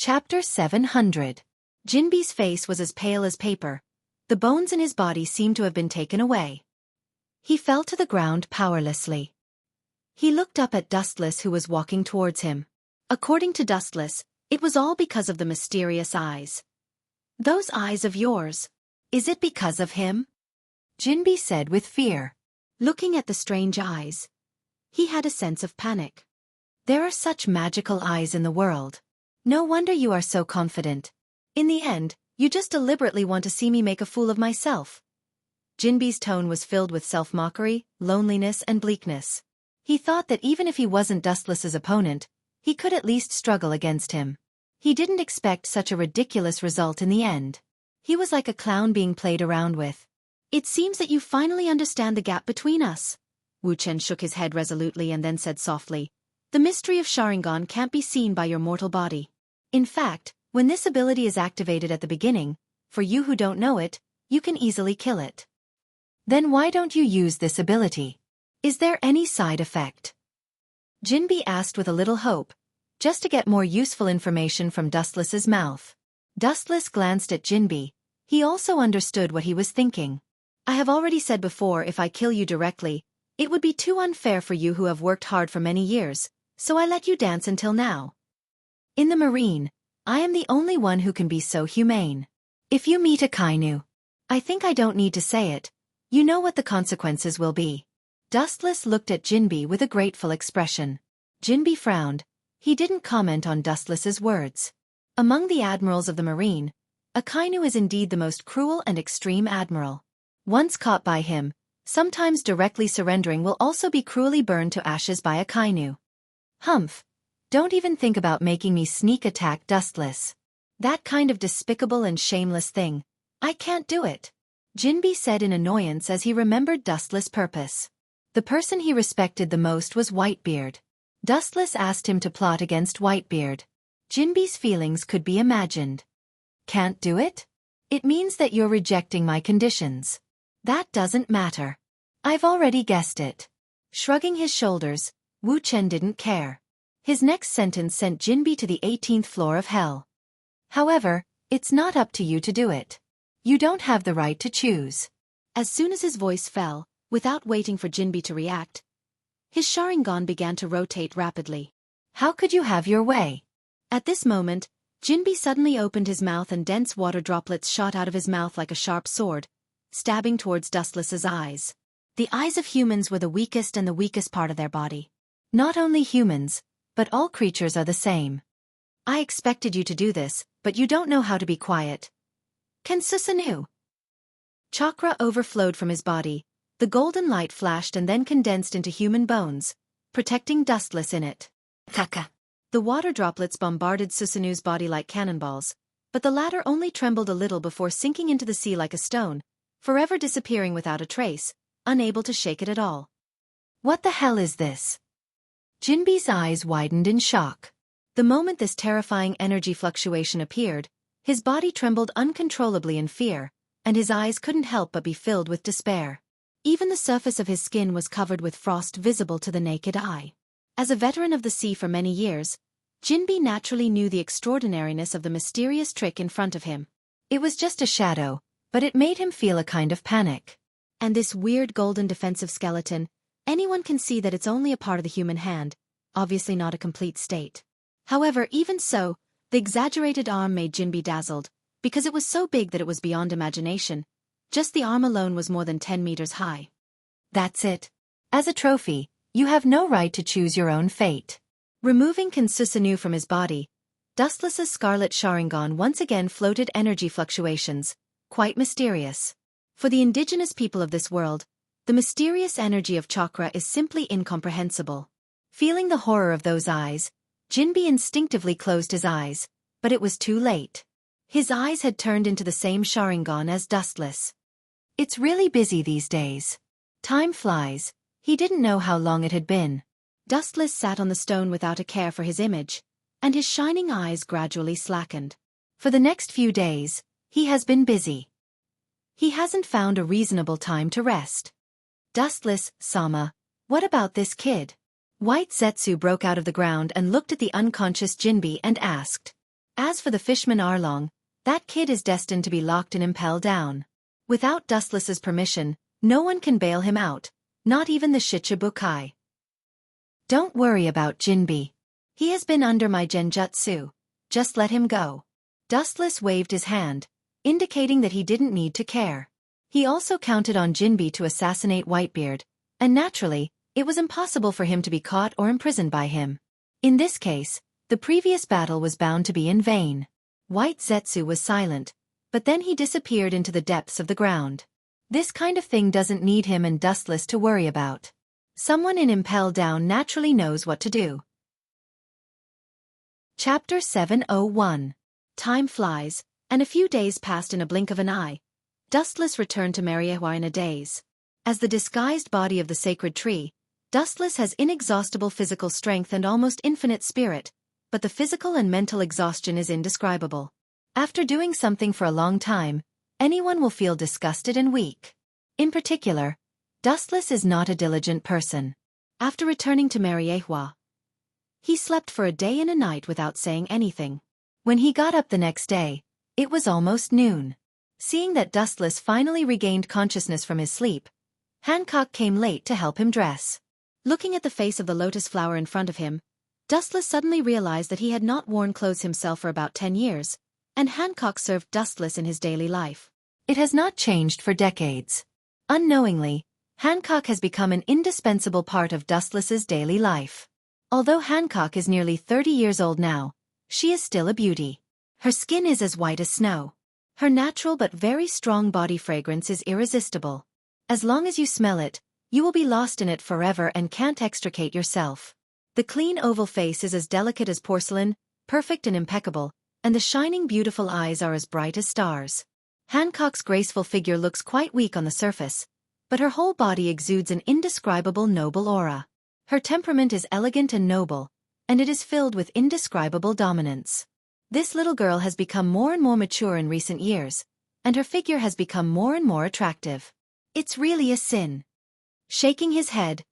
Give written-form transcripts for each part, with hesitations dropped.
Chapter 700. Jinbi's face was as pale as paper. The bones in his body seemed to have been taken away. He fell to the ground powerlessly. He looked up at Dustless, who was walking towards him. According to Dustless, it was all because of the mysterious eyes. "Those eyes of yours. Is it because of him?" Jinbi said with fear. Looking at the strange eyes, he had a sense of panic. There are such magical eyes in the world. No wonder you are so confident. In the end, you just deliberately want to see me make a fool of myself. Jinbi's tone was filled with self-mockery, loneliness, and bleakness. He thought that even if he wasn't Dustless's opponent, he could at least struggle against him. He didn't expect such a ridiculous result in the end. He was like a clown being played around with. "It seems that you finally understand the gap between us." Wuxia shook his head resolutely and then said softly, "The mystery of Sharingan can't be seen by your mortal body. In fact, when this ability is activated at the beginning, for you who don't know it, you can easily kill it." "Then why don't you use this ability? Is there any side effect?" Jinbi asked with a little hope, just to get more useful information from Dustless's mouth. Dustless glanced at Jinbi. He also understood what he was thinking. "I have already said before, if I kill you directly, it would be too unfair for you who have worked hard for many years, so I let you dance until now. In the marine, I am the only one who can be so humane. If you meet a kainu, I think I don't need to say it, you know what the consequences will be." Dustless looked at Jinbi with a grateful expression. Jinbi frowned. He didn't comment on Dustless's words. Among the admirals of the marine, a kainu is indeed the most cruel and extreme admiral. Once caught by him, sometimes directly surrendering will also be cruelly burned to ashes by a kainu. "Humph. Don't even think about making me sneak attack Dustless. That kind of despicable and shameless thing. I can't do it," Jinbi said in annoyance as he remembered Dustless' purpose. The person he respected the most was Whitebeard. Dustless asked him to plot against Whitebeard. Jinbi's feelings could be imagined. "Can't do it? It means that you're rejecting my conditions." "That doesn't matter. I've already guessed it." Shrugging his shoulders, Wuxia didn't care. His next sentence sent Jinbi to the 18th floor of hell. "However, it's not up to you to do it. You don't have the right to choose." As soon as his voice fell, without waiting for Jinbi to react, his Sharingan began to rotate rapidly. "How could you have your way?" At this moment, Jinbi suddenly opened his mouth and dense water droplets shot out of his mouth like a sharp sword, stabbing towards Dustless's eyes. The eyes of humans were the weakest and the weakest part of their body. Not only humans, but all creatures are the same. "I expected you to do this, but you don't know how to be quiet. Can Susanu?" Chakra overflowed from his body. The golden light flashed and then condensed into human bones, protecting Dustless in it. Kaka. The water droplets bombarded Susanu's body like cannonballs, but the latter only trembled a little before sinking into the sea like a stone, forever disappearing without a trace, unable to shake it at all. "What the hell is this?" Jinbi's eyes widened in shock. The moment this terrifying energy fluctuation appeared, his body trembled uncontrollably in fear, and his eyes couldn't help but be filled with despair. Even the surface of his skin was covered with frost visible to the naked eye. As a veteran of the sea for many years, Jinbi naturally knew the extraordinariness of the mysterious trick in front of him. It was just a shadow, but it made him feel a kind of panic. And this weird golden defensive skeleton, anyone can see that it's only a part of the human hand, obviously not a complete state. However, even so, the exaggerated arm made Jinbi dazzled, because it was so big that it was beyond imagination. Just the arm alone was more than 10 meters high. "That's it. As a trophy, you have no right to choose your own fate." Removing Susanu from his body, Dustless's scarlet Sharingan once again floated energy fluctuations, quite mysterious. For the indigenous people of this world, the mysterious energy of chakra is simply incomprehensible. Feeling the horror of those eyes, Jinbi instinctively closed his eyes, but it was too late. His eyes had turned into the same Sharingan as Dustless. It's really busy these days. Time flies. He didn't know how long it had been. Dustless sat on the stone without a care for his image, and his shining eyes gradually slackened. For the next few days, he has been busy. He hasn't found a reasonable time to rest. "Dustless-sama, what about this kid?" White Zetsu broke out of the ground and looked at the unconscious Jinbi and asked. As for the fishman Arlong, that kid is destined to be locked and impelled down. Without Dustless's permission, no one can bail him out, not even the Shichibukai. Don't worry about Jinbi. He has been under my genjutsu. Just let him go. Dustless waved his hand, indicating that he didn't need to care. He also counted on Jinbi to assassinate Whitebeard, and naturally, it was impossible for him to be caught or imprisoned by him. In this case, the previous battle was bound to be in vain. White Zetsu was silent, but then he disappeared into the depths of the ground. This kind of thing doesn't need him and Dustless to worry about. Someone in Impel Down naturally knows what to do. Chapter 701. Time flies, and a few days passed in a blink of an eye. Dustless returned to Mariehua in a daze. As the disguised body of the sacred tree, Dustless has inexhaustible physical strength and almost infinite spirit, but the physical and mental exhaustion is indescribable. After doing something for a long time, anyone will feel disgusted and weak. In particular, Dustless is not a diligent person. After returning to Mariehua, he slept for a day and a night without saying anything. When he got up the next day, it was almost noon. Seeing that Dustless finally regained consciousness from his sleep, Hancock came late to help him dress. Looking at the face of the lotus flower in front of him, Dustless suddenly realized that he had not worn clothes himself for about 10 years, and Hancock served Dustless in his daily life. It has not changed for decades. Unknowingly, Hancock has become an indispensable part of Dustless's daily life. Although Hancock is nearly 30 years old now, she is still a beauty. Her skin is as white as snow. Her natural but very strong body fragrance is irresistible. As long as you smell it, you will be lost in it forever and can't extricate yourself. The clean oval face is as delicate as porcelain, perfect and impeccable, and the shining beautiful eyes are as bright as stars. Hancock's graceful figure looks quite weak on the surface, but her whole body exudes an indescribable noble aura. Her temperament is elegant and noble, and it is filled with indescribable dominance. This little girl has become more and more mature in recent years, and her figure has become more and more attractive. It's really a sin. Shaking his head,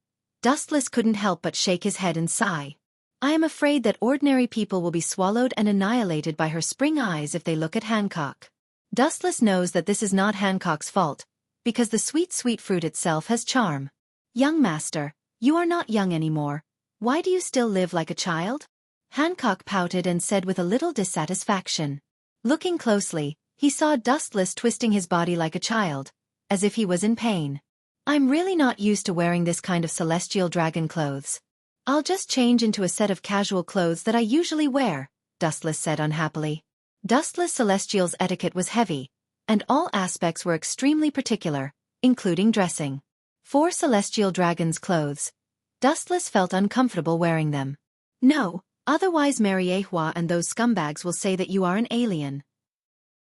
Dustless couldn't help but shake his head and sigh. I am afraid that ordinary people will be swallowed and annihilated by her spring eyes if they look at Hancock. Dustless knows that this is not Hancock's fault, because the sweet fruit itself has charm. Young master, you are not young anymore. Why do you still live like a child? Hancock pouted and said with a little dissatisfaction. Looking closely, he saw Dustless twisting his body like a child, as if he was in pain. I'm really not used to wearing this kind of celestial dragon clothes. I'll just change into a set of casual clothes that I usually wear, Dustless said unhappily. Dustless Celestial's etiquette was heavy, and all aspects were extremely particular, including dressing. For Celestial Dragon's clothes, Dustless felt uncomfortable wearing them. No, otherwise Mariehua and those scumbags will say that you are an alien.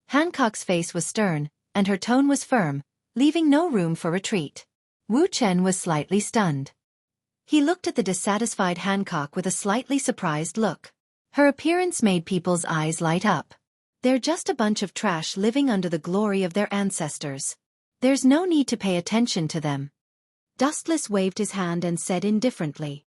Hancock's face was stern, and her tone was firm, leaving no room for retreat. Wu Chen was slightly stunned. He looked at the dissatisfied Hancock with a slightly surprised look. Her appearance made people's eyes light up. They're just a bunch of trash living under the glory of their ancestors. There's no need to pay attention to them. Dustless waved his hand and said indifferently.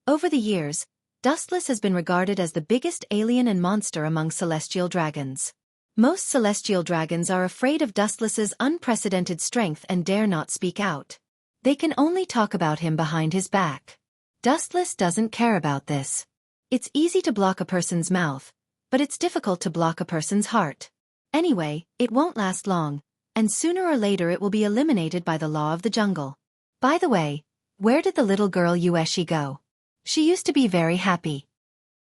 Over the years, Dustless has been regarded as the biggest alien and monster among celestial dragons. Most celestial dragons are afraid of Dustless's unprecedented strength and dare not speak out. They can only talk about him behind his back. Dustless doesn't care about this. It's easy to block a person's mouth, but it's difficult to block a person's heart. Anyway, it won't last long, and sooner or later it will be eliminated by the law of the jungle. By the way, where did the little girl Yueshi go? She used to be very happy.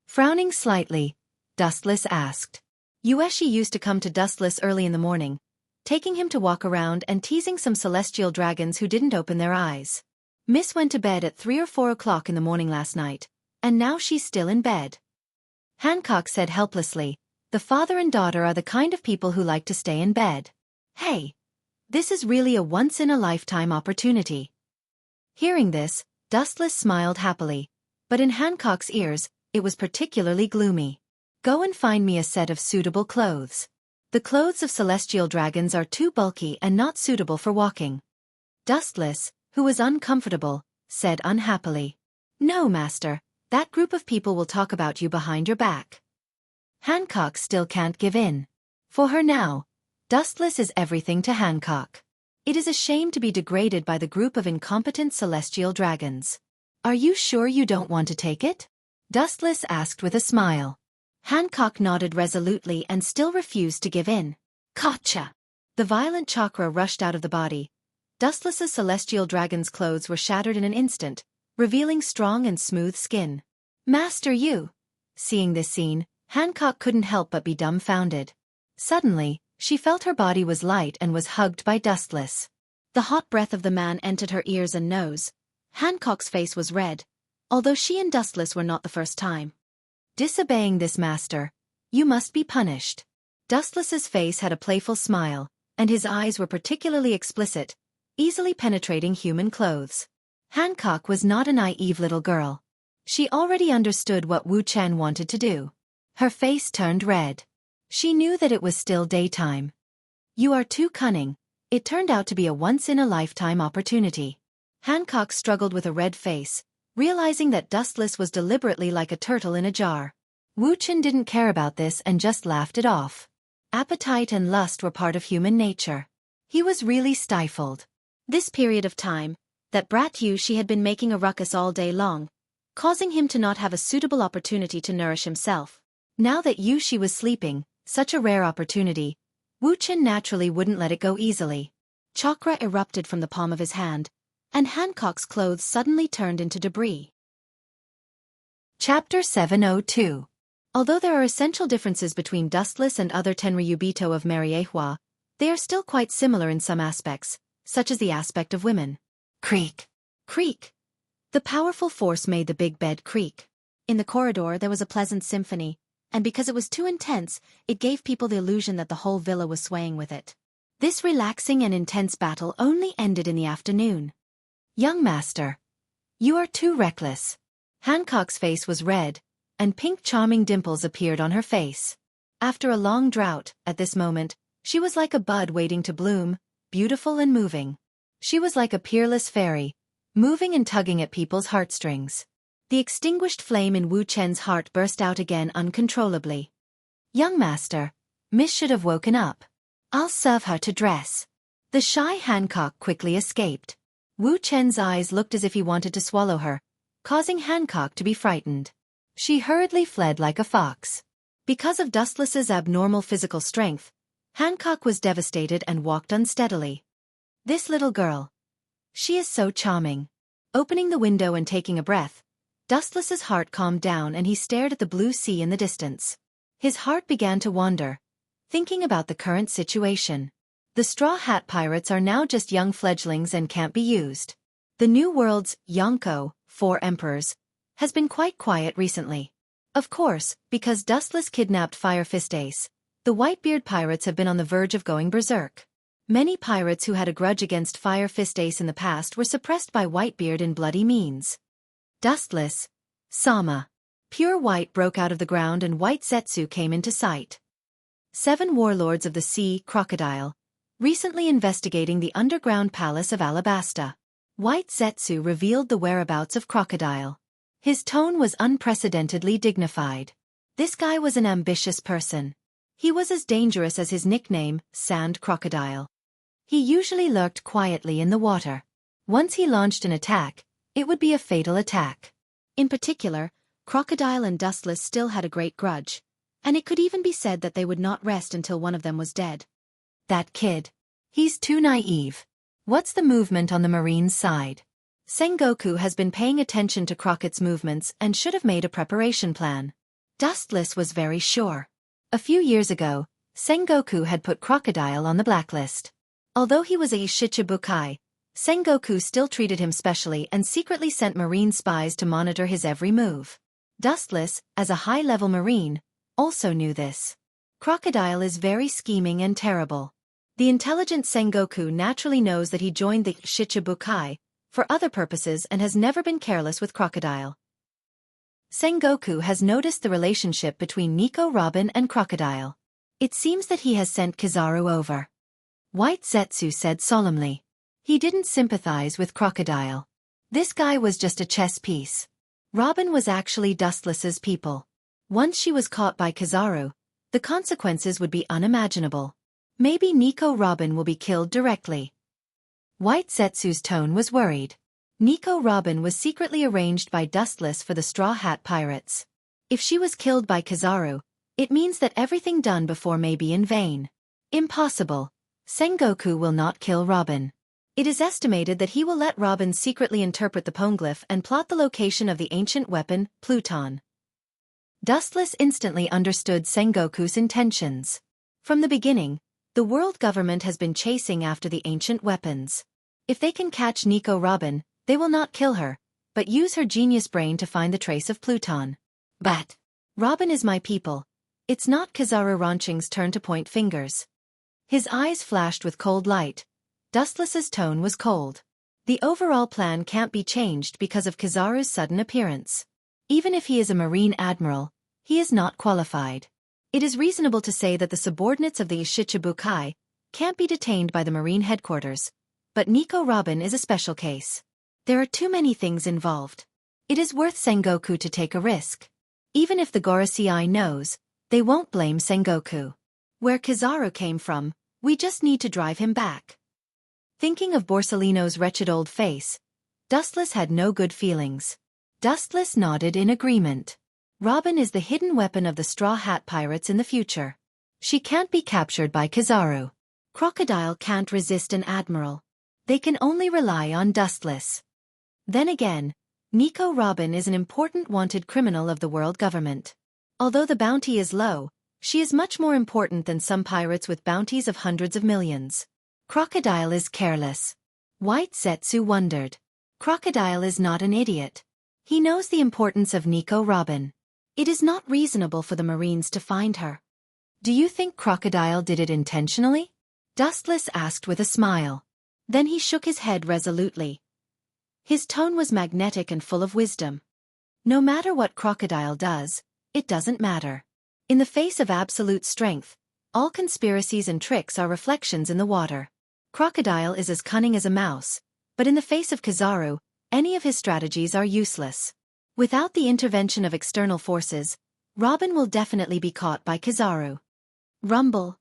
Frowning slightly, Dustless asked. Yueshi used to come to Dustless early in the morning, taking him to walk around and teasing some celestial dragons who didn't open their eyes. Miss went to bed at 3 or 4 o'clock in the morning last night, and now she's still in bed. Hancock said helplessly, the father and daughter are the kind of people who like to stay in bed. Hey, this is really a once-in-a-lifetime opportunity. Hearing this, Dustless smiled happily, but in Hancock's ears, it was particularly gloomy. Go and find me a set of suitable clothes. The clothes of celestial dragons are too bulky and not suitable for walking. Dustless, who was uncomfortable, said unhappily. No, master, that group of people will talk about you behind your back. Hancock still can't give in. For her now, Dustless is everything to Hancock. It is a shame to be degraded by the group of incompetent celestial dragons. Are you sure you don't want to take it? Dustless asked with a smile. Hancock nodded resolutely and still refused to give in. Gotcha! The violent chakra rushed out of the body. Dustless's celestial dragon's clothes were shattered in an instant, revealing strong and smooth skin. Master you! Seeing this scene, Hancock couldn't help but be dumbfounded. Suddenly, she felt her body was light and was hugged by Dustless. The hot breath of the man entered her ears and nose. Hancock's face was red, although she and Dustless were not the first time. Disobeying this master, you must be punished. Dustless's face had a playful smile, and his eyes were particularly explicit, easily penetrating human clothes. Hancock was not a naive little girl. She already understood what Wu Chen wanted to do. Her face turned red. She knew that it was still daytime. You are too cunning. It turned out to be a once-in-a-lifetime opportunity. Hancock struggled with a red face, realizing that Dustless was deliberately like a turtle in a jar. Wu Chen didn't care about this and just laughed it off. Appetite and lust were part of human nature. He was really stifled. This period of time, that brat Yu she had been making a ruckus all day long, causing him to not have a suitable opportunity to nourish himself. Now that Yu she was sleeping, such a rare opportunity, Wu Chen naturally wouldn't let it go easily. Chakra erupted from the palm of his hand, and Hancock's clothes suddenly turned into debris. Chapter 702. Although there are essential differences between Dustless and other Tenryubito of Mariehua, they are still quite similar in some aspects, such as the aspect of women. Creak! Creak! The powerful force made the big bed creak. In the corridor there was a pleasant symphony, and because it was too intense, it gave people the illusion that the whole villa was swaying with it. This relaxing and intense battle only ended in the afternoon. Young master, you are too reckless. Hancock's face was red, and pink charming dimples appeared on her face. After a long drought, at this moment, she was like a bud waiting to bloom, beautiful and moving. She was like a peerless fairy, moving and tugging at people's heartstrings. The extinguished flame in Wu Chen's heart burst out again uncontrollably. Young master, Miss should have woken up. I'll serve her to dress. The shy Hancock quickly escaped. Wu Chen's eyes looked as if he wanted to swallow her, causing Hancock to be frightened. She hurriedly fled like a fox. Because of Dustless's abnormal physical strength, Hancock was devastated and walked unsteadily. This little girl. She is so charming. Opening the window and taking a breath, Dustless's heart calmed down and he stared at the blue sea in the distance. His heart began to wander, thinking about the current situation. The Straw Hat Pirates are now just young fledglings and can't be used. The New World's Yonko, 4 Emperors, has been quite quiet recently. Of course, because Dustless kidnapped Fire Fist Ace, the Whitebeard pirates have been on the verge of going berserk. Many pirates who had a grudge against Fire Fist Ace in the past were suppressed by Whitebeard in bloody means. Dustless, Sama. Pure white broke out of the ground and White Zetsu came into sight. 7 warlords of the sea, Crocodile, recently investigating the underground palace of Alabasta. White Zetsu revealed the whereabouts of Crocodile. His tone was unprecedentedly dignified. This guy was an ambitious person. He was as dangerous as his nickname, Sand Crocodile. He usually lurked quietly in the water. Once he launched an attack, it would be a fatal attack. In particular, Crocodile and Dustless still had a great grudge, and it could even be said that they would not rest until one of them was dead. That kid. He's too naive. What's the movement on the Marine's side? Sengoku has been paying attention to Crockett's movements and should have made a preparation plan. Dustless was very sure. A few years ago, Sengoku had put Crocodile on the blacklist. Although he was a Shichibukai, Sengoku still treated him specially and secretly sent Marine spies to monitor his every move. Dustless, as a high-level Marine, also knew this. Crocodile is very scheming and terrible. The intelligent Sengoku naturally knows that he joined the Shichibukai for other purposes and has never been careless with Crocodile. Sengoku has noticed the relationship between Nico Robin and Crocodile. It seems that he has sent Kizaru over. White Zetsu said solemnly. He didn't sympathize with Crocodile. This guy was just a chess piece. Robin was actually Dustless's people. Once she was caught by Kizaru, the consequences would be unimaginable. Maybe Nico Robin will be killed directly. White Zetsu's tone was worried. Nico Robin was secretly arranged by Dustless for the Straw Hat Pirates. If she was killed by Kizaru, it means that everything done before may be in vain. Impossible. Sengoku will not kill Robin. It is estimated that he will let Robin secretly interpret the poneglyph and plot the location of the ancient weapon, Pluton. Dustless instantly understood Sengoku's intentions. From the beginning, the world government has been chasing after the ancient weapons. If they can catch Nico Robin, they will not kill her, but use her genius brain to find the trace of Pluton. But Robin is my people. It's not Kizaru Ronching's turn to point fingers. His eyes flashed with cold light. Dustless's tone was cold. The overall plan can't be changed because of Kizaru's sudden appearance. Even if he is a marine admiral, he is not qualified. It is reasonable to say that the subordinates of the Ishichibukai can't be detained by the marine headquarters, but Nico Robin is a special case. There are too many things involved. It is worth Sengoku to take a risk. Even if the Gorosei knows, they won't blame Sengoku. Where Kizaru came from, we just need to drive him back. Thinking of Borsellino's wretched old face, Dustless had no good feelings. Dustless nodded in agreement. Robin is the hidden weapon of the Straw Hat Pirates in the future. She can't be captured by Kizaru. Crocodile can't resist an admiral. They can only rely on Dustless. Then again, Nico Robin is an important wanted criminal of the world government. Although the bounty is low, she is much more important than some pirates with bounties of hundreds of millions. Crocodile is careless. White Zetsu wondered. Crocodile is not an idiot. He knows the importance of Nico Robin. It is not reasonable for the Marines to find her. Do you think Crocodile did it intentionally? Dustless asked with a smile. Then he shook his head resolutely. His tone was magnetic and full of wisdom. No matter what Crocodile does, it doesn't matter. In the face of absolute strength, all conspiracies and tricks are reflections in the water. Crocodile is as cunning as a mouse, but in the face of Kizaru, any of his strategies are useless. Without the intervention of external forces, Robin will definitely be caught by Kizaru. Rumble.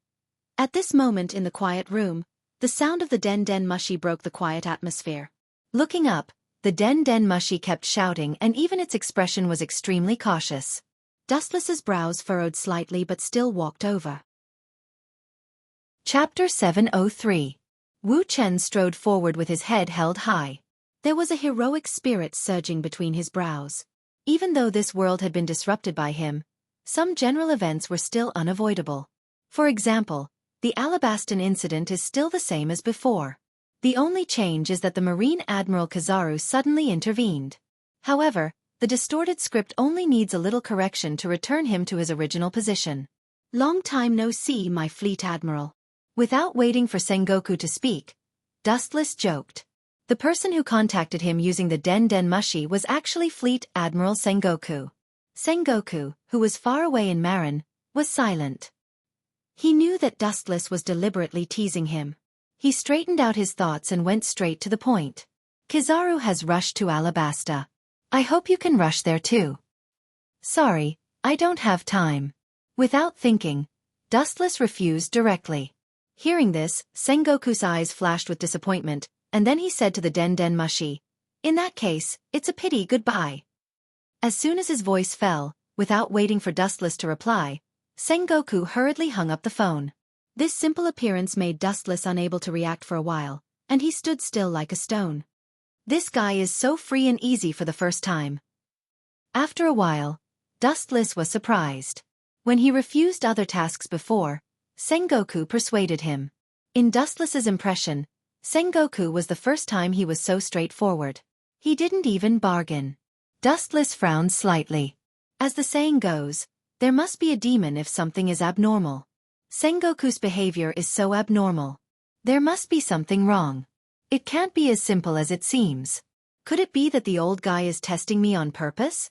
At this moment in the quiet room, the sound of the Den Den Mushi broke the quiet atmosphere. Looking up, the Den Den Mushi kept shouting and even its expression was extremely cautious. Dustless's brows furrowed slightly but still walked over. Chapter 703. Wu Chen strode forward with his head held high. There was a heroic spirit surging between his brows. Even though this world had been disrupted by him, some general events were still unavoidable. For example, the Alabastan incident is still the same as before. The only change is that the Marine Admiral Kizaru suddenly intervened. However, the distorted script only needs a little correction to return him to his original position. Long time no see, my fleet admiral. Without waiting for Sengoku to speak, Dustless joked. The person who contacted him using the Den Den Mushi was actually Fleet Admiral Sengoku. Sengoku, who was far away in Marin, was silent. He knew that Dustless was deliberately teasing him. He straightened out his thoughts and went straight to the point. Kizaru has rushed to Alabasta. I hope you can rush there too. Sorry, I don't have time. Without thinking, Dustless refused directly. Hearing this, Sengoku's eyes flashed with disappointment, and then he said to the Den Den Mushi, "In that case, it's a pity, goodbye." As soon as his voice fell, without waiting for Dustless to reply, Sengoku hurriedly hung up the phone. This simple appearance made Dustless unable to react for a while, and he stood still like a stone. This guy is so free and easy for the first time. After a while, Dustless was surprised. When he refused other tasks before, Sengoku persuaded him. In Dustless's impression, Sengoku was the first time he was so straightforward. He didn't even bargain. Dustless frowned slightly. As the saying goes, there must be a demon if something is abnormal. Sengoku's behavior is so abnormal. There must be something wrong. It can't be as simple as it seems. Could it be that the old guy is testing me on purpose?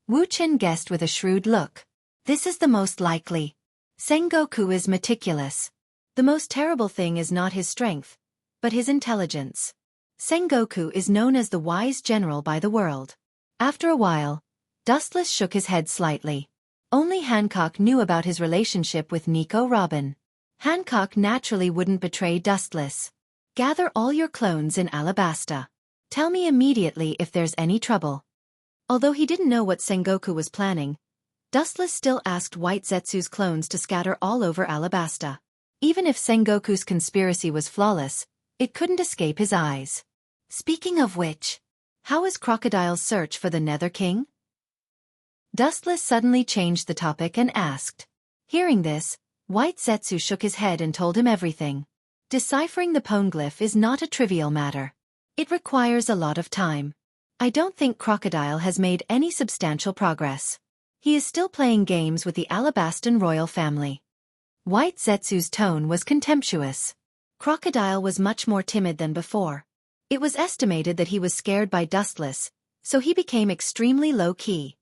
Wu Chen guessed with a shrewd look. This is the most likely. Sengoku is meticulous. The most terrible thing is not his strength, but his intelligence. Sengoku is known as the wise general by the world. After a while, Dustless shook his head slightly. Only Hancock knew about his relationship with Nico Robin. Hancock naturally wouldn't betray Dustless. Gather all your clones in Alabasta. Tell me immediately if there's any trouble. Although he didn't know what Sengoku was planning, Dustless still asked White Zetsu's clones to scatter all over Alabasta. Even if Sengoku's conspiracy was flawless, it couldn't escape his eyes. Speaking of which, how is Crocodile's search for the Nether King? Dustless suddenly changed the topic and asked. Hearing this, White Zetsu shook his head and told him everything. Deciphering the poneglyph is not a trivial matter. It requires a lot of time. I don't think Crocodile has made any substantial progress. He is still playing games with the Alabastan royal family. White Zetsu's tone was contemptuous. Crocodile was much more timid than before. It was estimated that he was scared by Dustless, so he became extremely low-key.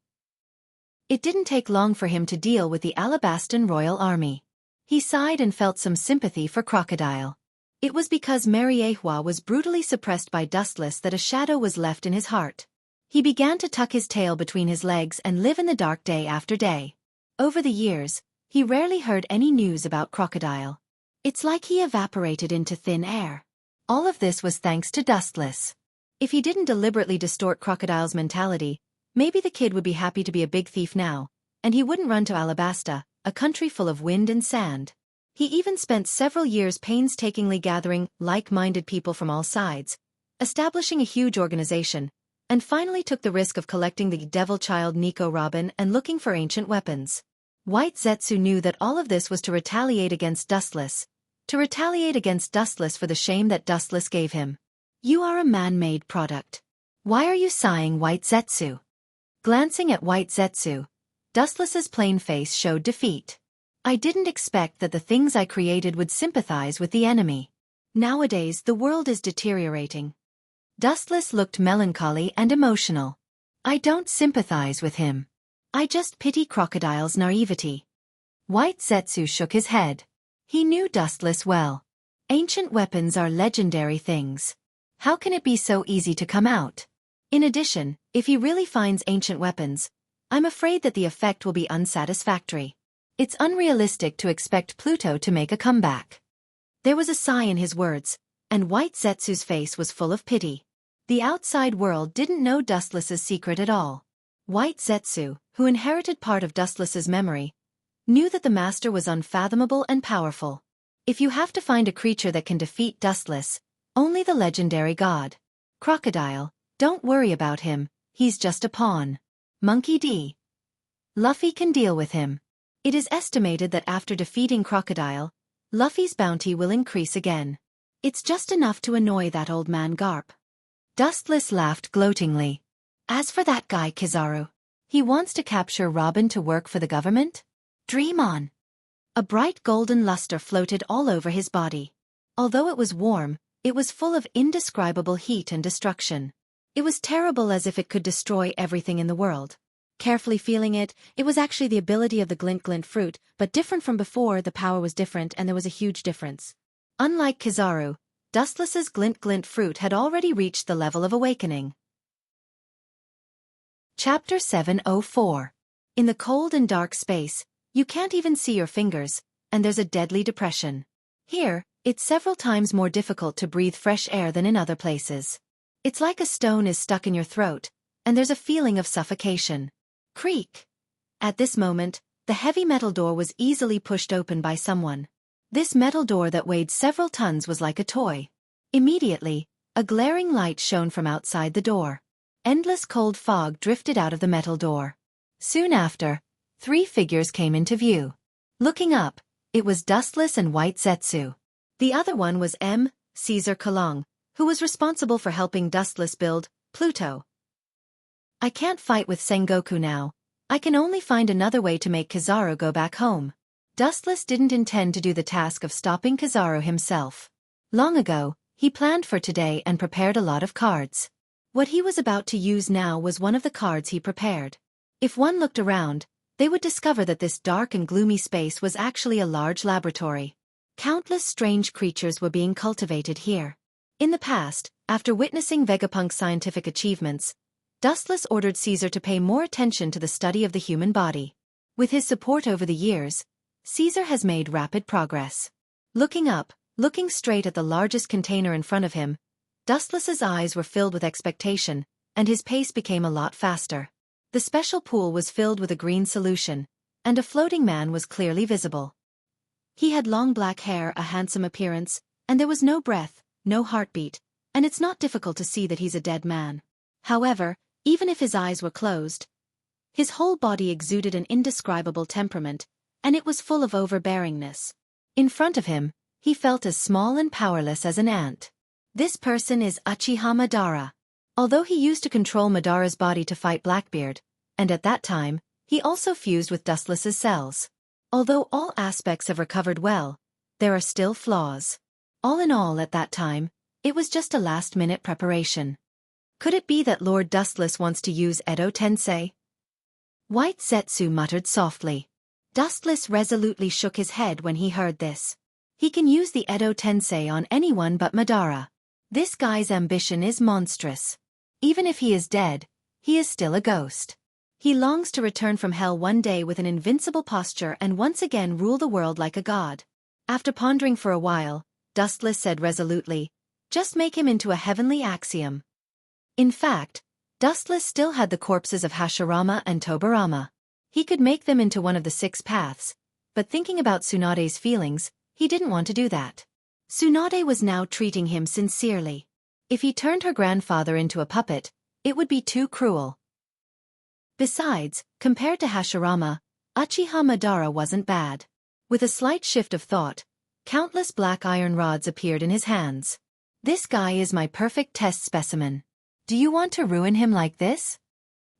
It didn't take long for him to deal with the Alabastan royal army. He sighed and felt some sympathy for Crocodile. It was because Mariehua was brutally suppressed by Dustless that a shadow was left in his heart. He began to tuck his tail between his legs and live in the dark day after day. Over the years, he rarely heard any news about Crocodile. It's like he evaporated into thin air. All of this was thanks to Dustless. If he didn't deliberately distort Crocodile's mentality, maybe the kid would be happy to be a big thief now, and he wouldn't run to Alabasta, a country full of wind and sand. He even spent several years painstakingly gathering like-minded people from all sides, establishing a huge organization, and finally took the risk of collecting the devil child Nico Robin and looking for ancient weapons. White Zetsu knew that all of this was to retaliate against Dustless for the shame that Dustless gave him. You are a man-made product. Why are you sighing, White Zetsu? Glancing at White Zetsu, Dustless's plain face showed defeat. I didn't expect that the things I created would sympathize with the enemy. Nowadays the world is deteriorating. Dustless looked melancholy and emotional. I don't sympathize with him. I just pity Crocodile's naivety. White Zetsu shook his head. He knew Dustless well. Ancient weapons are legendary things. How can it be so easy to come out? In addition, if he really finds ancient weapons, I'm afraid that the effect will be unsatisfactory. It's unrealistic to expect Pluto to make a comeback. There was a sigh in his words, and White Zetsu's face was full of pity. The outside world didn't know Dustless's secret at all. White Zetsu, who inherited part of Dustless's memory, knew that the master was unfathomable and powerful. If you have to find a creature that can defeat Dustless, only the legendary god. Crocodile, don't worry about him, he's just a pawn. Monkey D. Luffy can deal with him. It is estimated that after defeating Crocodile, Luffy's bounty will increase again. It's just enough to annoy that old man Garp. Dustless laughed gloatingly. As for that guy Kizaru, he wants to capture Robin to work for the government? Dream on. A bright golden luster floated all over his body. Although it was warm, it was full of indescribable heat and destruction. It was terrible, as if it could destroy everything in the world. Carefully feeling it, it was actually the ability of the glint glint fruit, but different from before. The power was different and there was a huge difference. Unlike Kizaru, Dustless's glint glint fruit had already reached the level of awakening. Chapter 704. In the cold and dark space, you can't even see your fingers, and there's a deadly depression. Here, it's several times more difficult to breathe fresh air than in other places. It's like a stone is stuck in your throat, and there's a feeling of suffocation. Creak! At this moment, the heavy metal door was easily pushed open by someone. This metal door that weighed several tons was like a toy. Immediately, a glaring light shone from outside the door. Endless cold fog drifted out of the metal door. Soon after, 3 figures came into view. Looking up, it was Dustless and White Zetsu. The other one was Caesar Kalong, who was responsible for helping Dustless build Pluto. I can't fight with Sengoku now. I can only find another way to make Kizaru go back home. Dustless didn't intend to do the task of stopping Kizaru himself. Long ago, he planned for today and prepared a lot of cards. What he was about to use now was one of the cards he prepared. If one looked around, they would discover that this dark and gloomy space was actually a large laboratory. Countless strange creatures were being cultivated here. In the past, after witnessing Vegapunk's scientific achievements, Dustless ordered Caesar to pay more attention to the study of the human body. With his support over the years, Caesar has made rapid progress. Looking up, looking straight at the largest container in front of him, Dustless's eyes were filled with expectation, and his pace became a lot faster. The special pool was filled with a green solution, and a floating man was clearly visible. He had long black hair, a handsome appearance, and there was no breath, no heartbeat, and it's not difficult to see that he's a dead man. However, even if his eyes were closed, his whole body exuded an indescribable temperament, and it was full of overbearingness. In front of him, he felt as small and powerless as an ant. This person is Uchiha Madara. Although he used to control Madara's body to fight Blackbeard, and at that time, he also fused with Dustless's cells. Although all aspects have recovered well, there are still flaws. All in all at that time, it was just a last-minute preparation. Could it be that Lord Dustless wants to use Edo Tensei? White Zetsu muttered softly. Dustless resolutely shook his head when he heard this. He can use the Edo Tensei on anyone but Madara. This guy's ambition is monstrous. Even if he is dead, he is still a ghost. He longs to return from hell one day with an invincible posture and once again rule the world like a god. After pondering for a while, Dustless said resolutely, "Just make him into a heavenly axiom." In fact, Dustless still had the corpses of Hashirama and Tobirama. He could make them into one of the 6 paths, but thinking about Tsunade's feelings, he didn't want to do that. Tsunade was now treating him sincerely. If he turned her grandfather into a puppet, it would be too cruel. Besides, compared to Hashirama, Uchiha Madara wasn't bad. With a slight shift of thought, countless black iron rods appeared in his hands. This guy is my perfect test specimen. Do you want to ruin him like this?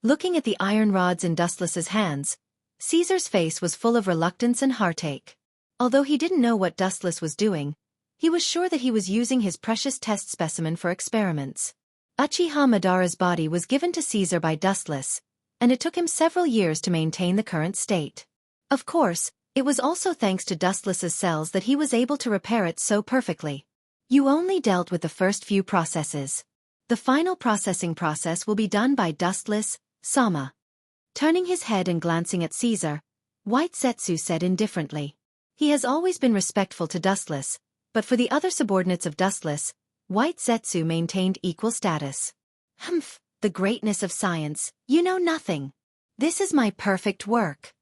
Looking at the iron rods in Dustless's hands, Caesar's face was full of reluctance and heartache. Although he didn't know what Dustless was doing, he was sure that he was using his precious test specimen for experiments. Uchiha Madara's body was given to Caesar by Dustless, and it took him several years to maintain the current state. Of course, it was also thanks to Dustless's cells that he was able to repair it so perfectly. You only dealt with the first few processes. The final processing process will be done by Dustless, Sama. Turning his head and glancing at Caesar, White Zetsu said indifferently. He has always been respectful to Dustless, but for the other subordinates of Dustless, White Zetsu maintained equal status. Humph, the greatness of science, you know nothing. This is my perfect work.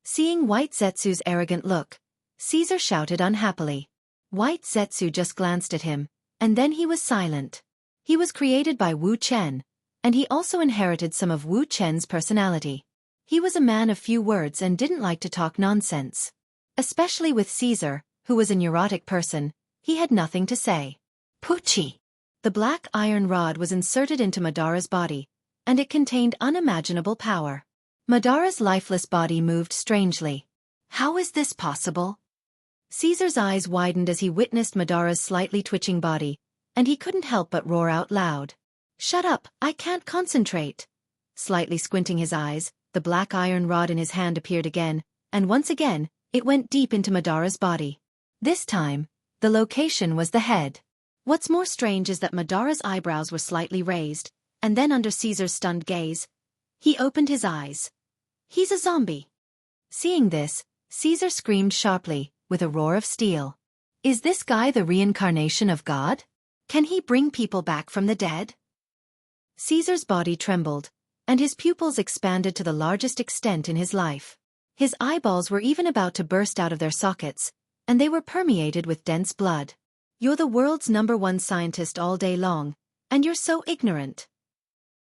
Seeing White Zetsu's arrogant look, Caesar shouted unhappily. White Zetsu just glanced at him, and then he was silent. He was created by Wu Chen, and he also inherited some of Wu Chen's personality. He was a man of few words and didn't like to talk nonsense. Especially with Caesar, who was a neurotic person, he had nothing to say. Pucci! The black iron rod was inserted into Madara's body, and it contained unimaginable power. Madara's lifeless body moved strangely. How is this possible? Caesar's eyes widened as he witnessed Madara's slightly twitching body, and he couldn't help but roar out loud. Shut up, I can't concentrate. Slightly squinting his eyes, the black iron rod in his hand appeared again, and once again, it went deep into Madara's body. This time, the location was the head. What's more strange is that Madara's eyebrows were slightly raised, and then under Caesar's stunned gaze, he opened his eyes. He's a zombie. Seeing this, Caesar screamed sharply, with a roar of steel. Is this guy the reincarnation of God? Can he bring people back from the dead? Caesar's body trembled, and his pupils expanded to the largest extent in his life. His eyeballs were even about to burst out of their sockets, and they were permeated with dense blood. You're the world's #1 scientist all day long, and you're so ignorant.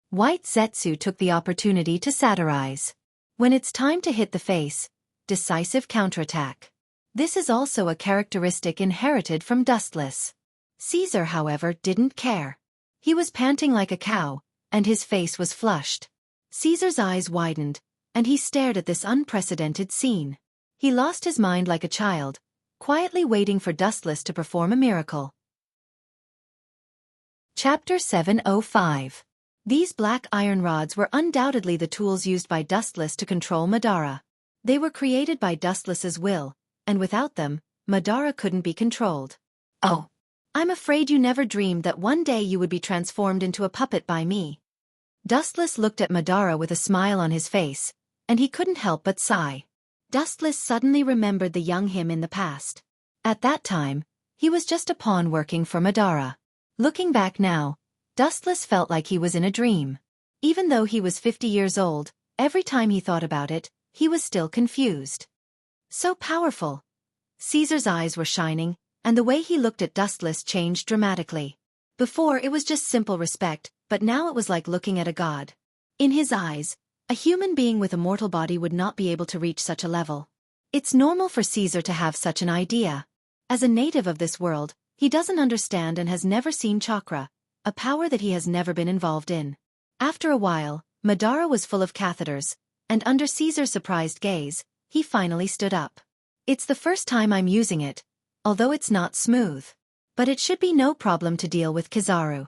White Zetsu took the opportunity to satirize. When it's time to hit the face, decisive counterattack. This is also a characteristic inherited from Dustless. Caesar, however, didn't care. He was panting like a cow, and his face was flushed. Caesar's eyes widened, and he stared at this unprecedented scene. He lost his mind like a child, quietly waiting for Dustless to perform a miracle. Chapter 705. These black iron rods were undoubtedly the tools used by Dustless to control Madara. They were created by Dustless's will, and without them, Madara couldn't be controlled. Oh, I'm afraid you never dreamed that one day you would be transformed into a puppet by me. Dustless looked at Madara with a smile on his face, and he couldn't help but sigh. Dustless suddenly remembered the young him in the past. At that time, he was just a pawn working for Madara. Looking back now, Dustless felt like he was in a dream. Even though he was 50 years old, every time he thought about it, he was still confused. So powerful. Caesar's eyes were shining, and the way he looked at Dustless changed dramatically. Before it was just simple respect, but now it was like looking at a god. In his eyes, a human being with a mortal body would not be able to reach such a level. It's normal for Caesar to have such an idea. As a native of this world, he doesn't understand and has never seen chakra, a power that he has never been involved in. After a while, Madara was full of catheters, and under Caesar's surprised gaze, he finally stood up. It's the first time I'm using it, although it's not smooth. But it should be no problem to deal with Kizaru.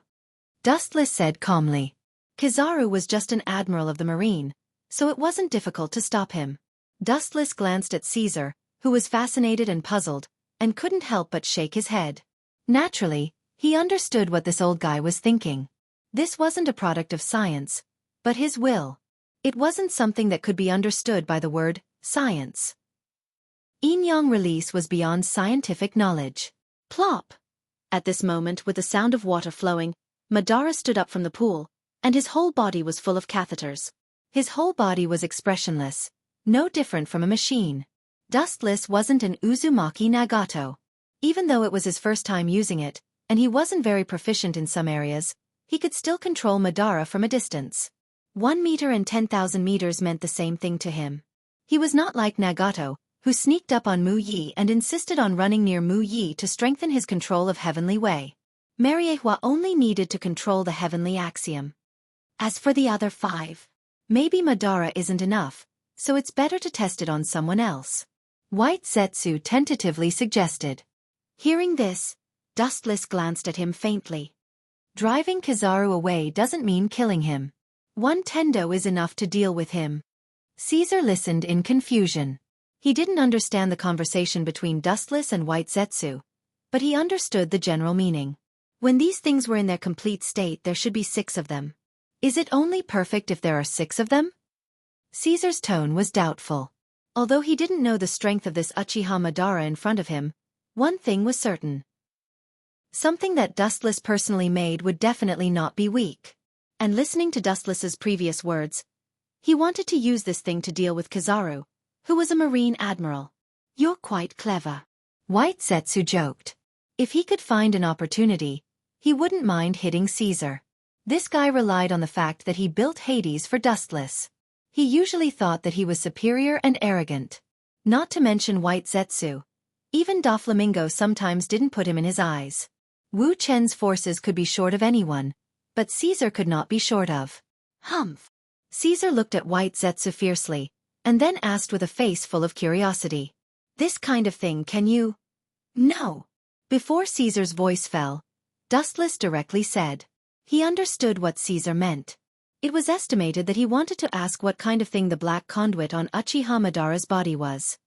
Dustless said calmly. Kizaru was just an admiral of the marine, so it wasn't difficult to stop him. Dustless glanced at Caesar, who was fascinated and puzzled, and couldn't help but shake his head. Naturally, he understood what this old guy was thinking. This wasn't a product of science, but his will. It wasn't something that could be understood by the word science. Yin-yang release was beyond scientific knowledge. Plop! At this moment, with the sound of water flowing, Madara stood up from the pool, and his whole body was full of catheters. His whole body was expressionless, no different from a machine. Dustless wasn't an Uzumaki Nagato. Even though it was his first time using it, and he wasn't very proficient in some areas, he could still control Madara from a distance. 1 meter and 10,000 meters meant the same thing to him. He was not like Nagato, who sneaked up on Mu Yi and insisted on running near Mu Yi to strengthen his control of Heavenly Way. Mariehua only needed to control the Heavenly Axiom. As for the other 5, maybe Madara isn't enough, so it's better to test it on someone else. White Zetsu tentatively suggested. Hearing this, Dustless glanced at him faintly. Driving Kizaru away doesn't mean killing him. 1 tendo is enough to deal with him. Caesar listened in confusion. He didn't understand the conversation between Dustless and White Zetsu, but he understood the general meaning. When these things were in their complete state, there should be 6 of them. Is it only perfect if there are 6 of them? Caesar's tone was doubtful. Although he didn't know the strength of this Uchiha Madara in front of him, one thing was certain. Something that Dustless personally made would definitely not be weak. And listening to Dustless's previous words, he wanted to use this thing to deal with Kizaru, who was a marine admiral. You're quite clever. White Zetsu joked. If he could find an opportunity, he wouldn't mind hitting Caesar. This guy relied on the fact that he built Hades for Dustless. He usually thought that he was superior and arrogant. Not to mention White Zetsu. Even Doflamingo sometimes didn't put him in his eyes. Wu Chen's forces could be short of anyone, but Caesar could not be short of. Humph. Caesar looked at White Zetsu fiercely, and then asked with a face full of curiosity. This kind of thing can you? No. Before Caesar's voice fell, Dustless directly said. He understood what Caesar meant. It was estimated that he wanted to ask what kind of thing the black conduit on Uchiha Madara's body was.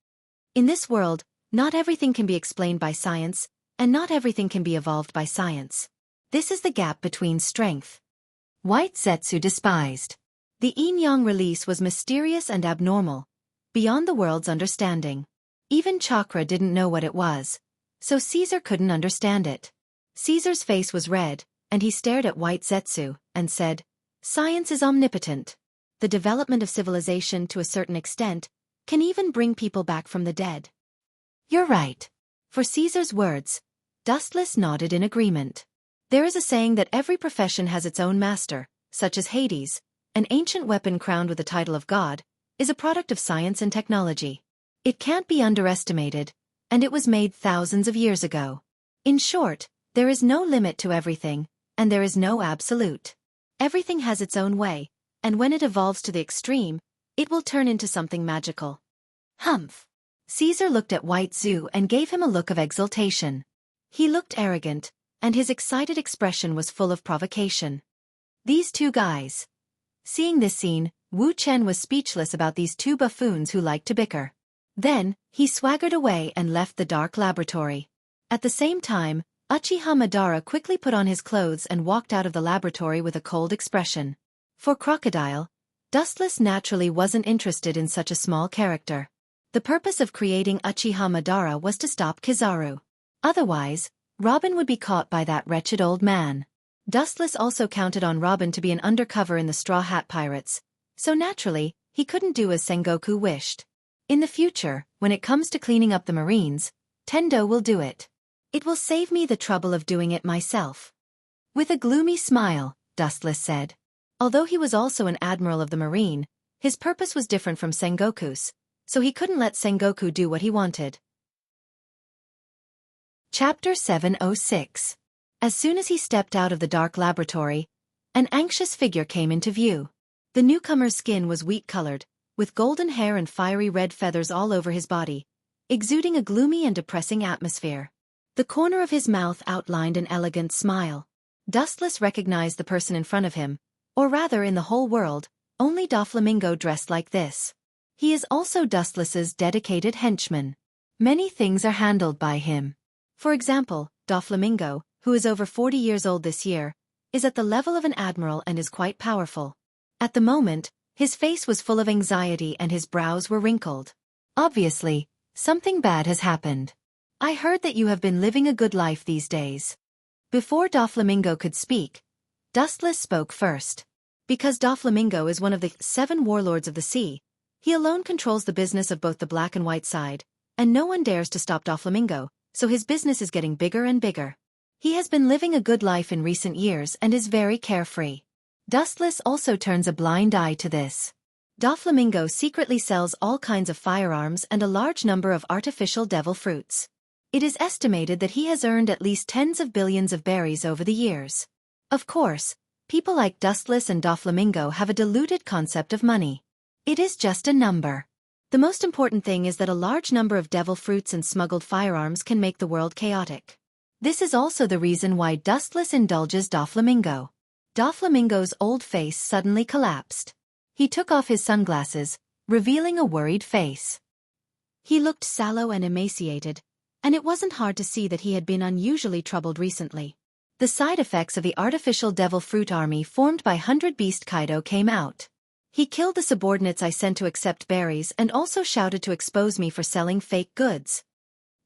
In this world, not everything can be explained by science, and not everything can be evolved by science. This is the gap between strength. White Zetsu despised. The yin-yang release was mysterious and abnormal, beyond the world's understanding. Even chakra didn't know what it was, so Caesar couldn't understand it. Caesar's face was red, and he stared at White Zetsu, and said, Science is omnipotent. The development of civilization to a certain extent can even bring people back from the dead. You're right. For Caesar's words, Dustless nodded in agreement. There is a saying that every profession has its own master, such as Hades, an ancient weapon crowned with the title of God, is a product of science and technology. It can't be underestimated, and it was made thousands of years ago. In short, there is no limit to everything, and there is no absolute. Everything has its own way, and when it evolves to the extreme, it will turn into something magical. Humph. Caesar looked at White Zetsu and gave him a look of exultation. He looked arrogant, and his excited expression was full of provocation. These 2 guys. Seeing this scene, Wu Chen was speechless about these 2 buffoons who liked to bicker. Then, he swaggered away and left the dark laboratory. At the same time, Uchiha Madara quickly put on his clothes and walked out of the laboratory with a cold expression. For Crocodile, Dustless naturally wasn't interested in such a small character. The purpose of creating Uchiha Madara was to stop Kizaru. Otherwise, Robin would be caught by that wretched old man. Dustless also counted on Robin to be an undercover in the Straw Hat Pirates, so naturally, he couldn't do as Sengoku wished. In the future, when it comes to cleaning up the Marines, Tendo will do it. It will save me the trouble of doing it myself. With a gloomy smile, Dustless said. Although he was also an admiral of the Marine, his purpose was different from Sengoku's, so he couldn't let Sengoku do what he wanted. Chapter 706. As soon as he stepped out of the dark laboratory, an anxious figure came into view. The newcomer's skin was wheat-colored, with golden hair and fiery red feathers all over his body, exuding a gloomy and depressing atmosphere. The corner of his mouth outlined an elegant smile. Dustless recognized the person in front of him, or rather in the whole world, only Doflamingo dressed like this. He is also Dustless's dedicated henchman. Many things are handled by him. For example, Doflamingo, who is over 40 years old this year, is at the level of an admiral and is quite powerful. At the moment, his face was full of anxiety and his brows were wrinkled. Obviously, something bad has happened. I heard that you have been living a good life these days. Before Doflamingo could speak, Dustless spoke first. Because Doflamingo is one of the 7 warlords of the sea, he alone controls the business of both the black and white side, and no one dares to stop Doflamingo, so his business is getting bigger and bigger. He has been living a good life in recent years and is very carefree. Dustless also turns a blind eye to this. Doflamingo secretly sells all kinds of firearms and a large number of artificial devil fruits. It is estimated that he has earned at least tens of billions of berries over the years. Of course, people like Dustless and Doflamingo have a diluted concept of money. It is just a number. The most important thing is that a large number of devil fruits and smuggled firearms can make the world chaotic. This is also the reason why Dustless indulges Doflamingo. Doflamingo's old face suddenly collapsed. He took off his sunglasses, revealing a worried face. He looked sallow and emaciated, and it wasn't hard to see that he had been unusually troubled recently. The side effects of the artificial devil fruit army formed by 100 Beast Kaido came out. He killed the subordinates I sent to accept berries and also shouted to expose me for selling fake goods.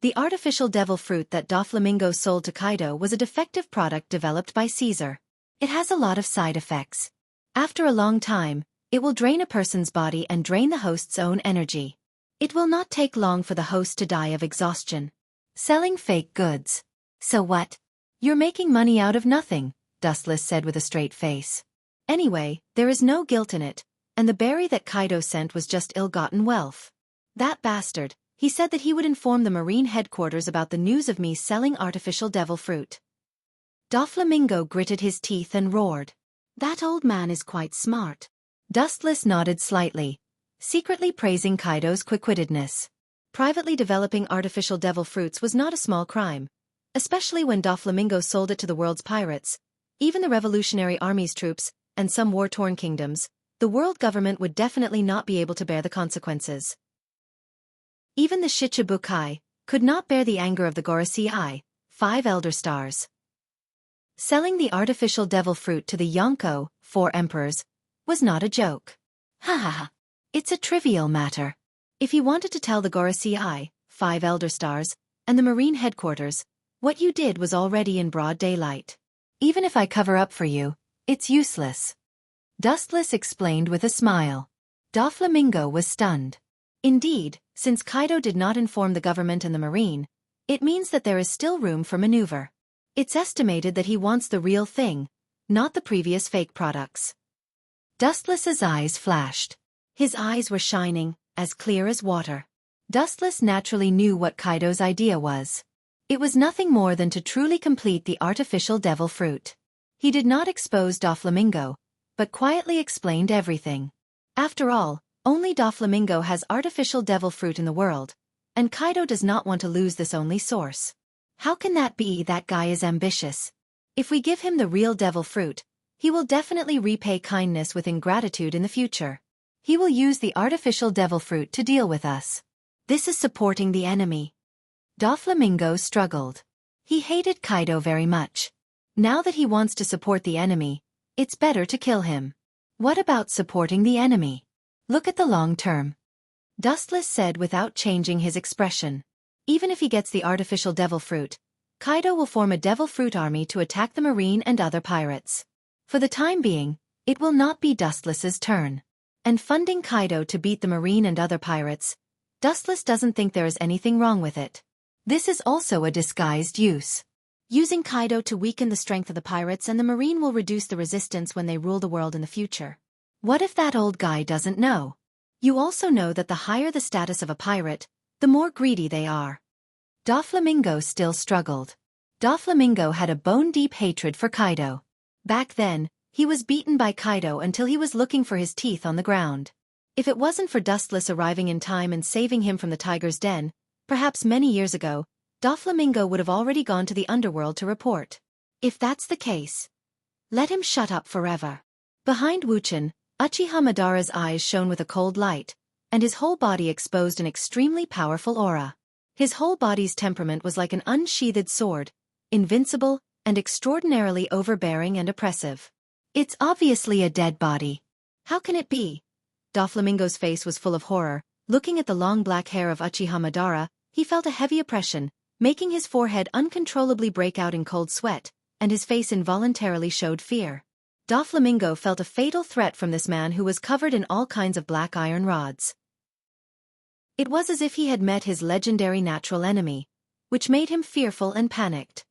The artificial devil fruit that Doflamingo sold to Kaido was a defective product developed by Caesar. It has a lot of side effects. After a long time, it will drain a person's body and drain the host's own energy. It will not take long for the host to die of exhaustion. Selling fake goods. So what? You're making money out of nothing, Dustless said with a straight face. Anyway, there is no guilt in it, and the berry that Kaido sent was just ill-gotten wealth. That bastard, he said that he would inform the Marine headquarters about the news of me selling artificial devil fruit. Doflamingo gritted his teeth and roared. That old man is quite smart. Dustless nodded slightly, secretly praising Kaido's quick-wittedness. Privately developing artificial devil fruits was not a small crime, especially when Doflamingo sold it to the world's pirates, even the Revolutionary Army's troops, and some war-torn kingdoms. The world government would definitely not be able to bear the consequences. Even the Shichibukai could not bear the anger of the Gorosei, 5 elder stars. Selling the artificial devil fruit to the Yonko, 4 emperors, was not a joke. Ha ha ha. It's a trivial matter. If you wanted to tell the Gorosei, 5 elder stars, and the Marine headquarters, what you did was already in broad daylight. Even if I cover up for you, it's useless. Dustless explained with a smile. Doflamingo was stunned. Indeed, since Kaido did not inform the government and the Marine, it means that there is still room for maneuver. It's estimated that he wants the real thing, not the previous fake products. Dustless's eyes flashed. His eyes were shining, as clear as water. Dustless naturally knew what Kaido's idea was. It was nothing more than to truly complete the artificial devil fruit. He did not expose Doflamingo, but quietly explained everything. After all, only Doflamingo has artificial devil fruit in the world, and Kaido does not want to lose this only source. How can that be? That guy is ambitious. If we give him the real devil fruit, he will definitely repay kindness with ingratitude in the future. He will use the artificial devil fruit to deal with us. This is supporting the enemy. Doflamingo struggled. He hated Kaido very much. Now that he wants to support the enemy, it's better to kill him. What about supporting the enemy? Look at the long term. Dustless said without changing his expression. Even if he gets the artificial devil fruit, Kaido will form a devil fruit army to attack the marine and other pirates. For the time being, it will not be Dustless's turn. And funding Kaido to beat the marine and other pirates, Dustless doesn't think there is anything wrong with it. This is also a disguised use. Using Kaido to weaken the strength of the pirates, and the marine will reduce the resistance when they rule the world in the future. What if that old guy doesn't know? You also know that the higher the status of a pirate, the more greedy they are. Doflamingo still struggled. Doflamingo had a bone-deep hatred for Kaido. Back then, he was beaten by Kaido until he was looking for his teeth on the ground. If it wasn't for Dustless arriving in time and saving him from the tiger's den, perhaps many years ago, Doflamingo would have already gone to the underworld to report. If that's the case, let him shut up forever. Behind Wuchan, Uchiha Madara's eyes shone with a cold light, and his whole body exposed an extremely powerful aura. His whole body's temperament was like an unsheathed sword, invincible and extraordinarily overbearing and oppressive. It's obviously a dead body. How can it be? Doflamingo's face was full of horror. Looking at the long black hair of Uchiha Madara, he felt a heavy oppression, making his forehead uncontrollably break out in cold sweat, and his face involuntarily showed fear. Doflamingo felt a fatal threat from this man who was covered in all kinds of black iron rods. It was as if he had met his legendary natural enemy, which made him fearful and panicked.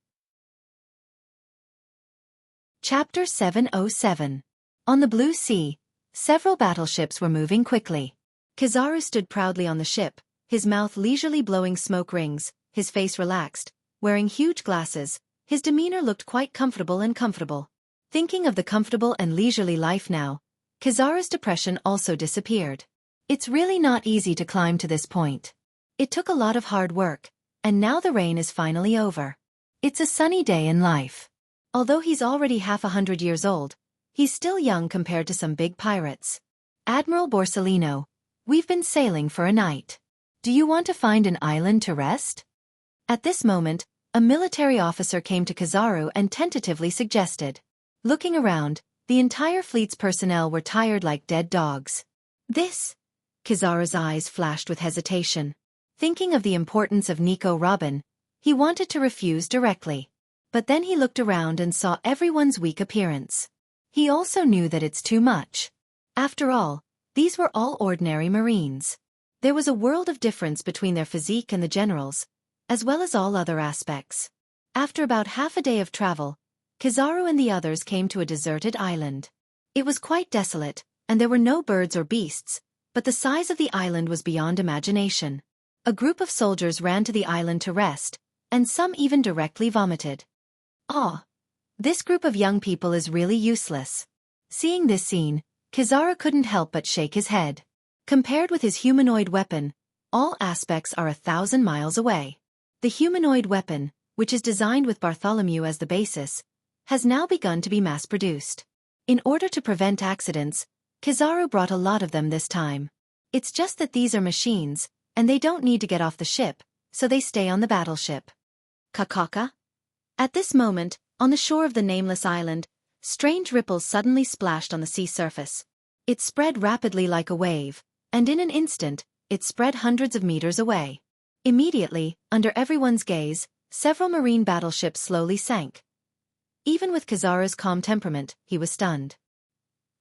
Chapter 707. On the Blue Sea, several battleships were moving quickly. Kizaru stood proudly on the ship, his mouth leisurely blowing smoke rings, his face relaxed, wearing huge glasses. His demeanor looked quite comfortable and comfortable. Thinking of the comfortable and leisurely life now, Kizaru's depression also disappeared. It's really not easy to climb to this point. It took a lot of hard work, and now the rain is finally over. It's a sunny day in life. Although he's already 100 years old, he's still young compared to some big pirates. Admiral Borsellino, we've been sailing for a night. Do you want to find an island to rest? At this moment, a military officer came to Kizaru and tentatively suggested. Looking around, the entire fleet's personnel were tired like dead dogs. Kizaru's eyes flashed with hesitation. Thinking of the importance of Nico Robin, he wanted to refuse directly. But then he looked around and saw everyone's weak appearance. He also knew that it's too much. After all, these were all ordinary Marines. There was a world of difference between their physique and the generals, as well as all other aspects. After about half a day of travel, Kizaru and the others came to a deserted island. It was quite desolate, and there were no birds or beasts, but the size of the island was beyond imagination. A group of soldiers ran to the island to rest, and some even directly vomited. This group of young people is really useless. Seeing this scene, Kizaru couldn't help but shake his head. Compared with his humanoid weapon, all aspects are 1,000 miles away. The humanoid weapon, which is designed with Bartholomew as the basis, has now begun to be mass-produced. In order to prevent accidents, Kizaru brought a lot of them this time. It's just that these are machines, and they don't need to get off the ship, so they stay on the battleship. Kakaka? At this moment, on the shore of the nameless island, strange ripples suddenly splashed on the sea surface. It spread rapidly like a wave, and in an instant, it spread hundreds of meters away. Immediately, under everyone's gaze, several marine battleships slowly sank. Even with Kizaru's calm temperament, he was stunned.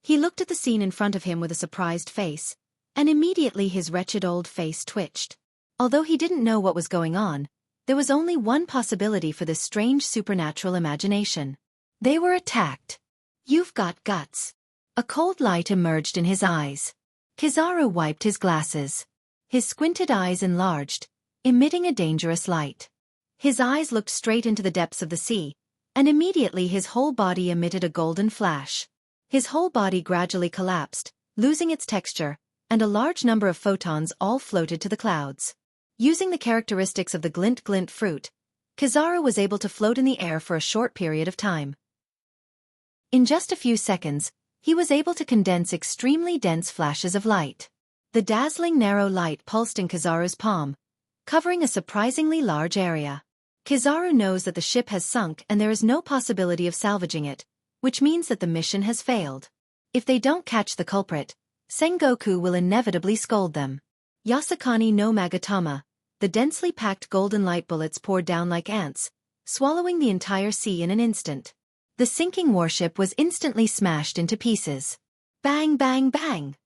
He looked at the scene in front of him with a surprised face, and immediately his wretched old face twitched. Although he didn't know what was going on, there was only one possibility for this strange supernatural imagination. They were attacked. You've got guts. A cold light emerged in his eyes. Kizaru wiped his glasses. His squinted eyes enlarged, emitting a dangerous light. His eyes looked straight into the depths of the sea, and immediately his whole body emitted a golden flash. His whole body gradually collapsed, losing its texture, and a large number of photons all floated to the clouds. Using the characteristics of the glint-glint fruit, Kizaru was able to float in the air for a short period of time. In just a few seconds, he was able to condense extremely dense flashes of light. The dazzling narrow light pulsed in Kizaru's palm, covering a surprisingly large area. Kizaru knows that the ship has sunk and there is no possibility of salvaging it, which means that the mission has failed. If they don't catch the culprit, Sengoku will inevitably scold them. Yasakani no Magatama, the densely packed golden light bullets poured down like ants, swallowing the entire sea in an instant. The sinking warship was instantly smashed into pieces. Bang, bang, bang!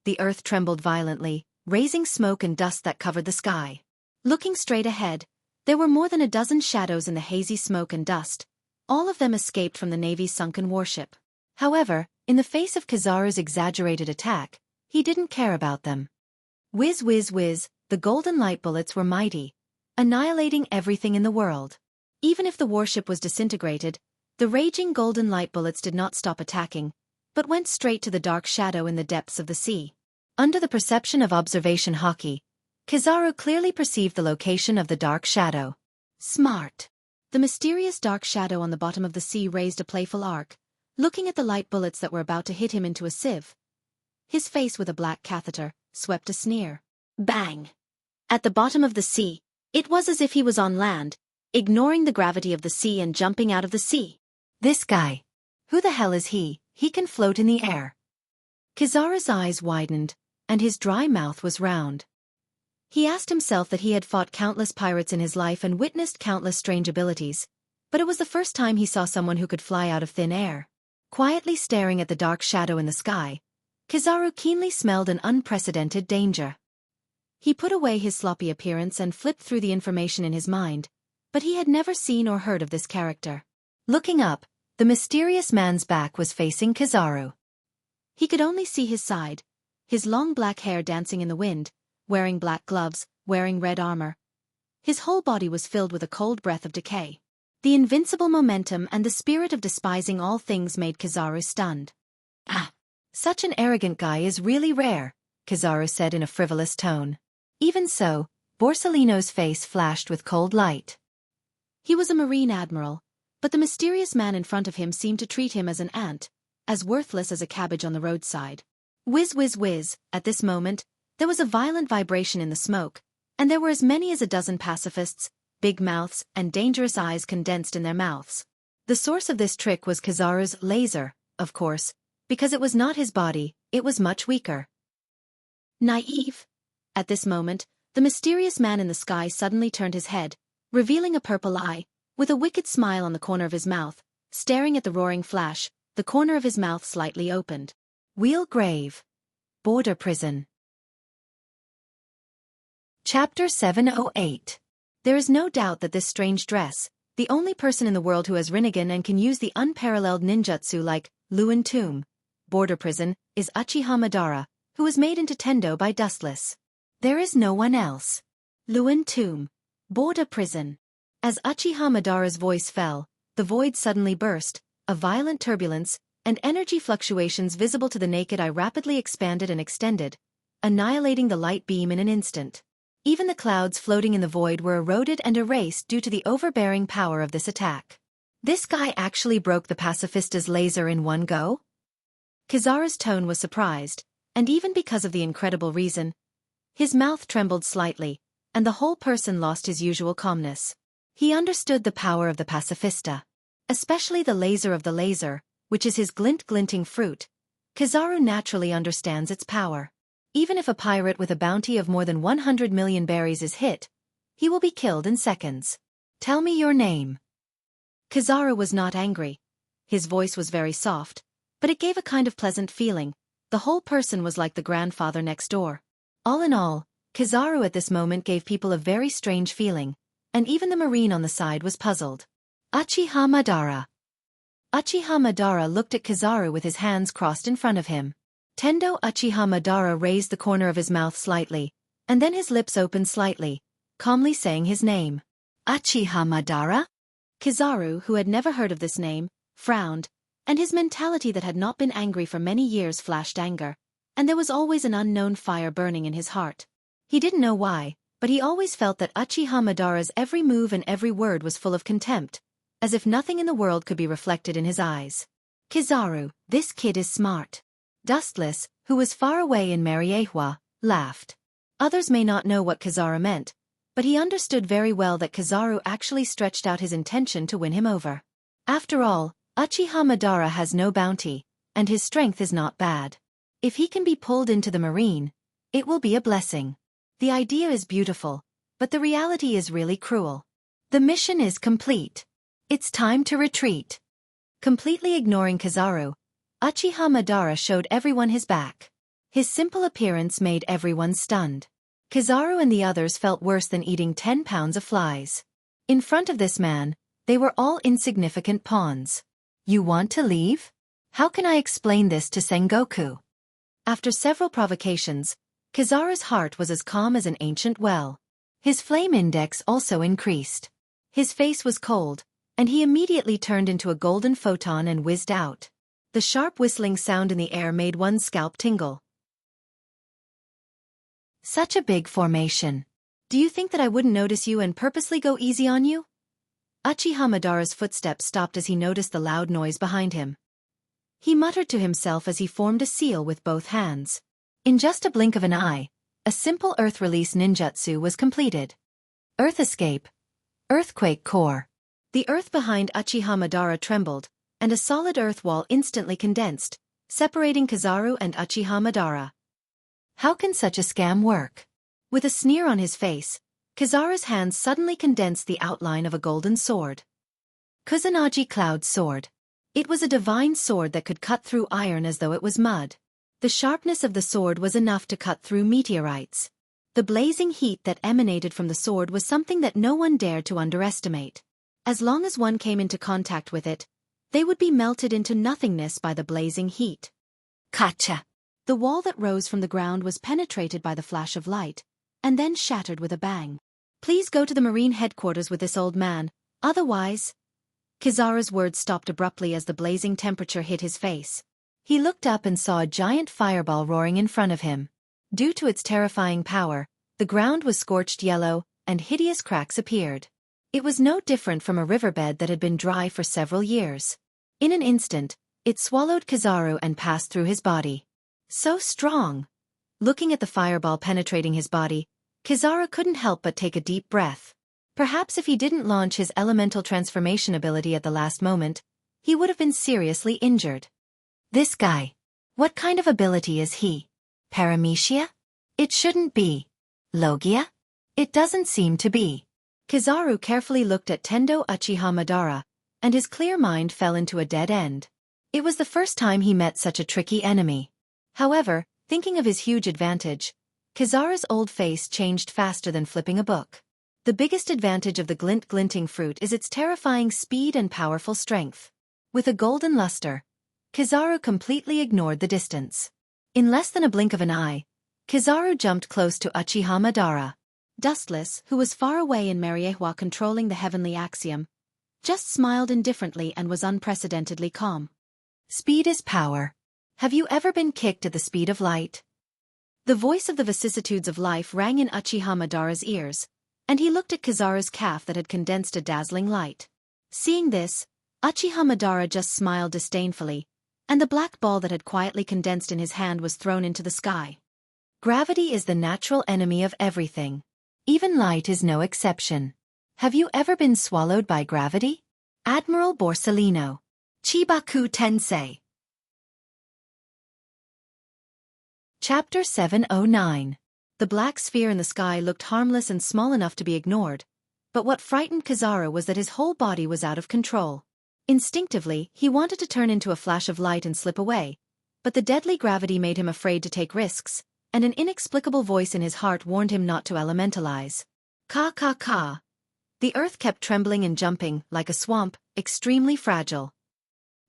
The earth trembled violently, raising smoke and dust that covered the sky. Looking straight ahead, there were more than a dozen shadows in the hazy smoke and dust. All of them escaped from the Navy's sunken warship. However, in the face of Kizaru's exaggerated attack, he didn't care about them. Whiz whiz whiz, the golden light bullets were mighty, annihilating everything in the world. Even if the warship was disintegrated, the raging golden light bullets did not stop attacking, but went straight to the dark shadow in the depths of the sea. Under the perception of observation hockey, Kizaru clearly perceived the location of the dark shadow. Smart. The mysterious dark shadow on the bottom of the sea raised a playful arc, looking at the light bullets that were about to hit him into a sieve. His face with a black catheter swept a sneer. Bang! At the bottom of the sea, it was as if he was on land, ignoring the gravity of the sea and jumping out of the sea. This guy. Who the hell is he? He can float in the air. Kizaru's eyes widened, and his dry mouth was round. He asked himself that he had fought countless pirates in his life and witnessed countless strange abilities, but it was the first time he saw someone who could fly out of thin air. Quietly staring at the dark shadow in the sky, Kizaru keenly smelled an unprecedented danger. He put away his sloppy appearance and flipped through the information in his mind, but he had never seen or heard of this character. Looking up, the mysterious man's back was facing Kizaru. He could only see his side, his long black hair dancing in the wind, wearing black gloves, wearing red armor. His whole body was filled with a cold breath of decay. The invincible momentum and the spirit of despising all things made Kizaru stunned. Ah! Such an arrogant guy is really rare, Kizaru said in a frivolous tone. Even so, Borsellino's face flashed with cold light. He was a marine admiral, but the mysterious man in front of him seemed to treat him as an ant, as worthless as a cabbage on the roadside. Whiz whiz whiz, at this moment, there was a violent vibration in the smoke, and there were as many as a dozen pacifists, big mouths and dangerous eyes condensed in their mouths. The source of this trick was Kizaru's laser, of course, because it was not his body, it was much weaker. Naive. At this moment, the mysterious man in the sky suddenly turned his head, revealing a purple eye, with a wicked smile on the corner of his mouth, staring at the roaring flash, the corner of his mouth slightly opened. Wheel grave. Border prison. Chapter 708. There is no doubt that this strange dress, the only person in the world who has Rinnegan and can use the unparalleled ninjutsu like Luin Tomb, border prison, is Uchiha Madara, who was made into Tendo by Dustless. There is no one else. Luin Tomb, border prison. As Uchiha Madara's voice fell, the void suddenly burst, a violent turbulence, and energy fluctuations visible to the naked eye rapidly expanded and extended, annihilating the light beam in an instant. Even the clouds floating in the void were eroded and erased due to the overbearing power of this attack. This guy actually broke the pacifista's laser in one go? Kizaru's tone was surprised, and even because of the incredible reason, his mouth trembled slightly, and the whole person lost his usual calmness. He understood the power of the pacifista, especially the laser of the laser, which is his glinting fruit. Kizaru naturally understands its power. Even if a pirate with a bounty of more than 100 million berries is hit, he will be killed in seconds. Tell me your name. Kizaru was not angry. His voice was very soft, but it gave a kind of pleasant feeling. The whole person was like the grandfather next door. All in all, Kizaru at this moment gave people a very strange feeling, and even the marine on the side was puzzled. Uchiha Madara. Uchiha Madara looked at Kizaru with his hands crossed in front of him. Tendo Uchiha Madara raised the corner of his mouth slightly, and then his lips opened slightly, calmly saying his name. Uchiha Madara? Kizaru, who had never heard of this name, frowned, and his mentality that had not been angry for many years flashed anger, and there was always an unknown fire burning in his heart. He didn't know why, but he always felt that Uchiha Madara's every move and every word was full of contempt, as if nothing in the world could be reflected in his eyes. Kizaru, this kid is smart. Dustless, who was far away in Mariehua, laughed. Others may not know what Kizaru meant, but he understood very well that Kizaru actually stretched out his intention to win him over. After all, Uchiha Madara has no bounty, and his strength is not bad. If he can be pulled into the marine, it will be a blessing. The idea is beautiful, but the reality is really cruel. The mission is complete. It's time to retreat. Completely ignoring Kizaru, Uchiha Madara showed everyone his back. His simple appearance made everyone stunned. Kizaru and the others felt worse than eating 10 pounds of flies. In front of this man, they were all insignificant pawns. You want to leave? How can I explain this to Sengoku? After several provocations, Kizaru's heart was as calm as an ancient well. His flame index also increased. His face was cold, and he immediately turned into a golden photon and whizzed out. The sharp whistling sound in the air made one's scalp tingle. Such a big formation. Do you think that I wouldn't notice you and purposely go easy on you? Uchiha Madara's footsteps stopped as he noticed the loud noise behind him. He muttered to himself as he formed a seal with both hands. In just a blink of an eye, a simple earth release ninjutsu was completed. Earth escape. Earthquake core. The earth behind Uchiha Madara trembled, and a solid earth wall instantly condensed, separating Kizaru and Uchiha Madara. How can such a scam work? With a sneer on his face, Kizaru's hands suddenly condensed the outline of a golden sword. Kusanagi Cloud Sword. It was a divine sword that could cut through iron as though it was mud. The sharpness of the sword was enough to cut through meteorites. The blazing heat that emanated from the sword was something that no one dared to underestimate. As long as one came into contact with it, they would be melted into nothingness by the blazing heat. Kacha! The wall that rose from the ground was penetrated by the flash of light, and then shattered with a bang. Please go to the marine headquarters with this old man, otherwise... Kizaru's words stopped abruptly as the blazing temperature hit his face. He looked up and saw a giant fireball roaring in front of him. Due to its terrifying power, the ground was scorched yellow, and hideous cracks appeared. It was no different from a riverbed that had been dry for several years. In an instant, it swallowed Kizaru and passed through his body. So strong! Looking at the fireball penetrating his body, Kizaru couldn't help but take a deep breath. Perhaps if he didn't launch his elemental transformation ability at the last moment, he would have been seriously injured. This guy. What kind of ability is he? Paramecia? It shouldn't be. Logia? It doesn't seem to be. Kizaru carefully looked at Tendo Uchiha Madara, and his clear mind fell into a dead end. It was the first time he met such a tricky enemy. However, thinking of his huge advantage, Kizaru's old face changed faster than flipping a book. The biggest advantage of the glinting fruit is its terrifying speed and powerful strength. With a golden luster, Kizaru completely ignored the distance. In less than a blink of an eye, Kizaru jumped close to Uchiha Madara. Dustless, who was far away in Mariehua controlling the heavenly axiom, just smiled indifferently and was unprecedentedly calm. Speed is power. Have you ever been kicked at the speed of light? The voice of the vicissitudes of life rang in Uchiha Madara's ears, and he looked at Kizaru's calf that had condensed a dazzling light. Seeing this, Uchiha Madara just smiled disdainfully, and the black ball that had quietly condensed in his hand was thrown into the sky. Gravity is the natural enemy of everything. Even light is no exception. Have you ever been swallowed by gravity? Admiral Borsellino. Chibaku Tensei. Chapter 709. The black sphere in the sky looked harmless and small enough to be ignored, but what frightened Kizaru was that his whole body was out of control. Instinctively, he wanted to turn into a flash of light and slip away, but the deadly gravity made him afraid to take risks, and an inexplicable voice in his heart warned him not to elementalize. Ka. The earth kept trembling and jumping, like a swamp, extremely fragile.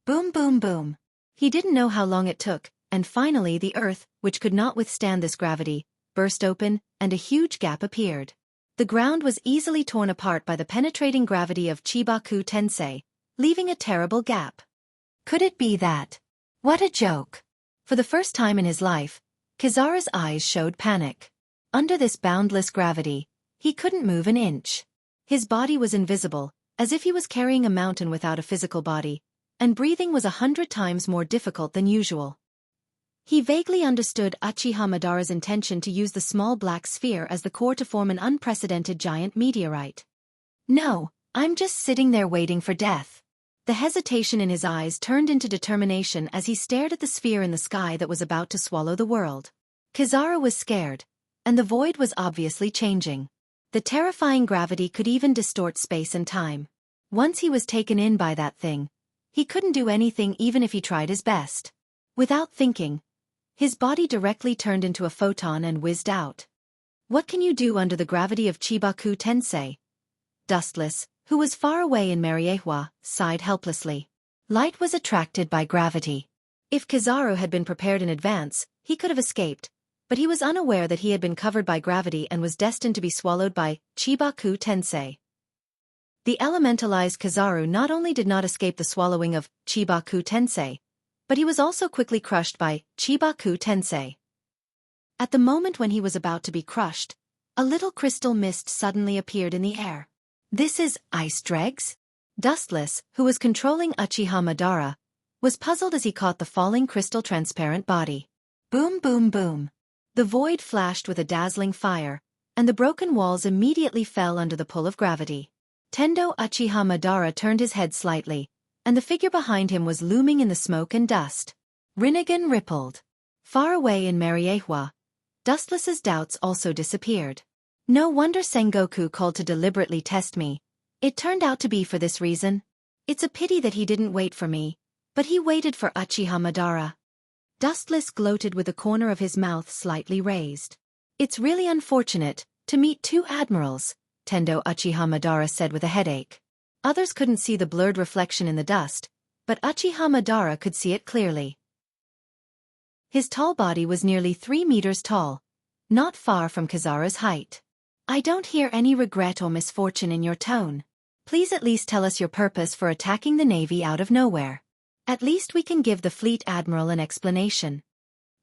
Boom boom boom. He didn't know how long it took, and finally the earth, which could not withstand this gravity, burst open, and a huge gap appeared. The ground was easily torn apart by the penetrating gravity of Chibaku Tensei, leaving a terrible gap. Could it be that? What a joke! For the first time in his life, Kizaru's eyes showed panic. Under this boundless gravity, he couldn't move an inch. His body was invisible, as if he was carrying a mountain without a physical body, and breathing was 100 times more difficult than usual. He vaguely understood Uchiha Madara's intention to use the small black sphere as the core to form an unprecedented giant meteorite. No, I'm just sitting there waiting for death. The hesitation in his eyes turned into determination as he stared at the sphere in the sky that was about to swallow the world. Kizaru was scared, and the void was obviously changing. The terrifying gravity could even distort space and time. Once he was taken in by that thing, he couldn't do anything even if he tried his best. Without thinking, his body directly turned into a photon and whizzed out. What can you do under the gravity of Chibaku Tensei? Dustless, who was far away in Mariehua, sighed helplessly. Light was attracted by gravity. If Kizaru had been prepared in advance, he could have escaped, but he was unaware that he had been covered by gravity and was destined to be swallowed by Chibaku Tensei. The elementalized Kizaru not only did not escape the swallowing of Chibaku Tensei, but he was also quickly crushed by Chibaku Tensei. At the moment when he was about to be crushed, a little crystal mist suddenly appeared in the air. This is ice dregs? Dustless, who was controlling Uchiha Madara, was puzzled as he caught the falling crystal transparent body. Boom boom boom. The void flashed with a dazzling fire, and the broken walls immediately fell under the pull of gravity. Tendo Uchiha Madara turned his head slightly, and the figure behind him was looming in the smoke and dust. Rinnegan rippled. Far away in Mariehua, Dustless's doubts also disappeared. No wonder Sengoku called to deliberately test me. It turned out to be for this reason. It's a pity that he didn't wait for me, but he waited for Uchiha Madara. Dustless gloated with the corner of his mouth slightly raised. It's really unfortunate to meet two admirals, Tendo Uchiha Madara said with a headache. Others couldn't see the blurred reflection in the dust, but Uchiha Madara could see it clearly. His tall body was nearly 3 meters tall, not far from Kizaru's height. I don't hear any regret or misfortune in your tone. Please at least tell us your purpose for attacking the Navy out of nowhere. At least we can give the Fleet Admiral an explanation.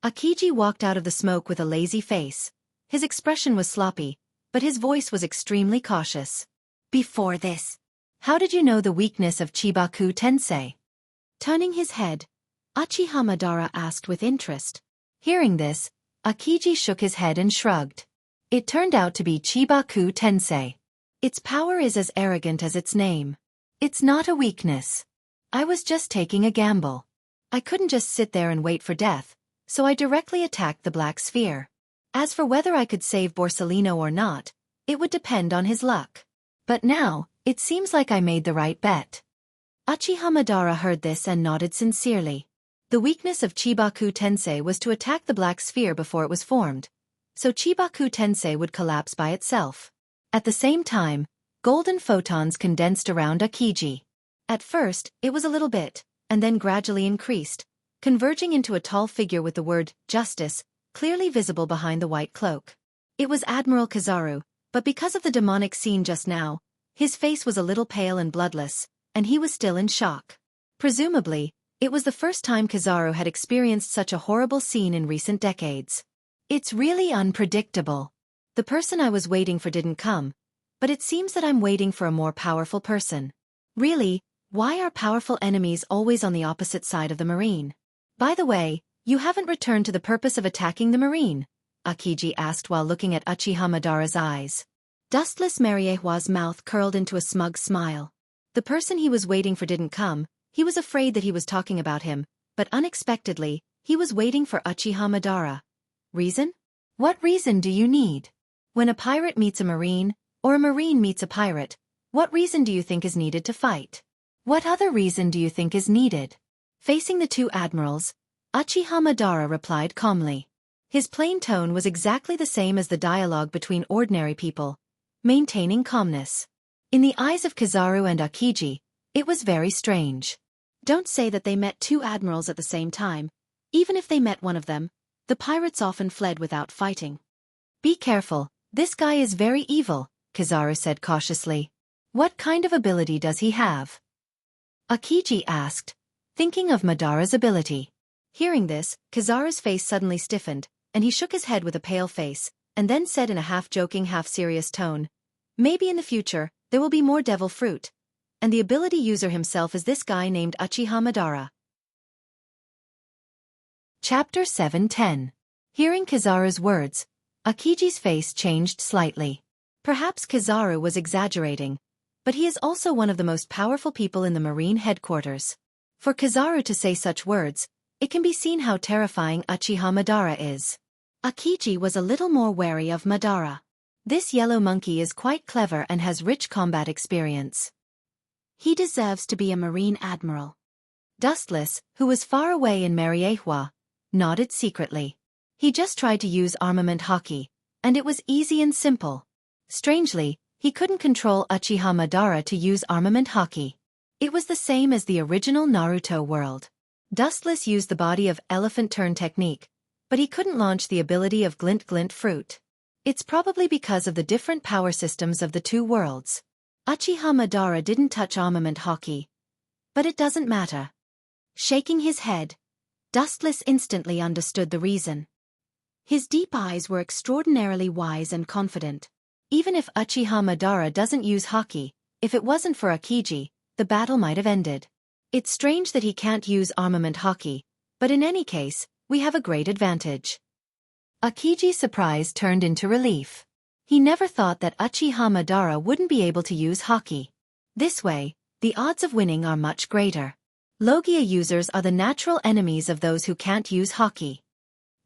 Akiji walked out of the smoke with a lazy face. His expression was sloppy, but his voice was extremely cautious. Before this, how did you know the weakness of Chibaku Tensei? Turning his head, Uchiha Madara asked with interest. Hearing this, Akiji shook his head and shrugged. It turned out to be Chibaku Tensei. Its power is as arrogant as its name. It's not a weakness. I was just taking a gamble. I couldn't just sit there and wait for death, so I directly attacked the Black Sphere. As for whether I could save Borsellino or not, it would depend on his luck. But now, it seems like I made the right bet. Uchiha Madara heard this and nodded sincerely. The weakness of Chibaku Tensei was to attack the Black Sphere before it was formed, so Chibaku Tensei would collapse by itself. At the same time, golden photons condensed around Akiji. At first, it was a little bit, and then gradually increased, converging into a tall figure with the word, justice, clearly visible behind the white cloak. It was Admiral Kizaru, but because of the demonic scene just now, his face was a little pale and bloodless, and he was still in shock. Presumably, it was the first time Kizaru had experienced such a horrible scene in recent decades. It's really unpredictable. The person I was waiting for didn't come, but it seems that I'm waiting for a more powerful person. Really, why are powerful enemies always on the opposite side of the marine? By the way, you haven't returned to the purpose of attacking the marine, Akiji asked while looking at Uchiha Madara's eyes. Dustless Mariehua's mouth curled into a smug smile. The person he was waiting for didn't come, he was afraid that he was talking about him, but unexpectedly, he was waiting for Uchiha Madara. Reason? What reason do you need? When a pirate meets a marine, or a marine meets a pirate, what reason do you think is needed to fight? What other reason do you think is needed? Facing the two admirals, Uchiha Madara replied calmly. His plain tone was exactly the same as the dialogue between ordinary people, maintaining calmness. In the eyes of Kizaru and Akiji, it was very strange. Don't say that they met two admirals at the same time. Even if they met one of them, the pirates often fled without fighting. Be careful, this guy is very evil, Kizaru said cautiously. What kind of ability does he have? Akiji asked, thinking of Madara's ability. Hearing this, Kizaru's face suddenly stiffened, and he shook his head with a pale face, and then said in a half-joking, half-serious tone, maybe in the future, there will be more devil fruit. And the ability user himself is this guy named Uchiha Madara. Chapter 710. Hearing Kizaru's words, Akiji's face changed slightly. Perhaps Kizaru was exaggerating, but he is also one of the most powerful people in the Marine headquarters. For Kizaru to say such words, it can be seen how terrifying Uchiha Madara is. Akiji was a little more wary of Madara. This yellow monkey is quite clever and has rich combat experience. He deserves to be a Marine Admiral. Dustless, who was far away in Mariehua, nodded secretly. He just tried to use armament hockey, and it was easy and simple. Strangely, he couldn't control Uchiha Madara to use armament hockey. It was the same as the original Naruto world. Dustless used the body of elephant turn technique, but he couldn't launch the ability of glint glint fruit. It's probably because of the different power systems of the two worlds. Uchiha Madara didn't touch armament hockey. But it doesn't matter. Shaking his head, Dustless instantly understood the reason. His deep eyes were extraordinarily wise and confident. Even if Uchiha Madara doesn't use hockey, if it wasn't for Akiji, the battle might have ended. It's strange that he can't use armament hockey, but in any case, we have a great advantage. Akiji's surprise turned into relief. He never thought that Uchiha Madara wouldn't be able to use hockey. This way, the odds of winning are much greater. Logia users are the natural enemies of those who can't use hockey.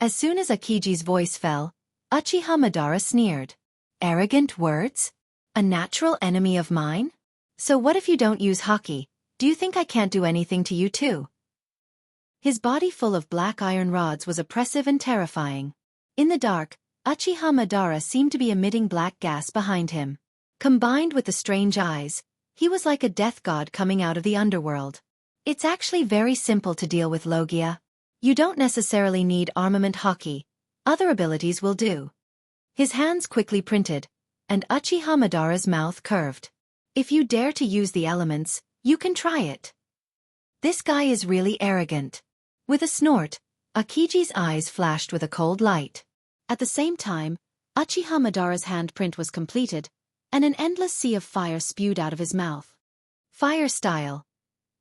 As soon as Akiji's voice fell, Uchiha Madara sneered. Arrogant words? A natural enemy of mine? So what if you don't use hockey? Do you think I can't do anything to you too? His body full of black iron rods was oppressive and terrifying. In the dark, Uchiha Madara seemed to be emitting black gas behind him. Combined with the strange eyes, he was like a death god coming out of the underworld. It's actually very simple to deal with Logia. You don't necessarily need armament hockey. Other abilities will do. His hands quickly printed, and Uchiha Madara's mouth curved. If you dare to use the elements, you can try it. This guy is really arrogant. With a snort, Akiji's eyes flashed with a cold light. At the same time, Uchiha Madara's handprint was completed, and an endless sea of fire spewed out of his mouth. Fire style.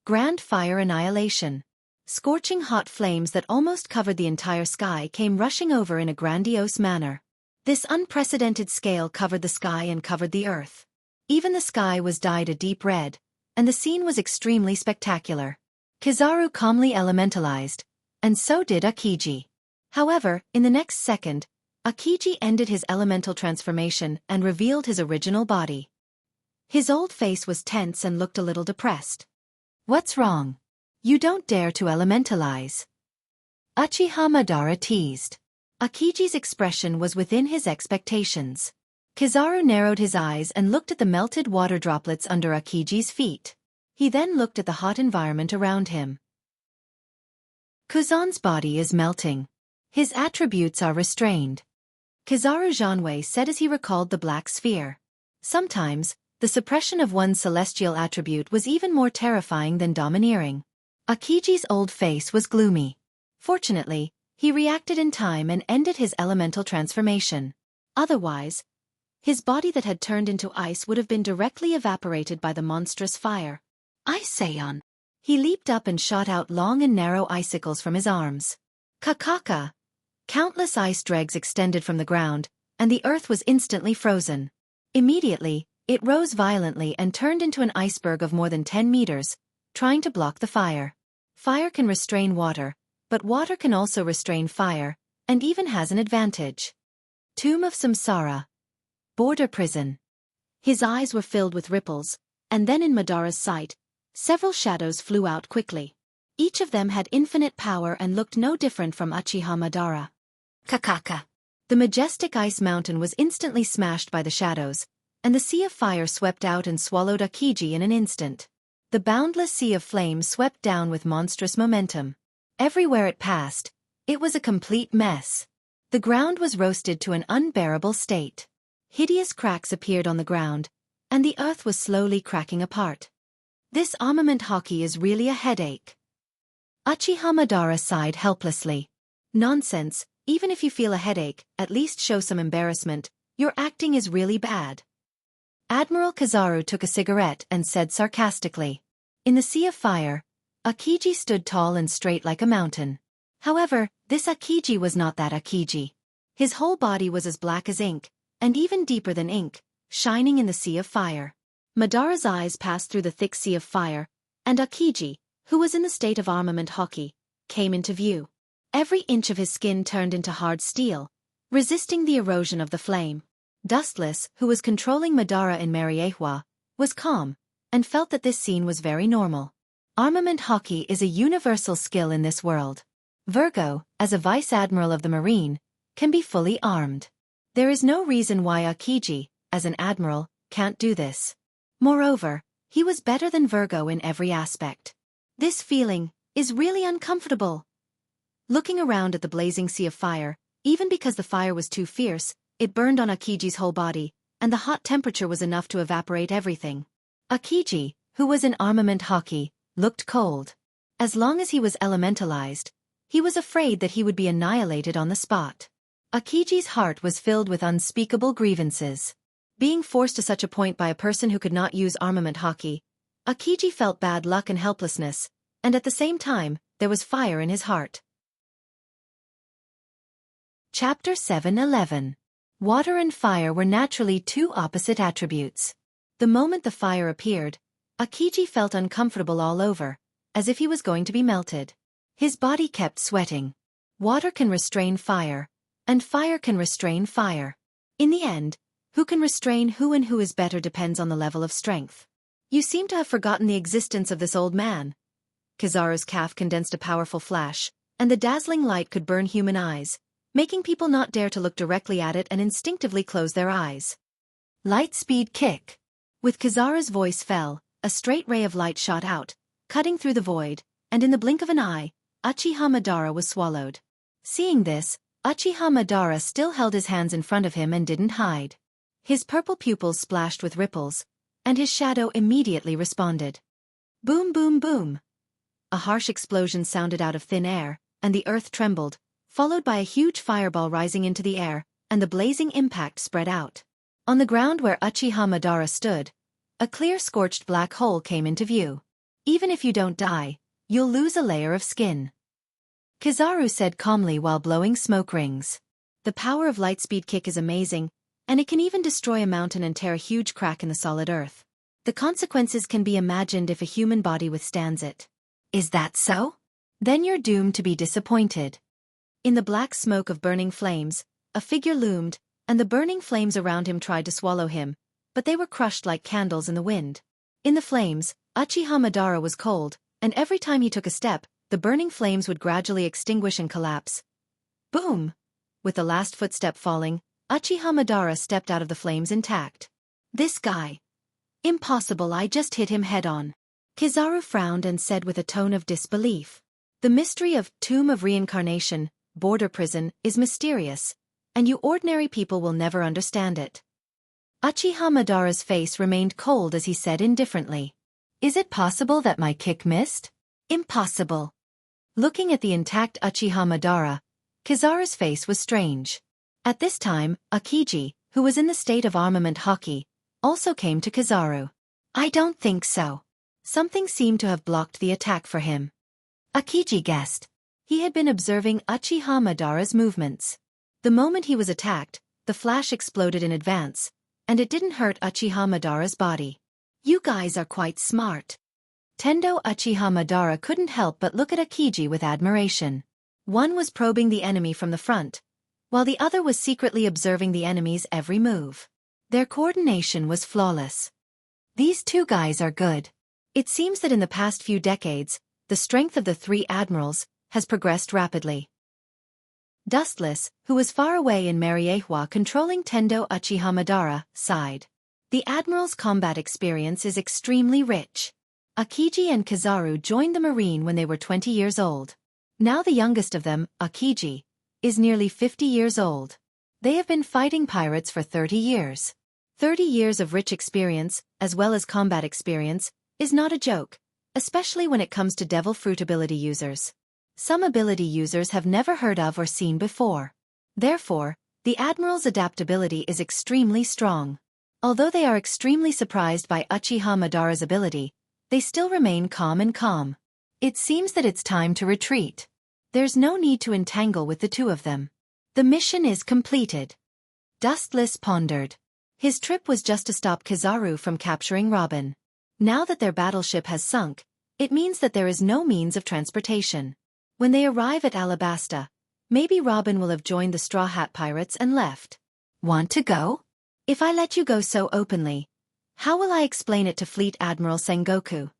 Grand fire annihilation. Scorching hot flames that almost covered the entire sky came rushing over in a grandiose manner. This unprecedented scale covered the sky and covered the earth. Even the sky was dyed a deep red, and the scene was extremely spectacular. Kizaru calmly elementalized, and so did Akiji. However, in the next second, Akiji ended his elemental transformation and revealed his original body. His old face was tense and looked a little depressed. What's wrong? You don't dare to elementalize. Uchiha Madara teased. Akiji's expression was within his expectations. Kizaru narrowed his eyes and looked at the melted water droplets under Akiji's feet. He then looked at the hot environment around him. Kuzan's body is melting. His attributes are restrained. Kizaru Janwei said as he recalled the black sphere. Sometimes, the suppression of one's celestial attribute was even more terrifying than domineering. Akiji's old face was gloomy. Fortunately, he reacted in time and ended his elemental transformation. Otherwise, his body that had turned into ice would have been directly evaporated by the monstrous fire. Ice-Saiyan! He leaped up and shot out long and narrow icicles from his arms. Kakaka! Countless ice dregs extended from the ground, and the earth was instantly frozen. Immediately, it rose violently and turned into an iceberg of more than 10 meters, trying to block the fire. Fire can restrain water, but water can also restrain fire, and even has an advantage. Tomb of Samsara. Border prison. His eyes were filled with ripples, and then in Madara's sight, several shadows flew out quickly. Each of them had infinite power and looked no different from Uchiha Madara. Kakaka. The majestic ice mountain was instantly smashed by the shadows, and the sea of fire swept out and swallowed Akiji in an instant. The boundless sea of flames swept down with monstrous momentum. Everywhere it passed, it was a complete mess. The ground was roasted to an unbearable state. Hideous cracks appeared on the ground, and the earth was slowly cracking apart. This armament hockey is really a headache. Uchiha Madara sighed helplessly. Nonsense, even if you feel a headache, at least show some embarrassment. Your acting is really bad. Admiral Kizaru took a cigarette and said sarcastically. In the sea of fire, Akiji stood tall and straight like a mountain. However, this Akiji was not that Akiji. His whole body was as black as ink, and even deeper than ink, shining in the sea of fire. Madara's eyes passed through the thick sea of fire, and Akiji, who was in the state of armament hockey, came into view. Every inch of his skin turned into hard steel, resisting the erosion of the flame. Dustless, who was controlling Madara in Mariehua, was calm, and felt that this scene was very normal. Armament hockey is a universal skill in this world. Virgo, as a vice admiral of the Marine, can be fully armed. There is no reason why Akiji, as an admiral, can't do this. Moreover, he was better than Virgo in every aspect. This feeling is really uncomfortable. Looking around at the blazing sea of fire, even because the fire was too fierce, it burned on Akiji's whole body, and the hot temperature was enough to evaporate everything. Akiji, who was in armament hockey, looked cold. As long as he was elementalized, he was afraid that he would be annihilated on the spot. Akiji's heart was filled with unspeakable grievances. Being forced to such a point by a person who could not use armament hockey, Akiji felt bad luck and helplessness, and at the same time, there was fire in his heart. Chapter 7:11. Water and fire were naturally two opposite attributes. The moment the fire appeared, Akiji felt uncomfortable all over, as if he was going to be melted. His body kept sweating. Water can restrain fire, and fire can restrain fire. In the end, who can restrain who and who is better depends on the level of strength. You seem to have forgotten the existence of this old man. Kizaru's calf condensed a powerful flash, and the dazzling light could burn human eyes, making people not dare to look directly at it and instinctively close their eyes. Light speed kick. With Kizaru's voice fell, a straight ray of light shot out, cutting through the void, and in the blink of an eye, Uchiha Madara was swallowed. Seeing this, Uchiha Madara still held his hands in front of him and didn't hide. His purple pupils splashed with ripples, and his shadow immediately responded. Boom boom boom. A harsh explosion sounded out of thin air, and the earth trembled, followed by a huge fireball rising into the air, and the blazing impact spread out. On the ground where Uchiha Madara stood, a clear scorched black hole came into view. Even if you don't die, you'll lose a layer of skin. Kizaru said calmly while blowing smoke rings. The power of Lightspeed Kick is amazing, and it can even destroy a mountain and tear a huge crack in the solid earth. The consequences can be imagined if a human body withstands it. Is that so? Then you're doomed to be disappointed. In the black smoke of burning flames, a figure loomed, and the burning flames around him tried to swallow him, but they were crushed like candles in the wind. In the flames, Uchiha Madara was cold, and every time he took a step, the burning flames would gradually extinguish and collapse. Boom! With the last footstep falling, Uchiha Madara stepped out of the flames intact. This guy. Impossible, I just hit him head-on. Kizaru frowned and said with a tone of disbelief. The mystery of Tomb of Reincarnation, border prison, is mysterious, and you ordinary people will never understand it. Uchiha Madara's face remained cold as he said indifferently. Is it possible that my kick missed? Impossible. Looking at the intact Uchiha Madara, Kizaru's face was strange. At this time, Akiji, who was in the state of armament hockey, also came to Kizaru. I don't think so. Something seemed to have blocked the attack for him. Akiji guessed. He had been observing Uchiha Madara's movements. The moment he was attacked, the flash exploded in advance, and it didn't hurt Uchiha Madara's body. You guys are quite smart. Tendo Uchiha Madara couldn't help but look at Akiji with admiration. One was probing the enemy from the front, while the other was secretly observing the enemy's every move. Their coordination was flawless. These two guys are good. It seems that in the past few decades, the strength of the three admirals has progressed rapidly. Dustless, who was far away in Mariehua controlling Tendo Uchiha Madara, sighed. The admiral's combat experience is extremely rich. Akiji and Kizaru joined the Marine when they were 20 years old. Now the youngest of them, Akiji, is nearly 50 years old. They have been fighting pirates for 30 years. 30 years of rich experience, as well as combat experience, is not a joke, especially when it comes to devil fruit ability users. Some ability users have never heard of or seen before. Therefore, the Admiral's adaptability is extremely strong. Although they are extremely surprised by Uchiha Madara's ability, they still remain calm and calm. It seems that it's time to retreat. There's no need to entangle with the two of them. The mission is completed. Dustless pondered. His trip was just to stop Kizaru from capturing Robin. Now that their battleship has sunk, it means that there is no means of transportation. When they arrive at Alabasta, maybe Robin will have joined the Straw Hat Pirates and left. Want to go? If I let you go so openly, how will I explain it to Fleet Admiral Sengoku?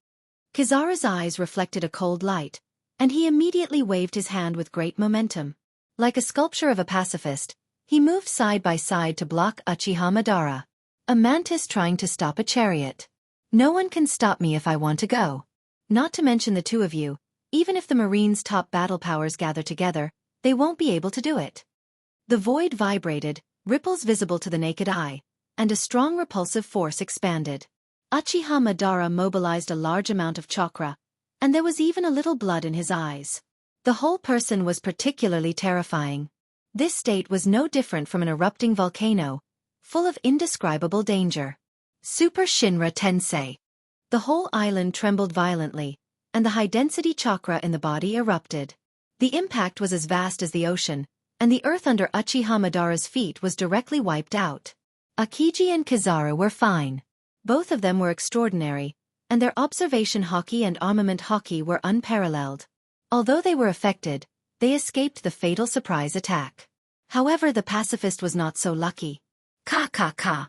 Kizaru's eyes reflected a cold light, and he immediately waved his hand with great momentum. Like a sculpture of a pacifist, he moved side by side to block Uchiha Madara, a mantis trying to stop a chariot. No one can stop me if I want to go. Not to mention the two of you, even if the Marines' top battle powers gather together, they won't be able to do it. The void vibrated, ripples visible to the naked eye, and a strong repulsive force expanded. Uchiha Madara mobilized a large amount of chakra, and there was even a little blood in his eyes. The whole person was particularly terrifying. This state was no different from an erupting volcano, full of indescribable danger. Super Shinra Tensei. The whole island trembled violently, and the high-density chakra in the body erupted. The impact was as vast as the ocean, and the earth under Uchiha Madara's feet was directly wiped out. Akiji and Kizaru were fine. Both of them were extraordinary, and their observation haki and armament haki were unparalleled. Although they were affected, they escaped the fatal surprise attack. However, the pacifist was not so lucky. Ka.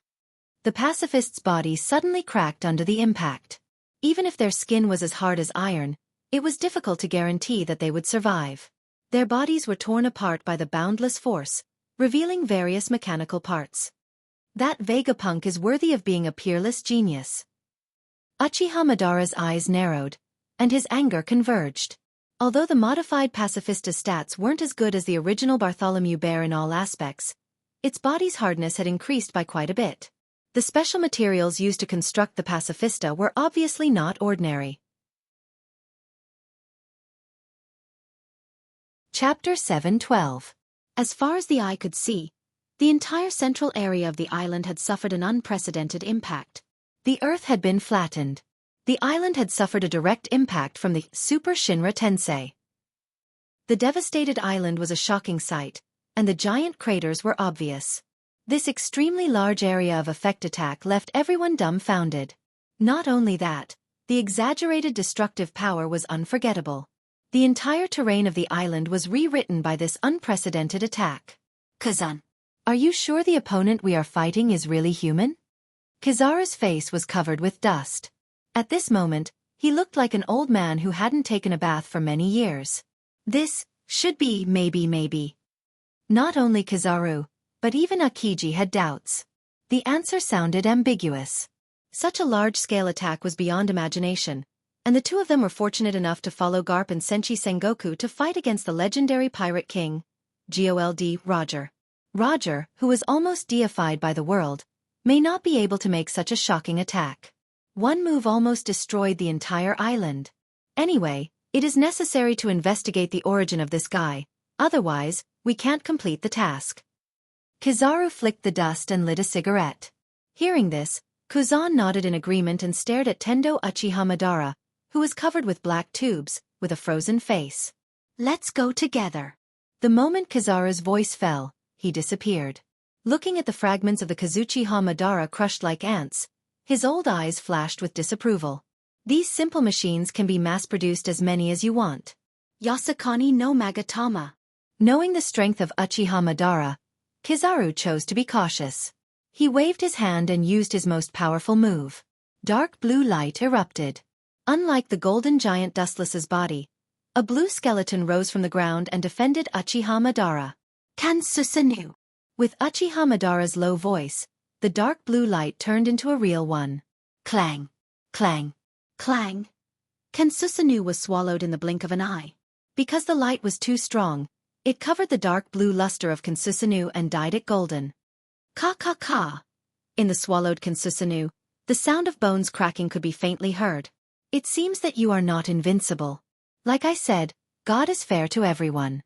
The pacifist's body suddenly cracked under the impact. Even if their skin was as hard as iron, it was difficult to guarantee that they would survive. Their bodies were torn apart by the boundless force, revealing various mechanical parts. That Vegapunk is worthy of being a peerless genius. Uchiha Madara's eyes narrowed, and his anger converged. Although the modified Pacifista's stats weren't as good as the original Bartholomew Bear in all aspects, its body's hardness had increased by quite a bit. The special materials used to construct the Pacifista were obviously not ordinary. Chapter 7:12. As far as the eye could see, the entire central area of the island had suffered an unprecedented impact. The earth had been flattened. The island had suffered a direct impact from the Super Shinra Tensei. The devastated island was a shocking sight, and the giant craters were obvious. This extremely large area of effect attack left everyone dumbfounded. Not only that, the exaggerated destructive power was unforgettable. The entire terrain of the island was rewritten by this unprecedented attack. Kazan, are you sure the opponent we are fighting is really human? Kizaru's face was covered with dust. At this moment, he looked like an old man who hadn't taken a bath for many years. This should be maybe. Not only Kizaru, but even Akiji had doubts. The answer sounded ambiguous. Such a large-scale attack was beyond imagination, and the two of them were fortunate enough to follow Garp and Senshi Sengoku to fight against the legendary pirate king, Gold Roger. Roger, who was almost deified by the world, may not be able to make such a shocking attack. One move almost destroyed the entire island. Anyway, it is necessary to investigate the origin of this guy, otherwise, we can't complete the task. Kizaru flicked the dust and lit a cigarette. Hearing this, Kuzan nodded in agreement and stared at Tendo Uchiha Madara, who was covered with black tubes, with a frozen face. Let's go together. The moment Kizaru's voice fell, he disappeared. Looking at the fragments of the Kazuchiha Madara crushed like ants, his old eyes flashed with disapproval. These simple machines can be mass-produced as many as you want. Yasukani no Magatama. Knowing the strength of Uchiha Madara, Kizaru chose to be cautious. He waved his hand and used his most powerful move. Dark blue light erupted. Unlike the golden giant Dustless's body, a blue skeleton rose from the ground and defended Uchiha Madara. Kansusanu. With Uchiha Madara's low voice, the dark blue light turned into a real one. Clang. Clang. Clang. Kansusanu was swallowed in the blink of an eye. Because the light was too strong, it covered the dark blue luster of Kansusanu and dyed it golden. Ka. In the swallowed Kansusanu, the sound of bones cracking could be faintly heard. It seems that you are not invincible. Like I said, God is fair to everyone.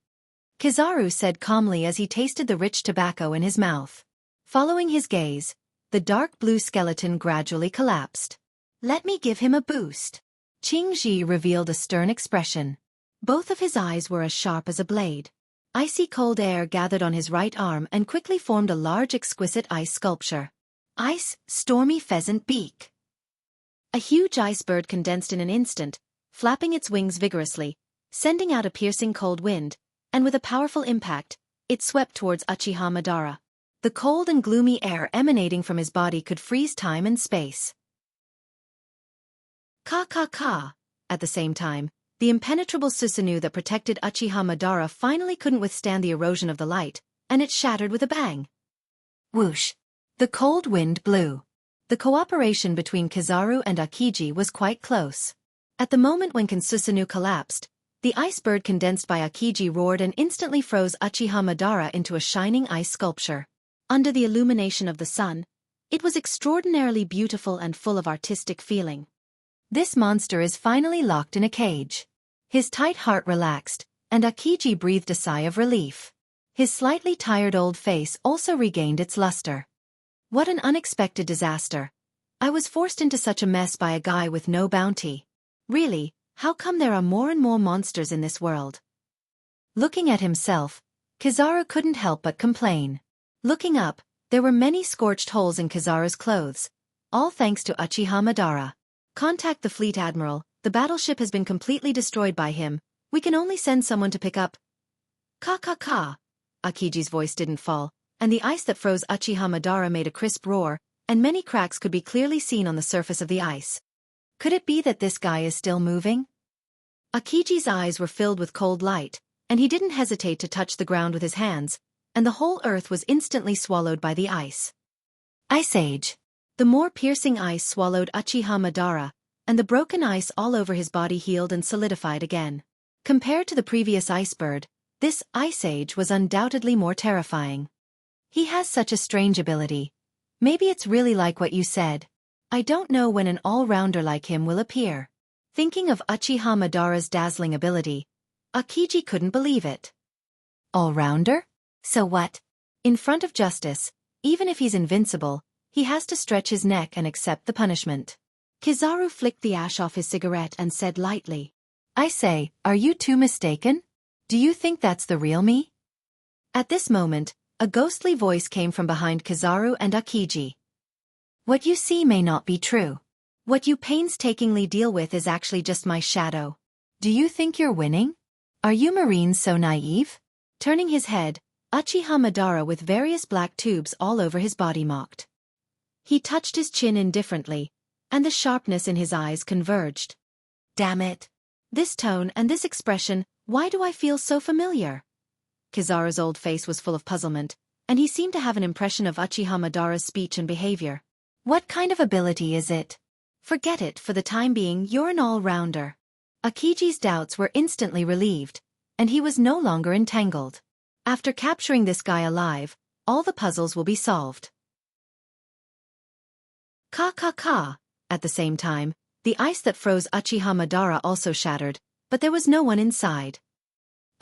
Kizaru said calmly as he tasted the rich tobacco in his mouth. Following his gaze, the dark blue skeleton gradually collapsed. Let me give him a boost. Qingji revealed a stern expression. Both of his eyes were as sharp as a blade. Icy cold air gathered on his right arm and quickly formed a large exquisite ice sculpture. Ice, stormy pheasant beak. A huge ice bird condensed in an instant, flapping its wings vigorously, sending out a piercing cold wind, and with a powerful impact, it swept towards Uchiha Madara. The cold and gloomy air emanating from his body could freeze time and space. Ka ka ka. At the same time, the impenetrable Susanoo that protected Uchiha Madara finally couldn't withstand the erosion of the light, and it shattered with a bang. Whoosh! The cold wind blew. The cooperation between Kizaru and Akiji was quite close. At the moment when Susanoo collapsed, the ice bird condensed by Akiji roared and instantly froze Uchiha Madara into a shining ice sculpture. Under the illumination of the sun, it was extraordinarily beautiful and full of artistic feeling. This monster is finally locked in a cage. His tight heart relaxed, and Akiji breathed a sigh of relief. His slightly tired old face also regained its luster. What an unexpected disaster. I was forced into such a mess by a guy with no bounty. Really, how come there are more and more monsters in this world? Looking at himself, Kizaru couldn't help but complain. Looking up, there were many scorched holes in Kizaru's clothes, all thanks to Uchiha Madara. Contact the fleet admiral, the battleship has been completely destroyed by him, we can only send someone to pick up. Ka ka ka. Akiji's voice didn't fall, and the ice that froze Uchiha Madara made a crisp roar, and many cracks could be clearly seen on the surface of the ice. Could it be that this guy is still moving? Akiji's eyes were filled with cold light, and he didn't hesitate to touch the ground with his hands, and the whole earth was instantly swallowed by the ice. Ice Age. The more piercing ice swallowed Uchiha Madara, and the broken ice all over his body healed and solidified again. Compared to the previous ice bird, this Ice Age was undoubtedly more terrifying. He has such a strange ability. Maybe it's really like what you said. I don't know when an all-rounder like him will appear. Thinking of Uchiha Madara's dazzling ability, Akiji couldn't believe it. All-rounder? So what? In front of justice, even if he's invincible, he has to stretch his neck and accept the punishment. Kizaru flicked the ash off his cigarette and said lightly, I say, are you two mistaken? Do you think that's the real me? At this moment, a ghostly voice came from behind Kizaru and Akiji. What you see may not be true. What you painstakingly deal with is actually just my shadow. Do you think you're winning? Are you Marines so naive? Turning his head, Uchiha Madara with various black tubes all over his body mocked. He touched his chin indifferently, and the sharpness in his eyes converged. Damn it. This tone and this expression, why do I feel so familiar? Kizaru's old face was full of puzzlement, and he seemed to have an impression of Uchiha Madara's speech and behavior. What kind of ability is it? Forget it, for the time being you're an all-rounder. Akiji's doubts were instantly relieved, and he was no longer entangled. After capturing this guy alive, all the puzzles will be solved. Ka ka ka. At the same time, the ice that froze Uchiha Madara also shattered, but there was no one inside.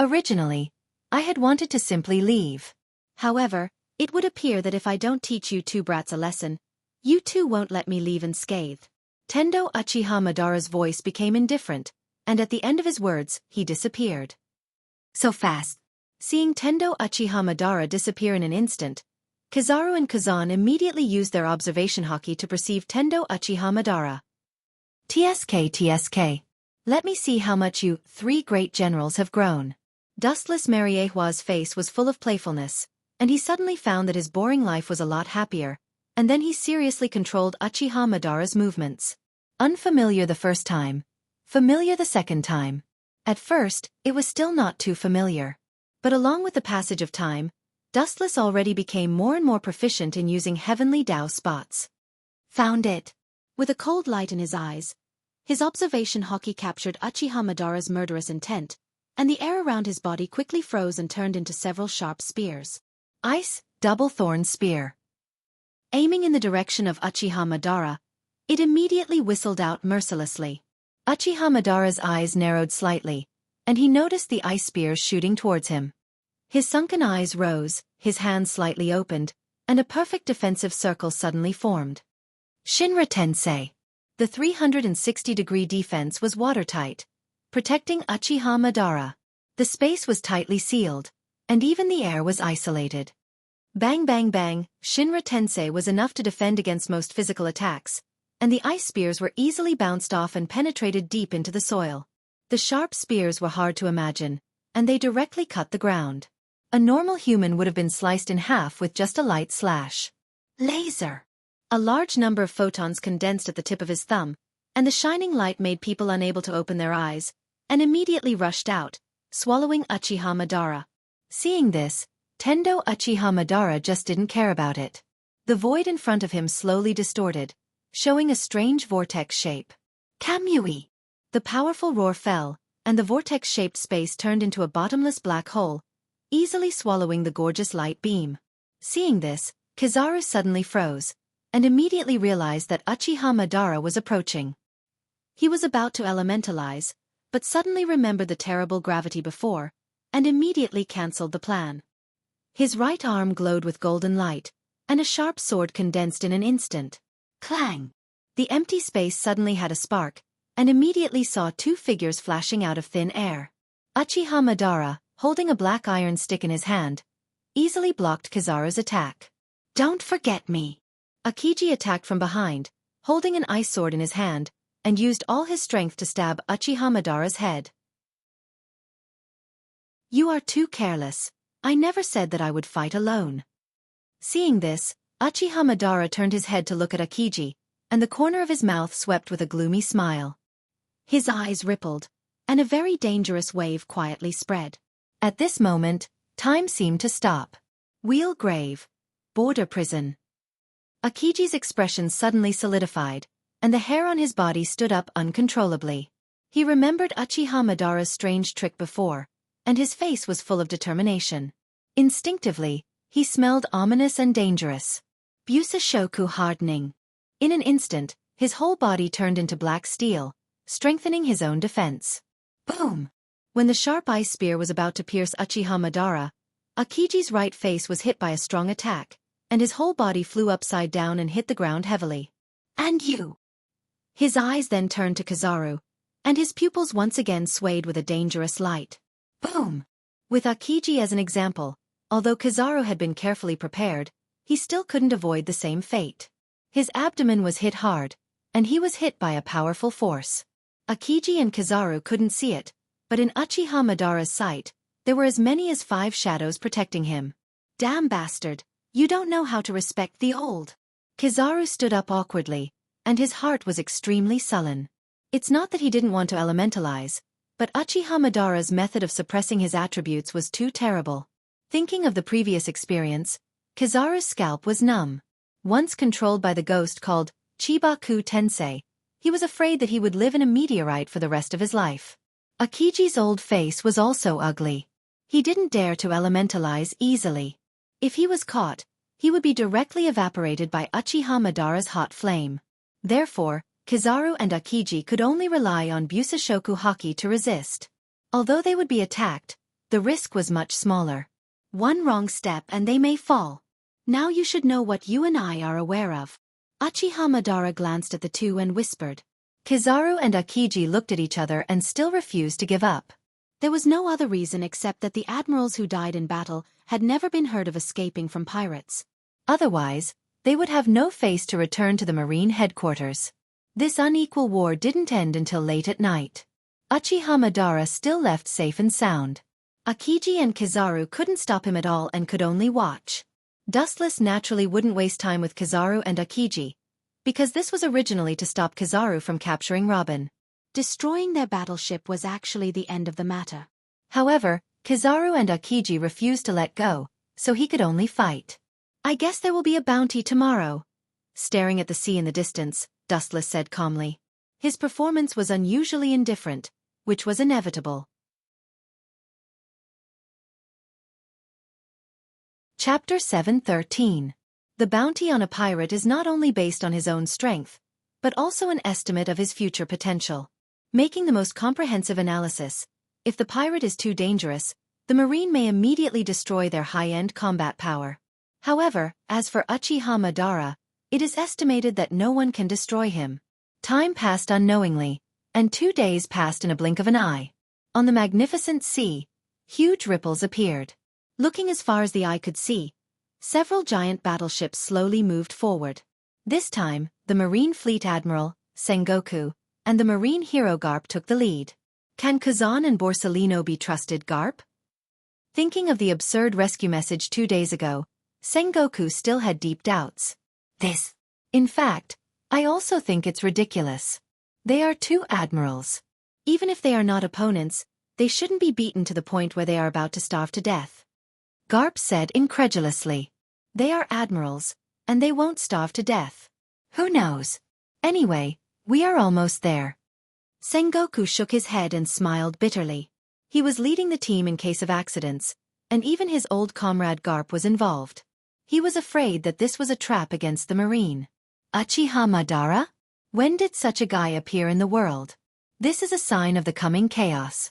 Originally, I had wanted to simply leave. However, it would appear that if I don't teach you two brats a lesson, you two won't let me leave unscathed. Tendo Uchiha Madara's voice became indifferent, and at the end of his words, he disappeared. So fast. Seeing Tendo Uchiha Madara disappear in an instant, Kizaru and Kazan immediately used their observation hockey to perceive Tendo Uchiha Madara. TSK. Let me see how much you three great generals have grown. Dustless Mariehua's face was full of playfulness, and he suddenly found that his boring life was a lot happier, and then he seriously controlled Uchiha Madara's movements. Unfamiliar the first time. Familiar the second time. At first, it was still not too familiar. But along with the passage of time, Dustless already became more and more proficient in using heavenly Dao spots. Found it. With a cold light in his eyes, his observation hockey captured Uchiha Madara's murderous intent, and the air around his body quickly froze and turned into several sharp spears. Ice, double-thorn spear. Aiming in the direction of Uchiha Madara, it immediately whistled out mercilessly. Uchiha Madara's eyes narrowed slightly, and he noticed the ice spears shooting towards him. His sunken eyes rose, his hands slightly opened, and a perfect defensive circle suddenly formed. Shinra Tensei. The 360-degree defense was watertight, protecting Uchiha Madara. The space was tightly sealed, and even the air was isolated. Bang bang bang, Shinra Tensei was enough to defend against most physical attacks, and the ice spears were easily bounced off and penetrated deep into the soil. The sharp spears were hard to imagine, and they directly cut the ground. A normal human would have been sliced in half with just a light slash. Laser! A large number of photons condensed at the tip of his thumb, and the shining light made people unable to open their eyes, and immediately rushed out, swallowing Uchiha Madara. Seeing this, Tendo Uchiha Madara just didn't care about it. The void in front of him slowly distorted, showing a strange vortex shape. Kamui! The powerful roar fell, and the vortex-shaped space turned into a bottomless black hole, easily swallowing the gorgeous light beam. Seeing this, Kizaru suddenly froze, and immediately realized that Uchiha Madara was approaching. He was about to elementalize, but suddenly remembered the terrible gravity before, and immediately cancelled the plan. His right arm glowed with golden light, and a sharp sword condensed in an instant. Clang! The empty space suddenly had a spark, and immediately saw two figures flashing out of thin air. Uchiha Madara, holding a black iron stick in his hand, easily blocked Kizaru's attack. Don't forget me! Akiji attacked from behind, holding an ice sword in his hand, and used all his strength to stab Uchiha Madara's head. You are too careless. I never said that I would fight alone. Seeing this, Uchiha Madara turned his head to look at Akiji, and the corner of his mouth swept with a gloomy smile. His eyes rippled, and a very dangerous wave quietly spread. At this moment, time seemed to stop. Wheel grave. Border prison. Akiji's expression suddenly solidified, and the hair on his body stood up uncontrollably. He remembered Uchiha Madara's strange trick before, and his face was full of determination. Instinctively, he smelled ominous and dangerous. Busashoku hardening. In an instant, his whole body turned into black steel, strengthening his own defense. Boom! When the sharp ice spear was about to pierce Uchiha Madara, Akiji's right face was hit by a strong attack, and his whole body flew upside down and hit the ground heavily. And you! His eyes then turned to Kizaru, and his pupils once again swayed with a dangerous light. Boom! With Akiji as an example, although Kizaru had been carefully prepared, he still couldn't avoid the same fate. His abdomen was hit hard, and he was hit by a powerful force. Akiji and Kizaru couldn't see it, but in Uchiha Madara's sight, there were as many as 5 shadows protecting him. Damn bastard, you don't know how to respect the old. Kizaru stood up awkwardly, and his heart was extremely sullen. It's not that he didn't want to elementalize, but Uchiha Madara's method of suppressing his attributes was too terrible. Thinking of the previous experience, Kizaru's scalp was numb. Once controlled by the ghost called Chibaku Tensei, he was afraid that he would live in a meteorite for the rest of his life. Akiji's old face was also ugly. He didn't dare to elementalize easily. If he was caught, he would be directly evaporated by Uchiha Madara's hot flame. Therefore, Kizaru and Akiji could only rely on Busashoku Haki to resist. Although they would be attacked, the risk was much smaller. One wrong step and they may fall. Now you should know what you and I are aware of. Uchiha Madara glanced at the two and whispered. Kizaru and Akiji looked at each other and still refused to give up. There was no other reason except that the admirals who died in battle had never been heard of escaping from pirates. Otherwise, they would have no face to return to the marine headquarters. This unequal war didn't end until late at night. Uchiha Madara still left safe and sound. Akiji and Kizaru couldn't stop him at all and could only watch. Dustless naturally wouldn't waste time with Kizaru and Akiji, because this was originally to stop Kizaru from capturing Robin. Destroying their battleship was actually the end of the matter. However, Kizaru and Akiji refused to let go, so he could only fight. I guess there will be a bounty tomorrow. Staring at the sea in the distance, Dustless said calmly. His performance was unusually indifferent, which was inevitable. Chapter 7:13. The bounty on a pirate is not only based on his own strength, but also an estimate of his future potential. Making the most comprehensive analysis, if the pirate is too dangerous, the marine may immediately destroy their high-end combat power. However, as for Uchiha Madara, it is estimated that no one can destroy him. Time passed unknowingly, and 2 days passed in a blink of an eye. On the magnificent sea, huge ripples appeared. Looking as far as the eye could see, Several giant battleships slowly moved forward. This time, the Marine Fleet Admiral, Sengoku, and the Marine Hero Garp took the lead. Can Kazan and Borsalino be trusted, Garp? Thinking of the absurd rescue message 2 days ago, Sengoku still had deep doubts. In fact, I also think it's ridiculous. They are 2 admirals. Even if they are not opponents, they shouldn't be beaten to the point where they are about to starve to death. Garp said incredulously. They are admirals, and they won't starve to death. Who knows? Anyway, we are almost there. Sengoku shook his head and smiled bitterly. He was leading the team in case of accidents, and even his old comrade Garp was involved. He was afraid that this was a trap against the Marine. Uchiha Madara? When did such a guy appear in the world? This is a sign of the coming chaos.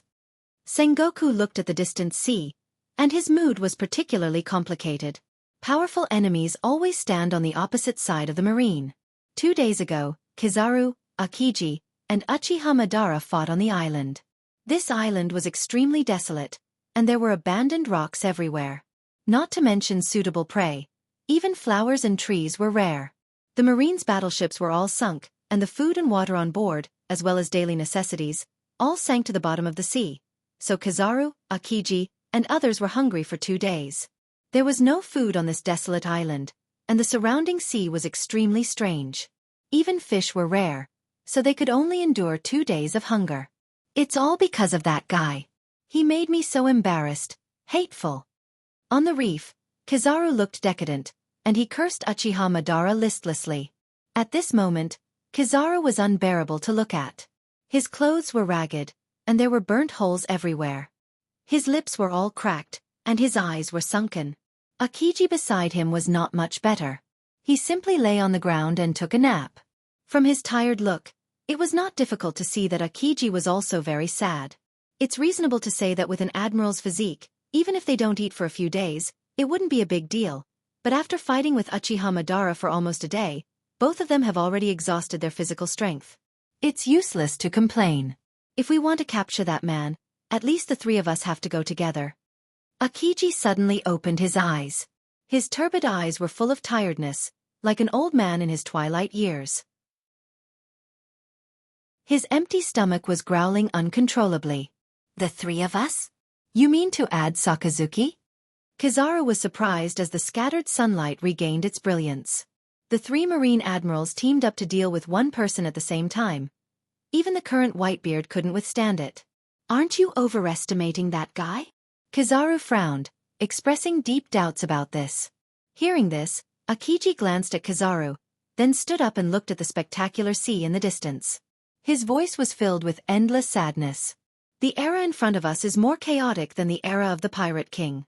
Sengoku looked at the distant sea, and his mood was particularly complicated. Powerful enemies always stand on the opposite side of the Marine. 2 days ago, Kizaru, Akiji, and Uchiha Madara fought on the island. This island was extremely desolate, and there were abandoned rocks everywhere. Not to mention suitable prey. Even flowers and trees were rare. The Marines' battleships were all sunk, and the food and water on board, as well as daily necessities, all sank to the bottom of the sea. So Kizaru, Akiji, and others were hungry for 2 days. There was no food on this desolate island, and the surrounding sea was extremely strange. Even fish were rare, so they could only endure 2 days of hunger. It's all because of that guy. He made me so embarrassed, hateful. On the reef, Kizaru looked decadent, and he cursed Uchiha Madara listlessly. At this moment, Kizaru was unbearable to look at. His clothes were ragged, and there were burnt holes everywhere. His lips were all cracked, and his eyes were sunken. Akiji beside him was not much better. He simply lay on the ground and took a nap. From his tired look, it was not difficult to see that Akiji was also very sad. It's reasonable to say that with an admiral's physique, even if they don't eat for a few days, it wouldn't be a big deal. But after fighting with Uchiha Madara for almost a day, both of them have already exhausted their physical strength. It's useless to complain. If we want to capture that man, at least the 3 of us have to go together. Akiji suddenly opened his eyes. His turbid eyes were full of tiredness, like an old man in his twilight years. His empty stomach was growling uncontrollably. The 3 of us? You mean to add Sakazuki? Kizaru was surprised as the scattered sunlight regained its brilliance. The 3 Marine admirals teamed up to deal with 1 person at the same time. Even the current Whitebeard couldn't withstand it. Aren't you overestimating that guy? Kizaru frowned, expressing deep doubts about this. Hearing this, Akiji glanced at Kizaru, then stood up and looked at the spectacular sea in the distance. His voice was filled with endless sadness. The era in front of us is more chaotic than the era of the Pirate King.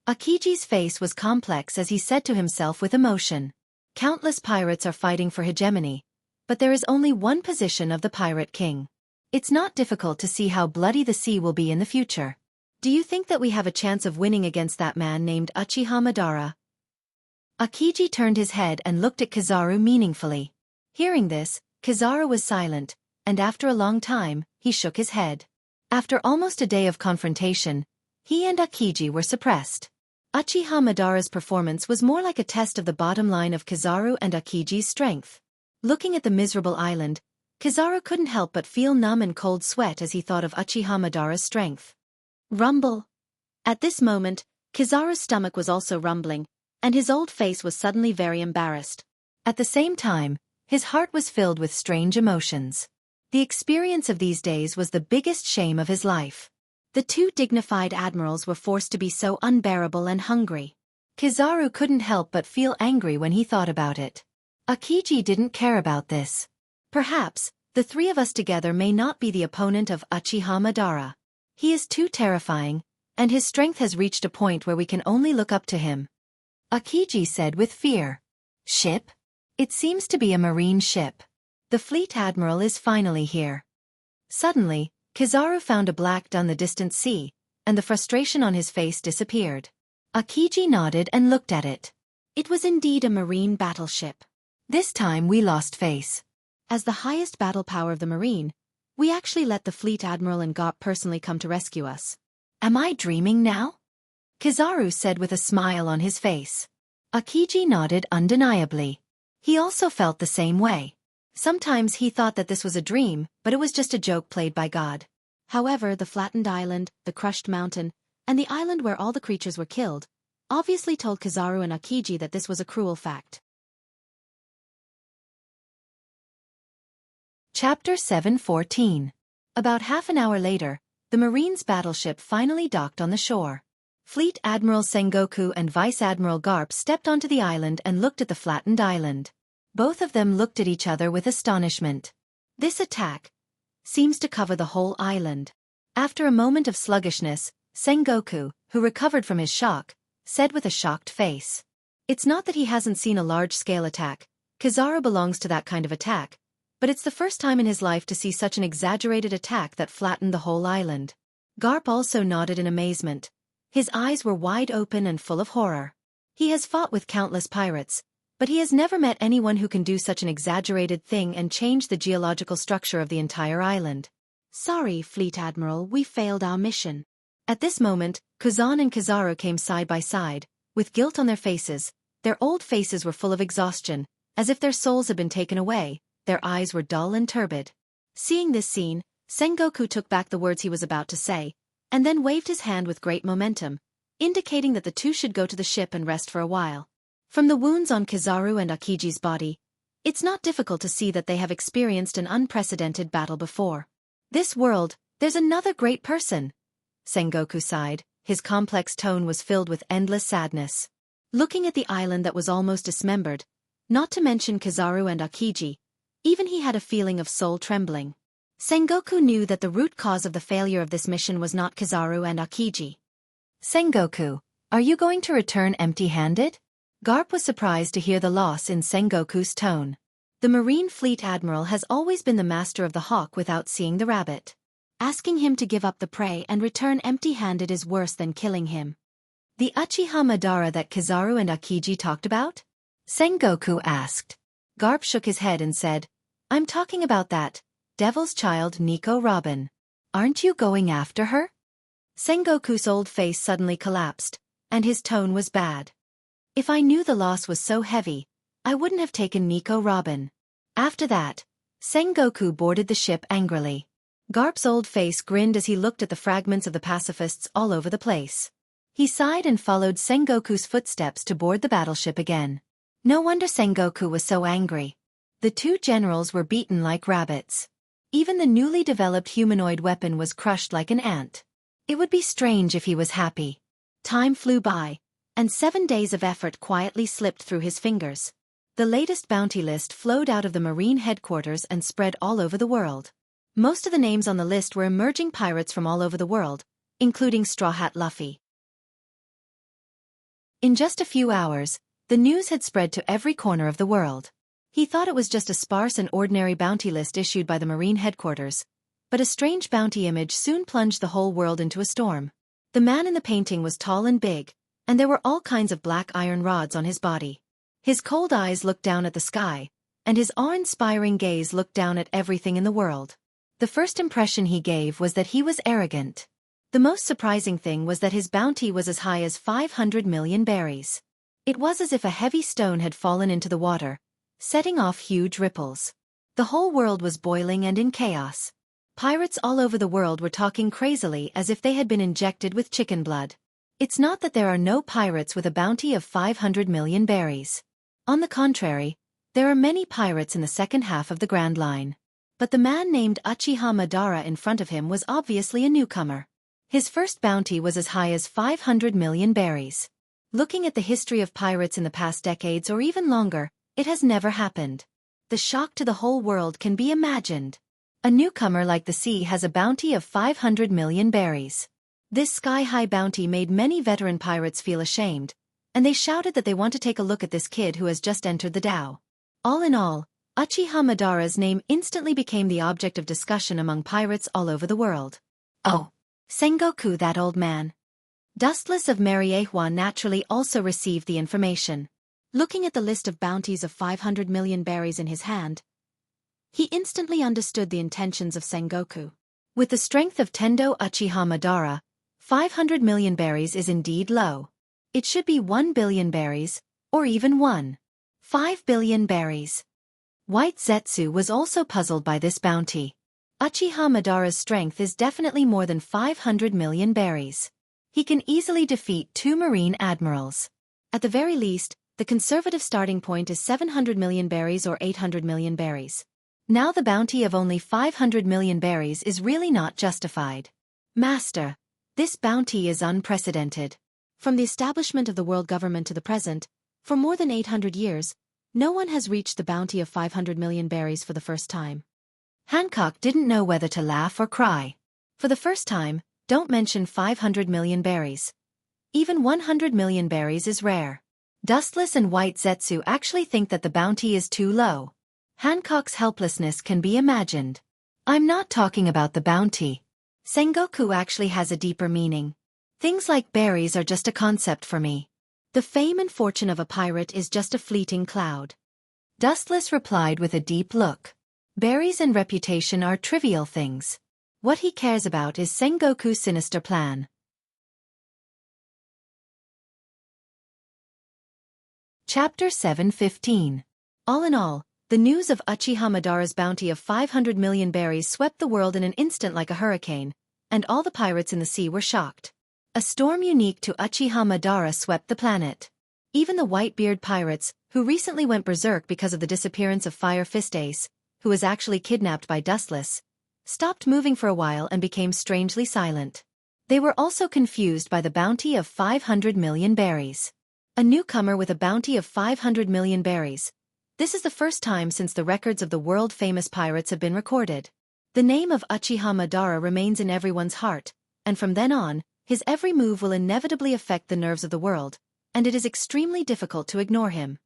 Akiji's face was complex as he said to himself with emotion. Countless pirates are fighting for hegemony, but there is only one position of the Pirate King. It's not difficult to see how bloody the sea will be in the future. Do you think that we have a chance of winning against that man named Uchiha Madara? Akiji turned his head and looked at Kizaru meaningfully. Hearing this, Kizaru was silent, and after a long time, he shook his head. After almost a day of confrontation, he and Akiji were suppressed. Uchiha Madara's performance was more like a test of the bottom line of Kizaru and Akiji's strength. Looking at the miserable island, Kizaru couldn't help but feel numb and cold sweat as he thought of Uchiha Madara's strength. Rumble. At this moment, Kizaru's stomach was also rumbling, and his old face was suddenly very embarrassed. At the same time, his heart was filled with strange emotions. The experience of these days was the biggest shame of his life. The 2 dignified admirals were forced to be so unbearable and hungry. Kizaru couldn't help but feel angry when he thought about it. Akiji didn't care about this. Perhaps, the 3 of us together may not be the opponent of Uchiha Madara. He is too terrifying, and his strength has reached a point where we can only look up to him. Akiji said with fear. Ship? It seems to be a marine ship. The fleet admiral is finally here. Suddenly, Kizaru found a black dot in the distant sea, and the frustration on his face disappeared. Akiji nodded and looked at it. It was indeed a marine battleship. This time we lost face. As the highest battle power of the marine, we actually let the fleet admiral and Garp personally come to rescue us. Am I dreaming now? Kizaru said with a smile on his face. Akiji nodded undeniably. He also felt the same way. Sometimes he thought that this was a dream, but it was just a joke played by God. However, the flattened island, the crushed mountain, and the island where all the creatures were killed, obviously told Kizaru and Akiji that this was a cruel fact. Chapter 7:14. About half an hour later, the Marine's battleship finally docked on the shore. Fleet Admiral Sengoku and Vice Admiral Garp stepped onto the island and looked at the flattened island. Both of them looked at each other with astonishment. This attack seems to cover the whole island. After a moment of sluggishness, Sengoku, who recovered from his shock, said with a shocked face. It's not that he hasn't seen a large-scale attack. Kizaru belongs to that kind of attack. But it's the first time in his life to see such an exaggerated attack that flattened the whole island. Garp also nodded in amazement. His eyes were wide open and full of horror. He has fought with countless pirates, but he has never met anyone who can do such an exaggerated thing and change the geological structure of the entire island. Sorry, Fleet Admiral, we failed our mission. At this moment, Kuzan and Kizaru came side by side, with guilt on their faces. Their old faces were full of exhaustion, as if their souls had been taken away. Their eyes were dull and turbid. Seeing this scene, Sengoku took back the words he was about to say, and then waved his hand with great momentum, indicating that the two should go to the ship and rest for a while. From the wounds on Kizaru and Akiji's body, it's not difficult to see that they have experienced an unprecedented battle before. This world, there's another great person. Sengoku sighed. His complex tone was filled with endless sadness. Looking at the island that was almost dismembered, not to mention Kizaru and Akiji, even he had a feeling of soul trembling. Sengoku knew that the root cause of the failure of this mission was not Kizaru and Akiji. Sengoku, are you going to return empty-handed? Garp was surprised to hear the loss in Sengoku's tone. The Marine Fleet Admiral has always been the master of the hawk without seeing the rabbit. Asking him to give up the prey and return empty-handed is worse than killing him. The Uchiha Madara that Kizaru and Akiji talked about? Sengoku asked. Garp shook his head and said, I'm talking about that devil's child Nico Robin. Aren't you going after her? Sengoku's old face suddenly collapsed, and his tone was bad. If I knew the loss was so heavy, I wouldn't have taken Nico Robin. After that, Sengoku boarded the ship angrily. Garp's old face grinned as he looked at the fragments of the pacifists all over the place. He sighed and followed Sengoku's footsteps to board the battleship again. No wonder Sengoku was so angry. The two generals were beaten like rabbits. Even the newly developed humanoid weapon was crushed like an ant. It would be strange if he was happy. Time flew by, and 7 days of effort quietly slipped through his fingers. The latest bounty list flowed out of the Marine headquarters and spread all over the world. Most of the names on the list were emerging pirates from all over the world, including Straw Hat Luffy. In just a few hours, the news had spread to every corner of the world. He thought it was just a sparse and ordinary bounty list issued by the Marine headquarters, but a strange bounty image soon plunged the whole world into a storm. The man in the painting was tall and big, and there were all kinds of black iron rods on his body. His cold eyes looked down at the sky, and his awe-inspiring gaze looked down at everything in the world. The first impression he gave was that he was arrogant. The most surprising thing was that his bounty was as high as 500 million berries. It was as if a heavy stone had fallen into the water, setting off huge ripples. The whole world was boiling and in chaos. Pirates all over the world were talking crazily as if they had been injected with chicken blood. It's not that there are no pirates with a bounty of 500 million berries. On the contrary, there are many pirates in the second half of the Grand Line. But the man named Uchiha Madara in front of him was obviously a newcomer. His first bounty was as high as 500 million berries. Looking at the history of pirates in the past decades or even longer, it has never happened. The shock to the whole world can be imagined. A newcomer like the sea has a bounty of 500 million berries. This sky-high bounty made many veteran pirates feel ashamed, and they shouted that they want to take a look at this kid who has just entered the Dao. All in all, Uchiha Madara's name instantly became the object of discussion among pirates all over the world. Oh, Sengoku, that old man. Dustless of Mariehua naturally also received the information. Looking at the list of bounties of 500 million berries in his hand, he instantly understood the intentions of Sengoku. With the strength of Tendo Uchiha Madara, 500 million berries is indeed low. It should be 1 billion berries, or even 1.5 billion berries. White Zetsu was also puzzled by this bounty. Uchiha Madara's strength is definitely more than 500 million berries. He can easily defeat 2 marine admirals. At the very least, the conservative starting point is 700 million berries or 800 million berries. Now the bounty of only 500 million berries is really not justified. Master, this bounty is unprecedented. From the establishment of the world government to the present, for more than 800 years, no one has reached the bounty of 500 million berries for the first time. Hancock didn't know whether to laugh or cry. For the first time, don't mention 500 million berries. Even 100 million berries is rare. Dustless and White Zetsu actually think that the bounty is too low. Hancock's helplessness can be imagined. I'm not talking about the bounty. Sengoku actually has a deeper meaning. Things like berries are just a concept for me. The fame and fortune of a pirate is just a fleeting cloud. Dustless replied with a deep look. Berries and reputation are trivial things. What he cares about is Sengoku's sinister plan. Chapter 7:15. All in all, the news of Uchiha Madara's bounty of 500 million berries swept the world in an instant like a hurricane, and all the pirates in the sea were shocked. A storm unique to Uchiha Madara swept the planet. Even the Whitebeard pirates, who recently went berserk because of the disappearance of Fire Fist Ace, who was actually kidnapped by Dustless, stopped moving for a while and became strangely silent. They were also confused by the bounty of 500 million berries. A newcomer with a bounty of 500 million berries. This is the first time since the records of the world-famous pirates have been recorded. The name of Uchiha Madara remains in everyone's heart, and from then on, his every move will inevitably affect the nerves of the world, and it is extremely difficult to ignore him.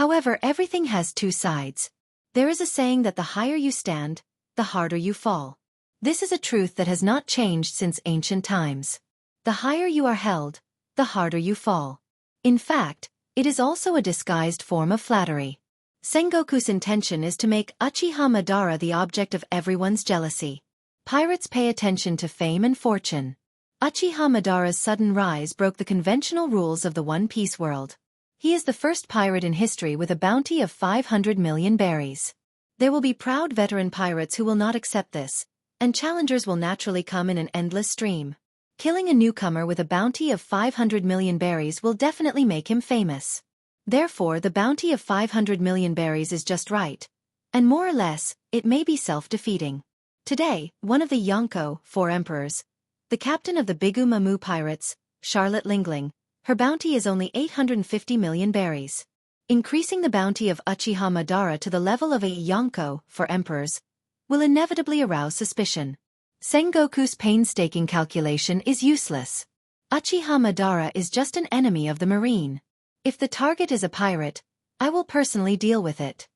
However, everything has two sides. There is a saying that the higher you stand, the harder you fall. This is a truth that has not changed since ancient times. The higher you are held, the harder you fall. In fact, it is also a disguised form of flattery. Sengoku's intention is to make Uchiha Madara the object of everyone's jealousy. Pirates pay attention to fame and fortune. Uchiha Madara's sudden rise broke the conventional rules of the One Piece world. He is the first pirate in history with a bounty of 500 million berries. There will be proud veteran pirates who will not accept this, and challengers will naturally come in an endless stream. Killing a newcomer with a bounty of 500 million berries will definitely make him famous. Therefore, the bounty of 500 million berries is just right, and more or less, it may be self-defeating. Today, one of the Yonko, 4 emperors, the captain of the Bigu Mamu pirates, Charlotte Lingling, her bounty is only 850 million berries. Increasing the bounty of Uchiha Madara to the level of a Yonko, 4 emperors, will inevitably arouse suspicion. Sengoku's painstaking calculation is useless. Uchiha Madara is just an enemy of the marine. If the target is a pirate, I will personally deal with it.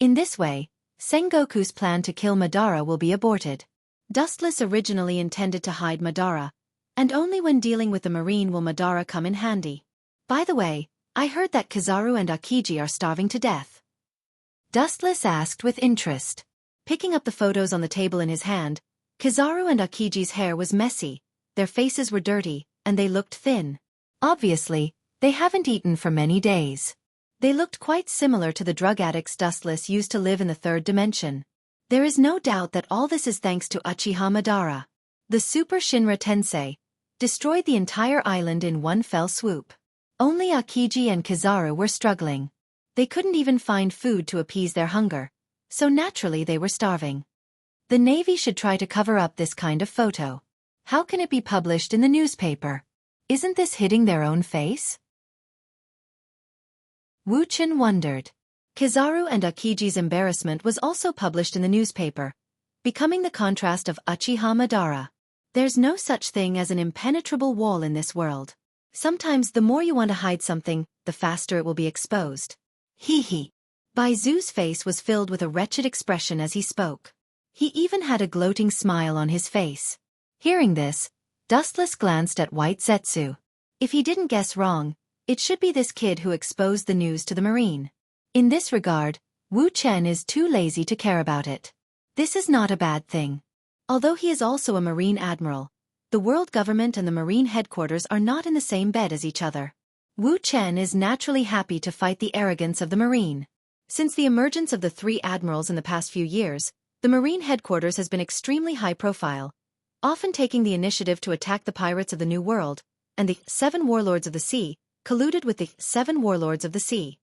In this way, Sengoku's plan to kill Madara will be aborted. Dustless originally intended to hide Madara, and only when dealing with the marine will Madara come in handy. By the way, I heard that Kizaru and Akiji are starving to death. Dustless asked with interest. Picking up the photos on the table in his hand, Kizaru and Akiji's hair was messy, their faces were dirty, and they looked thin. Obviously, they haven't eaten for many days. They looked quite similar to the drug addicts Dustless used to live in the third dimension. There is no doubt that all this is thanks to Uchiha Madara. The Super Shinra Tensei destroyed the entire island in one fell swoop. Only Akiji and Kizaru were struggling. They couldn't even find food to appease their hunger, so naturally they were starving. The Navy should try to cover up this kind of photo. How can it be published in the newspaper? Isn't this hitting their own face? Wuchen wondered. Kizaru and Akiji's embarrassment was also published in the newspaper, becoming the contrast of Uchiha Madara. There's no such thing as an impenetrable wall in this world. Sometimes the more you want to hide something, the faster it will be exposed. Hee hee. Baizu's face was filled with a wretched expression as he spoke. He even had a gloating smile on his face. Hearing this, Dustless glanced at White Zetsu. If he didn't guess wrong, it should be this kid who exposed the news to the marine. In this regard, Wu Chen is too lazy to care about it. This is not a bad thing. Although he is also a marine admiral, the world government and the marine headquarters are not in the same bed as each other. Wu Chen is naturally happy to fight the arrogance of the marine. Since the emergence of the 3 admirals in the past few years, the marine headquarters has been extremely high profile, often taking the initiative to attack the pirates of the New World, and the 7 warlords of the sea colluded with the 7 warlords of the sea.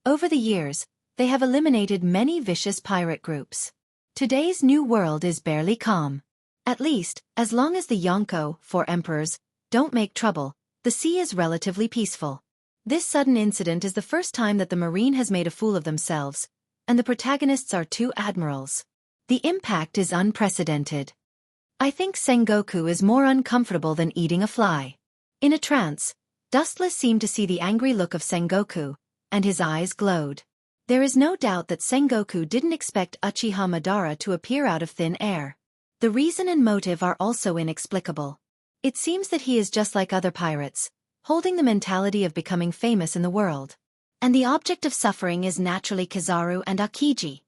Over the years, they have eliminated many vicious pirate groups. Today's New World is barely calm. At least, as long as the Yonko, 4 emperors, don't make trouble, the sea is relatively peaceful. This sudden incident is the first time that the marine has made a fool of themselves, and the protagonists are 2 admirals. The impact is unprecedented. I think Sengoku is more uncomfortable than eating a fly. In a trance, Dustless seemed to see the angry look of Sengoku, and his eyes glowed. There is no doubt that Sengoku didn't expect Uchiha Madara to appear out of thin air. The reason and motive are also inexplicable. It seems that he is just like other pirates, holding the mentality of becoming famous in the world. And the object of suffering is naturally Kizaru and Akiji.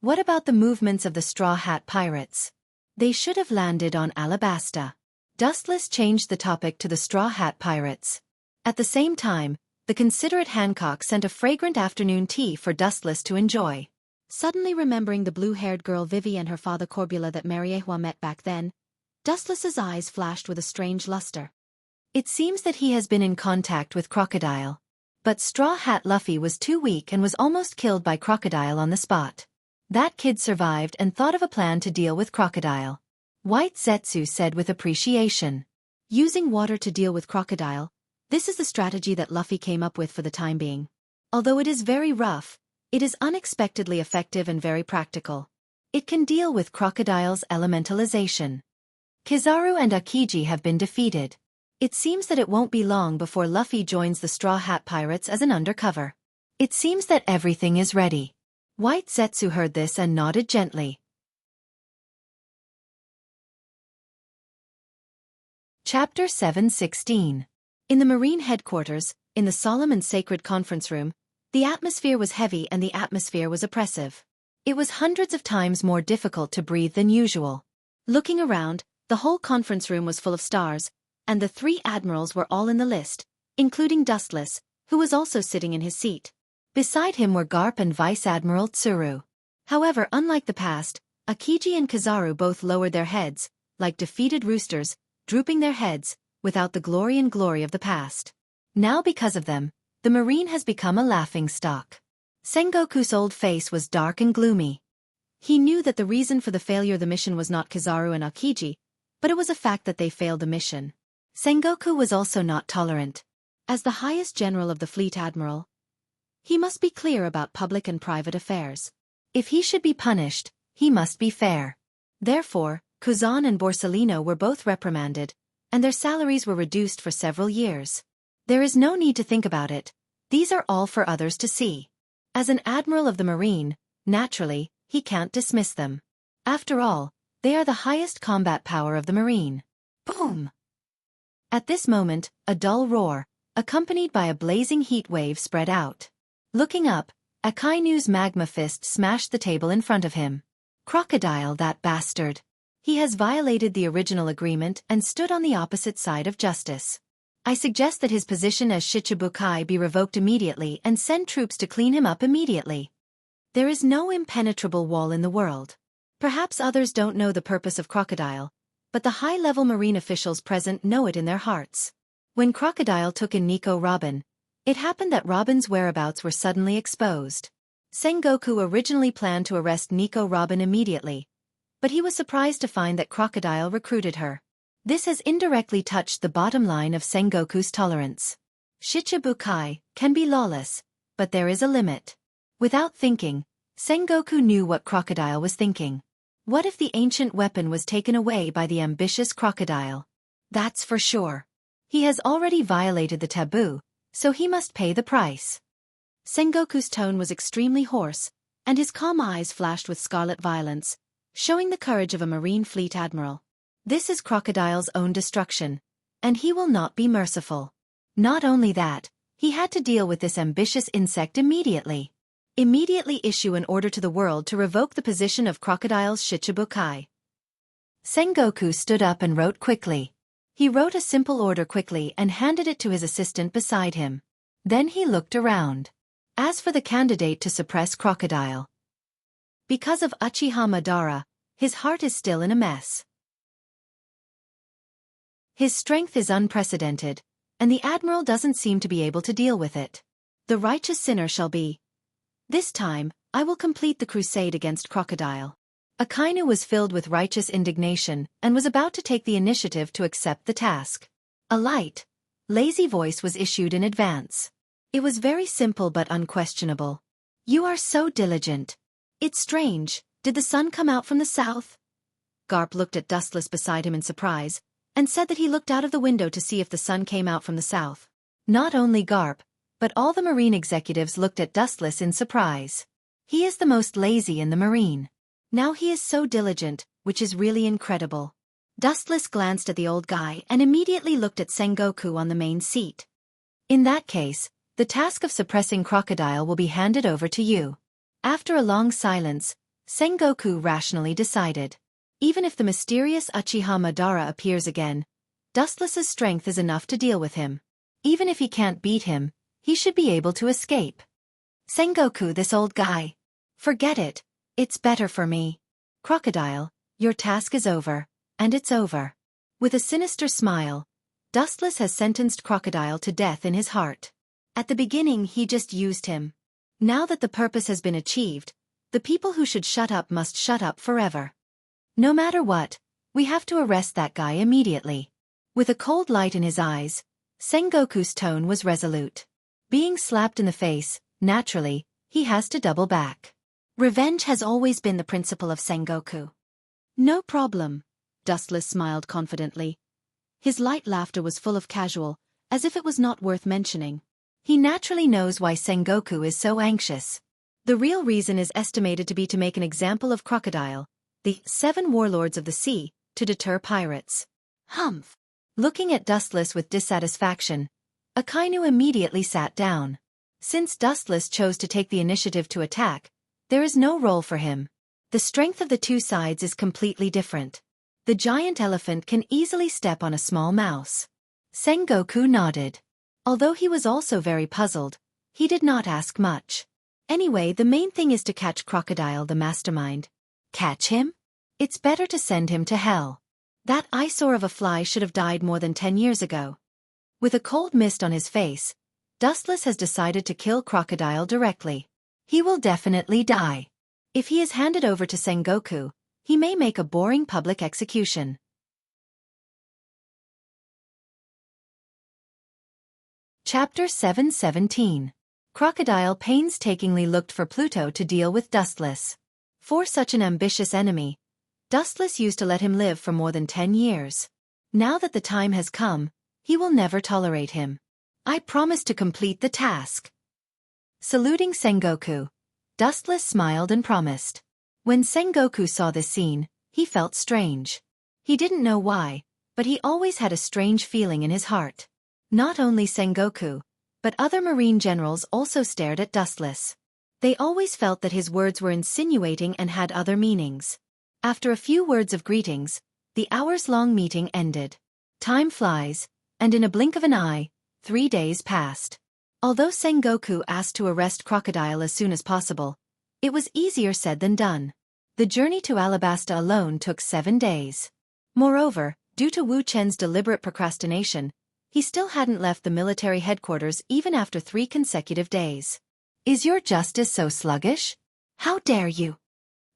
What about the movements of the Straw Hat Pirates? They should have landed on Alabasta. Dustless changed the topic to the Straw Hat Pirates. At the same time, the considerate Hancock sent a fragrant afternoon tea for Dustless to enjoy. Suddenly remembering the blue-haired girl Vivi and her father Corbula that Mariehua met back then, Dustless's eyes flashed with a strange luster. It seems that he has been in contact with Crocodile. But Straw Hat Luffy was too weak and was almost killed by Crocodile on the spot. That kid survived and thought of a plan to deal with Crocodile. White Zetsu said with appreciation. Using water to deal with Crocodile, this is the strategy that Luffy came up with for the time being. Although it is very rough, it is unexpectedly effective and very practical. It can deal with Crocodile's elementalization. Kizaru and Akiji have been defeated. It seems that it won't be long before Luffy joins the Straw Hat Pirates as an undercover. It seems that everything is ready. White Zetsu heard this and nodded gently. Chapter 7:16. In the Marine headquarters, in the solemn and sacred conference room, the atmosphere was heavy and the atmosphere was oppressive. It was hundreds of times more difficult to breathe than usual. Looking around, the whole conference room was full of stars, and the 3 admirals were all in the list, including Dustless, who was also sitting in his seat. Beside him were Garp and Vice Admiral Tsuru. However, unlike the past, Akiji and Kizaru both lowered their heads, like defeated roosters, drooping their heads, without the glory of the past. Now because of them, the marine has become a laughingstock. Sengoku's old face was dark and gloomy. He knew that the reason for the failure of the mission was not Kizaru and Akiji, but it was a fact that they failed the mission. Sengoku was also not tolerant. As the highest general of the fleet admiral, he must be clear about public and private affairs. If he should be punished, he must be fair. Therefore, Kuzan and Borsalino were both reprimanded, and their salaries were reduced for several years. There is no need to think about it. These are all for others to see. As an admiral of the marine, naturally, he can't dismiss them. After all, they are the highest combat power of the marine. Boom! At this moment, a dull roar, accompanied by a blazing heat wave spread out. Looking up, Akainu's magma fist smashed the table in front of him. Crocodile, that bastard. He has violated the original agreement and stood on the opposite side of justice. I suggest that his position as Shichibukai be revoked immediately and send troops to clean him up immediately. There is no impenetrable wall in the world. Perhaps others don't know the purpose of Crocodile, but the high-level marine officials present know it in their hearts. When Crocodile took in Nico Robin, it happened that Robin's whereabouts were suddenly exposed. Sengoku originally planned to arrest Nico Robin immediately, but he was surprised to find that Crocodile recruited her. This has indirectly touched the bottom line of Sengoku's tolerance. Shichibukai can be lawless, but there is a limit. Without thinking, Sengoku knew what Crocodile was thinking. What if the ancient weapon was taken away by the ambitious Crocodile? That's for sure. He has already violated the taboo, so he must pay the price. Sengoku's tone was extremely hoarse, and his calm eyes flashed with scarlet violence, showing the courage of a marine fleet admiral. This is Crocodile's own destruction, and he will not be merciful. Not only that, he had to deal with this ambitious insect immediately. Immediately issue an order to the world to revoke the position of Crocodile's Shichibukai. Sengoku stood up and wrote quickly. He wrote a simple order quickly and handed it to his assistant beside him. Then he looked around. As for the candidate to suppress Crocodile, because of Uchiha Madara, his heart is still in a mess. His strength is unprecedented, and the Admiral doesn't seem to be able to deal with it. The righteous sinner shall be. This time, I will complete the crusade against Crocodile. Akainu was filled with righteous indignation and was about to take the initiative to accept the task. A light, lazy voice was issued in advance. It was very simple but unquestionable. You are so diligent. It's strange, did the sun come out from the south? Garp looked at Dustless beside him in surprise, and said that he looked out of the window to see if the sun came out from the south. Not only Garp, but all the Marine executives looked at Dustless in surprise. He is the most lazy in the Marine. Now he is so diligent, which is really incredible. Dustless glanced at the old guy and immediately looked at Sengoku on the main seat. In that case, the task of suppressing Crocodile will be handed over to you. After a long silence, Sengoku rationally decided. Even if the mysterious Uchiha Madara appears again, Dustless's strength is enough to deal with him. Even if he can't beat him, he should be able to escape. Sengoku, this old guy. Forget it, it's better for me. Crocodile, your task is over, and it's over. With a sinister smile, Dustless has sentenced Crocodile to death in his heart. At the beginning he just used him. Now that the purpose has been achieved, the people who should shut up must shut up forever. No matter what, we have to arrest that guy immediately. With a cold light in his eyes, Sengoku's tone was resolute. Being slapped in the face, naturally, he has to double back. Revenge has always been the principle of Sengoku. No problem, Dustless smiled confidently. His light laughter was full of casual, as if it was not worth mentioning. He naturally knows why Sengoku is so anxious. The real reason is estimated to be to make an example of Crocodile, the 7 warlords of the sea, to deter pirates. Humph. Looking at Dustless with dissatisfaction, Akainu immediately sat down. Since Dustless chose to take the initiative to attack, there is no role for him. The strength of the two sides is completely different. The giant elephant can easily step on a small mouse. Sengoku nodded. Although he was also very puzzled, he did not ask much. Anyway, the main thing is to catch Crocodile the mastermind. Catch him? It's better to send him to hell. That eyesore of a fly should have died more than 10 years ago. With a cold mist on his face, Dustless has decided to kill Crocodile directly. He will definitely die. If he is handed over to Sengoku, he may make a boring public execution. Chapter 717. Crocodile painstakingly looked for Pluto to deal with Dustless. For such an ambitious enemy, Dustless used to let him live for more than 10 years. Now that the time has come, he will never tolerate him. I promise to complete the task. Saluting Sengoku, Dustless smiled and promised. When Sengoku saw this scene, he felt strange. He didn't know why, but he always had a strange feeling in his heart. Not only Sengoku, but other marine generals also stared at Dustless. They always felt that his words were insinuating and had other meanings. After a few words of greetings, the hours-long meeting ended. Time flies, and in a blink of an eye, 3 days passed. Although Sengoku asked to arrest Crocodile as soon as possible, it was easier said than done. The journey to Alabasta alone took 7 days. Moreover, due to Wu Chen's deliberate procrastination, he still hadn't left the military headquarters even after 3 consecutive days. Is your justice so sluggish? How dare you?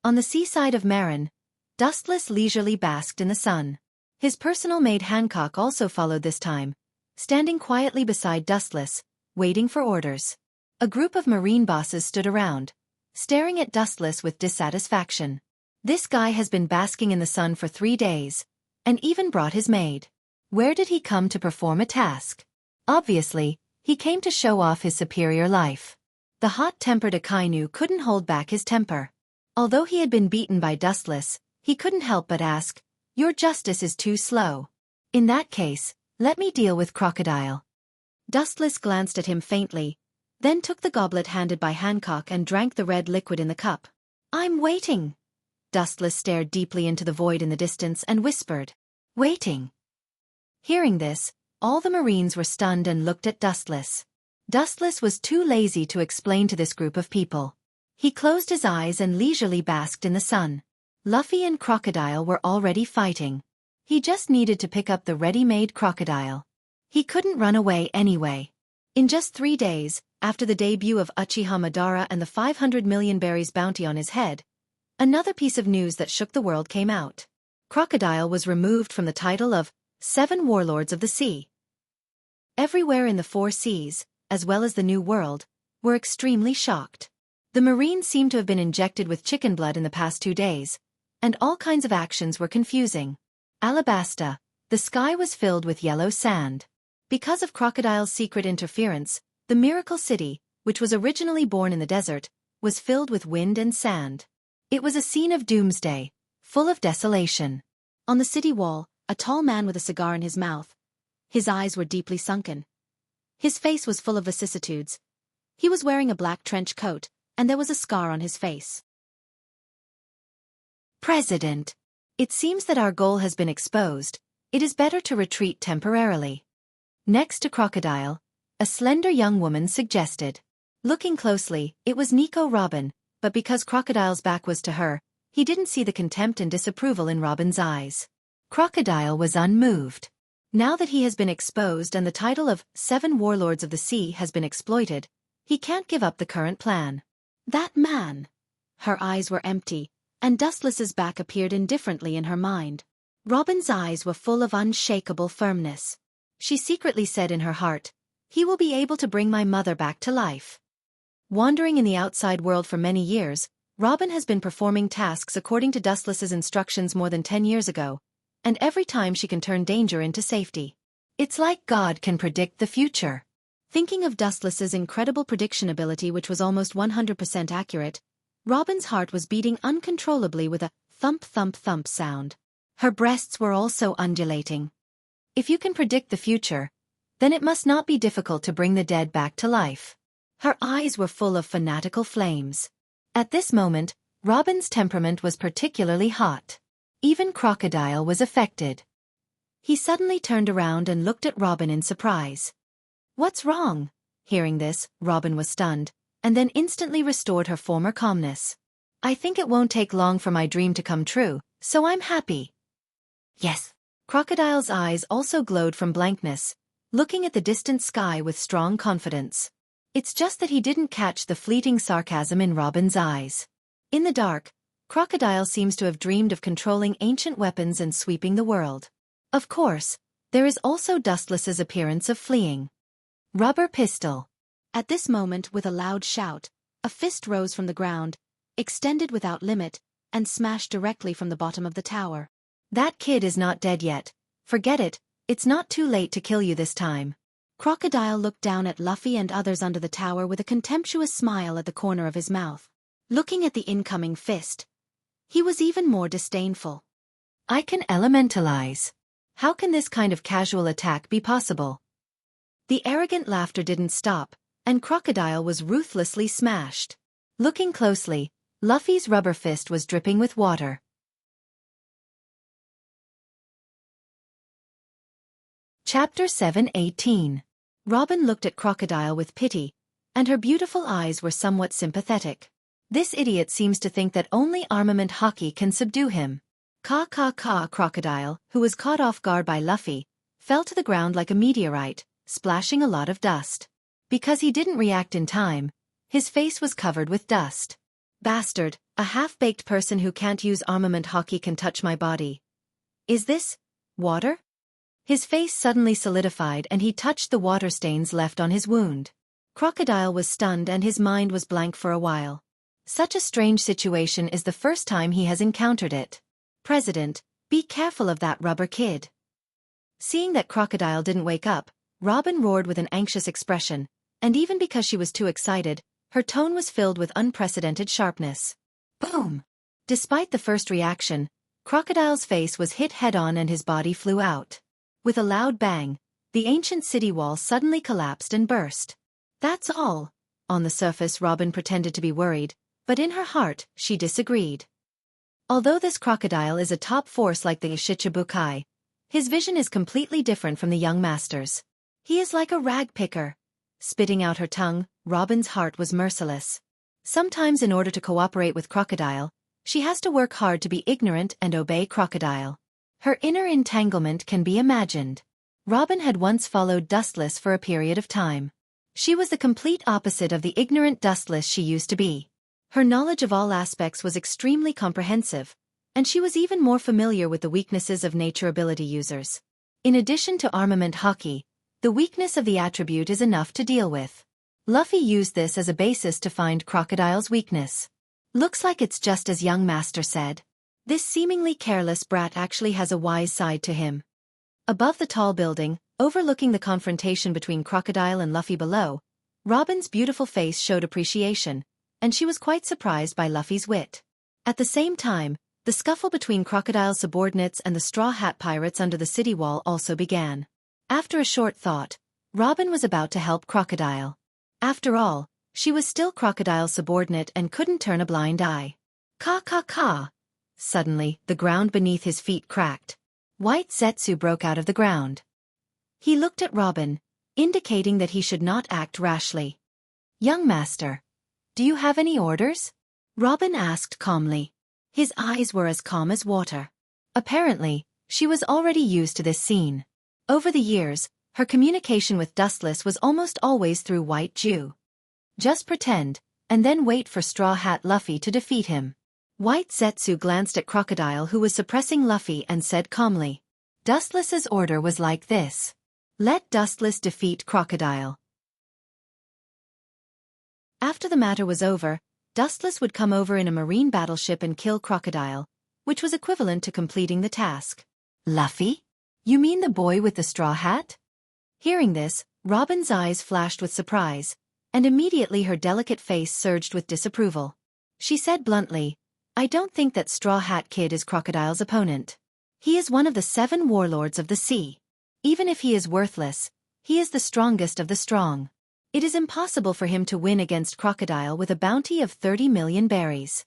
On the seaside of Marin, Dustless leisurely basked in the sun. His personal maid Hancock also followed this time, standing quietly beside Dustless, waiting for orders. A group of marine bosses stood around, staring at Dustless with dissatisfaction. This guy has been basking in the sun for 3 days, and even brought his maid. Where did he come to perform a task? Obviously, he came to show off his superior life. The hot-tempered Akainu couldn't hold back his temper. Although he had been beaten by Dustless, he couldn't help but ask, "Your justice is too slow. In that case, let me deal with Crocodile." Dustless glanced at him faintly, then took the goblet handed by Hancock and drank the red liquid in the cup. "I'm waiting." Dustless stared deeply into the void in the distance and whispered, "Waiting." Hearing this, all the Marines were stunned and looked at Dustless. Dustless was too lazy to explain to this group of people. He closed his eyes and leisurely basked in the sun. Luffy and Crocodile were already fighting. He just needed to pick up the ready-made crocodile. He couldn't run away anyway. In just 3 days, after the debut of Uchiha Madara and the 500 million berries bounty on his head, another piece of news that shook the world came out. Crocodile was removed from the title of 7 Warlords of the Sea. Everywhere in the 4 seas, as well as the New World, were extremely shocked. The Marines seemed to have been injected with chicken blood in the past 2 days, and all kinds of actions were confusing. Alabasta, the sky was filled with yellow sand. Because of Crocodile's secret interference, the Miracle City, which was originally born in the desert, was filled with wind and sand. It was a scene of doomsday, full of desolation. On the city wall, a tall man with a cigar in his mouth. His eyes were deeply sunken. His face was full of vicissitudes. He was wearing a black trench coat, and there was a scar on his face. "President, it seems that our goal has been exposed. It is better to retreat temporarily." Next to Crocodile, a slender young woman suggested. Looking closely, it was Nico Robin, but because Crocodile's back was to her, he didn't see the contempt and disapproval in Robin's eyes. Crocodile was unmoved. Now that he has been exposed and the title of 7 Warlords of the Sea has been exploited, he can't give up the current plan. That man! Her eyes were empty, and Dustless's back appeared indifferently in her mind. Robin's eyes were full of unshakable firmness. She secretly said in her heart, "He will be able to bring my mother back to life." Wandering in the outside world for many years, Robin has been performing tasks according to Dustless's instructions more than 10 years ago, and every time she can turn danger into safety. It's like God can predict the future. Thinking of Dustless's incredible prediction ability, which was almost 100% accurate, Robin's heart was beating uncontrollably with a thump-thump-thump sound. Her breasts were also undulating. If you can predict the future, then it must not be difficult to bring the dead back to life. Her eyes were full of fanatical flames. At this moment, Robin's temperament was particularly hot. Even Crocodile was affected. He suddenly turned around and looked at Robin in surprise. "What's wrong?" Hearing this, Robin was stunned, and then instantly restored her former calmness. "I think it won't take long for my dream to come true, so I'm happy." "Yes." Crocodile's eyes also glowed from blankness, looking at the distant sky with strong confidence. It's just that he didn't catch the fleeting sarcasm in Robin's eyes. In the dark, Crocodile seems to have dreamed of controlling ancient weapons and sweeping the world. Of course, there is also Dustless's appearance of fleeing. Rubber pistol. At this moment, with a loud shout, a fist rose from the ground, extended without limit, and smashed directly from the bottom of the tower. "That kid is not dead yet. Forget it, it's not too late to kill you this time." Crocodile looked down at Luffy and others under the tower with a contemptuous smile at the corner of his mouth. Looking at the incoming fist, he was even more disdainful. "I can elementalize. How can this kind of casual attack be possible?" The arrogant laughter didn't stop, and Crocodile was ruthlessly smashed. Looking closely, Luffy's rubber fist was dripping with water. Chapter 7:18. Robin looked at Crocodile with pity, and her beautiful eyes were somewhat sympathetic. This idiot seems to think that only armament hockey can subdue him. Crocodile, who was caught off guard by Luffy, fell to the ground like a meteorite, splashing a lot of dust. Because he didn't react in time, his face was covered with dust. "Bastard, a half-baked person who can't use armament hockey can touch my body. Is this water?" His face suddenly solidified and he touched the water stains left on his wound. Crocodile was stunned and his mind was blank for a while. Such a strange situation is the first time he has encountered it. "President, be careful of that rubber kid." Seeing that Crocodile didn't wake up, Robin roared with an anxious expression, and even because she was too excited, her tone was filled with unprecedented sharpness. Boom! Despite the first reaction, Crocodile's face was hit head-on and his body flew out. With a loud bang, the ancient city wall suddenly collapsed and burst. "That's all." On the surface, Robin pretended to be worried, but in her heart, she disagreed. Although this crocodile is a top force like the Shichibukai, his vision is completely different from the young master's. He is like a rag picker. Spitting out her tongue, Robin's heart was merciless. Sometimes in order to cooperate with Crocodile, she has to work hard to be ignorant and obey Crocodile. Her inner entanglement can be imagined. Robin had once followed Dustless for a period of time. She was the complete opposite of the ignorant Dustless she used to be. Her knowledge of all aspects was extremely comprehensive, and she was even more familiar with the weaknesses of nature ability users. In addition to armament hockey, the weakness of the attribute is enough to deal with. Luffy used this as a basis to find Crocodile's weakness. Looks like it's just as young master said. This seemingly careless brat actually has a wise side to him. Above the tall building, overlooking the confrontation between Crocodile and Luffy below, Robin's beautiful face showed appreciation, and she was quite surprised by Luffy's wit. At the same time, the scuffle between Crocodile's subordinates and the Straw Hat Pirates under the city wall also began. After a short thought, Robin was about to help Crocodile. After all, she was still Crocodile's subordinate and couldn't turn a blind eye. Ka ka ka! Suddenly, the ground beneath his feet cracked. White Zetsu broke out of the ground. He looked at Robin, indicating that he should not act rashly. "Young master, do you have any orders?" Robin asked calmly. His eyes were as calm as water. Apparently, she was already used to this scene. Over the years, her communication with Dustless was almost always through White Jew. Just pretend, and then wait for Straw Hat Luffy to defeat him. White Zetsu glanced at Crocodile who was suppressing Luffy and said calmly. Dustless's order was like this. Let Dustless defeat Crocodile. After the matter was over, Dustless would come over in a marine battleship and kill Crocodile, which was equivalent to completing the task. Luffy? You mean the boy with the straw hat? Hearing this, Robin's eyes flashed with surprise, and immediately her delicate face surged with disapproval. She said bluntly, I don't think that Straw Hat Kid is Crocodile's opponent. He is one of the 7 warlords of the sea. Even if he is worthless, he is the strongest of the strong. It is impossible for him to win against Crocodile with a bounty of 30 million berries.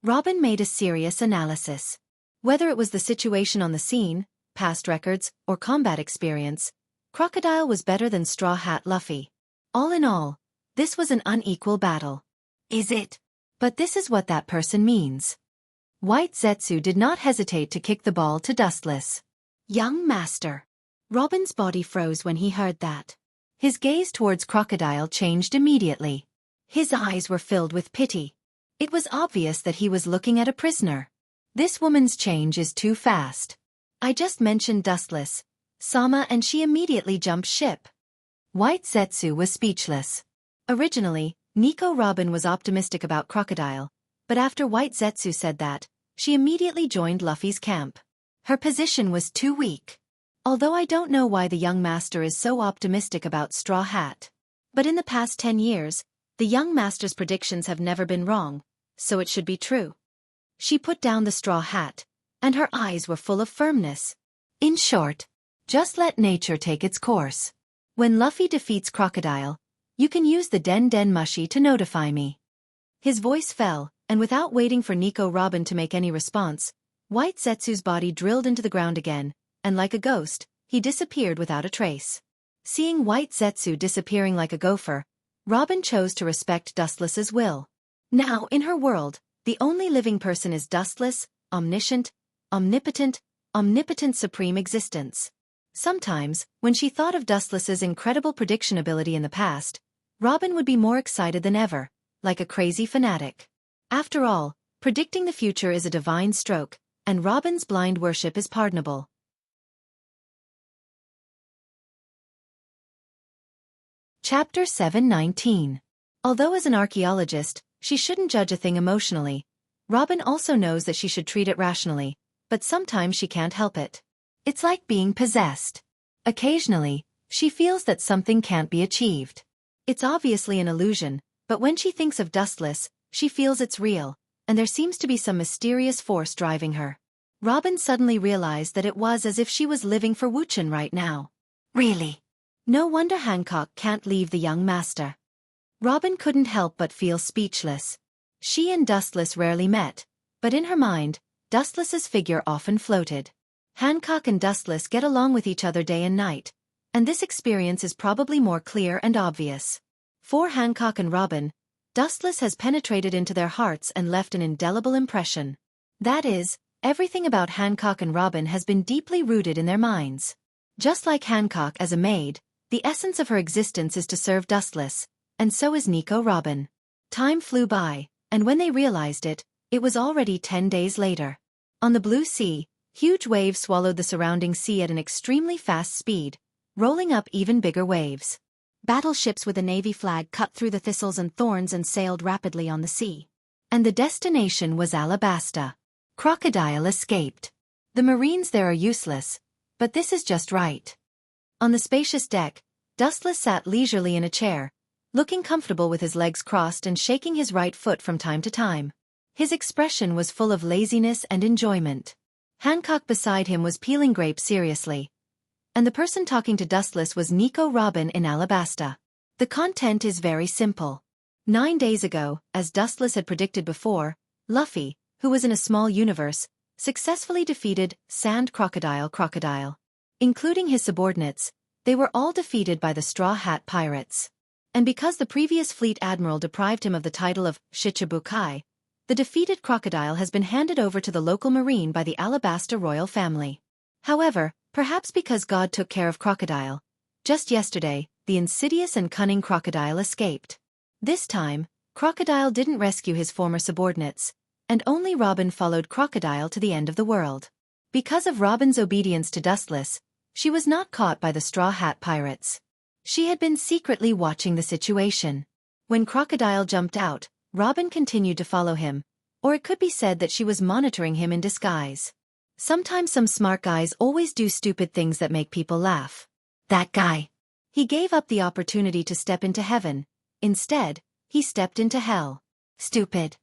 Robin made a serious analysis. Whether it was the situation on the scene, past records, or combat experience, Crocodile was better than Straw Hat Luffy. All in all, this was an unequal battle. Is it? But this is what that person means. White Zetsu did not hesitate to kick the ball to Dustless. Young master. Robin's body froze when he heard that. His gaze towards Crocodile changed immediately. His eyes were filled with pity. It was obvious that he was looking at a prisoner. This woman's change is too fast. I just mentioned Dustless, Sama, and she immediately jumped ship. White Zetsu was speechless. Originally, Nico Robin was optimistic about Crocodile, but after White Zetsu said that, she immediately joined Luffy's camp. Her position was too weak. Although I don't know why the young master is so optimistic about Straw Hat. But in the past 10 years, the young master's predictions have never been wrong, so it should be true. She put down the straw hat, and her eyes were full of firmness. In short, just let nature take its course. When Luffy defeats Crocodile, you can use the Den Den Mushi to notify me. His voice fell, and without waiting for Nico Robin to make any response, White Zetsu's body drilled into the ground again, and like a ghost, he disappeared without a trace. Seeing White Zetsu disappearing like a gopher, Robin chose to respect Dustless's will. Now, in her world, the only living person is Dustless, omniscient, omnipotent supreme existence. Sometimes, when she thought of Dustless's incredible prediction ability in the past, Robin would be more excited than ever, like a crazy fanatic. After all, predicting the future is a divine stroke, and Robin's blind worship is pardonable. Chapter 719. Although as an archaeologist, she shouldn't judge a thing emotionally, Robin also knows that she should treat it rationally, but sometimes she can't help it. It's like being possessed. Occasionally, she feels that something can't be achieved. It's obviously an illusion, but when she thinks of Dustless, she feels it's real, and there seems to be some mysterious force driving her. Robin suddenly realized that it was as if she was living for Wuxia right now. Really? No wonder Hancock can't leave the young master. Robin couldn't help but feel speechless. She and Dustless rarely met, but in her mind, Dustless's figure often floated. Hancock and Dustless get along with each other day and night, and this experience is probably more clear and obvious. For Hancock and Robin, Dustless has penetrated into their hearts and left an indelible impression. That is, everything about Hancock and Robin has been deeply rooted in their minds. Just like Hancock as a maid, the essence of her existence is to serve Dustless, and so is Nico Robin. Time flew by, and when they realized it, it was already 10 days later. On the blue sea, huge waves swallowed the surrounding sea at an extremely fast speed, rolling up even bigger waves. Battleships with a navy flag cut through the thistles and thorns and sailed rapidly on the sea. And the destination was Alabasta. Crocodile escaped. The Marines there are useless, but this is just right. On the spacious deck, Dustless sat leisurely in a chair, looking comfortable with his legs crossed and shaking his right foot from time to time. His expression was full of laziness and enjoyment. Hancock beside him was peeling grapes seriously, and the person talking to Dustless was Nico Robin in Alabasta. The content is very simple. 9 days ago, as Dustless had predicted before, Luffy, who was in a small universe, successfully defeated Sand Crocodile. Including his subordinates, they were all defeated by the Straw Hat Pirates. And because the previous fleet admiral deprived him of the title of Shichibukai, the defeated crocodile has been handed over to the local marine by the Alabasta royal family. However, perhaps because God took care of Crocodile, just yesterday, the insidious and cunning Crocodile escaped. This time, Crocodile didn't rescue his former subordinates, and only Robin followed Crocodile to the end of the world. Because of Robin's obedience to Dustless, she was not caught by the Straw Hat Pirates. She had been secretly watching the situation. When Crocodile jumped out, Robin continued to follow him, or it could be said that she was monitoring him in disguise. Sometimes some smart guys always do stupid things that make people laugh. That guy. He gave up the opportunity to step into heaven. Instead, he stepped into hell. Stupid.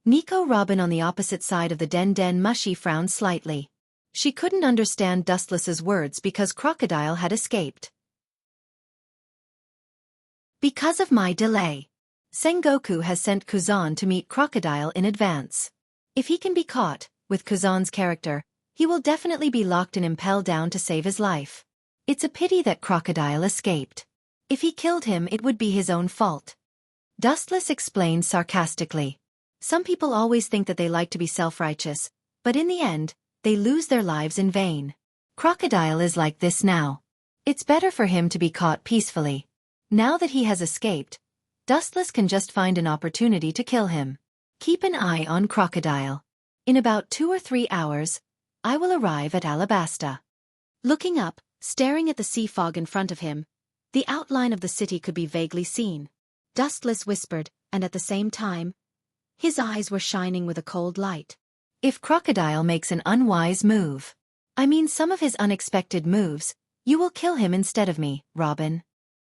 Nico Robin on the opposite side of the Den Mushi frowned slightly. She couldn't understand Dustless's words because Crocodile had escaped. Because of my delay, Sengoku has sent Kuzan to meet Crocodile in advance. If he can be caught, with Kuzan's character, he will definitely be locked and impelled down to save his life. It's a pity that Crocodile escaped. If he killed him, it would be his own fault. Dustless explained sarcastically. Some people always think that they like to be self-righteous, but in the end, they lose their lives in vain. Crocodile is like this now. It's better for him to be caught peacefully. Now that he has escaped, Dustless can just find an opportunity to kill him. Keep an eye on Crocodile. In about 2 or 3 hours, I will arrive at Alabasta. Looking up, staring at the sea fog in front of him, the outline of the city could be vaguely seen. Dustless whispered, and at the same time, his eyes were shining with a cold light. If Crocodile makes an unwise move, I mean some of his unexpected moves, you will kill him instead of me, Robin.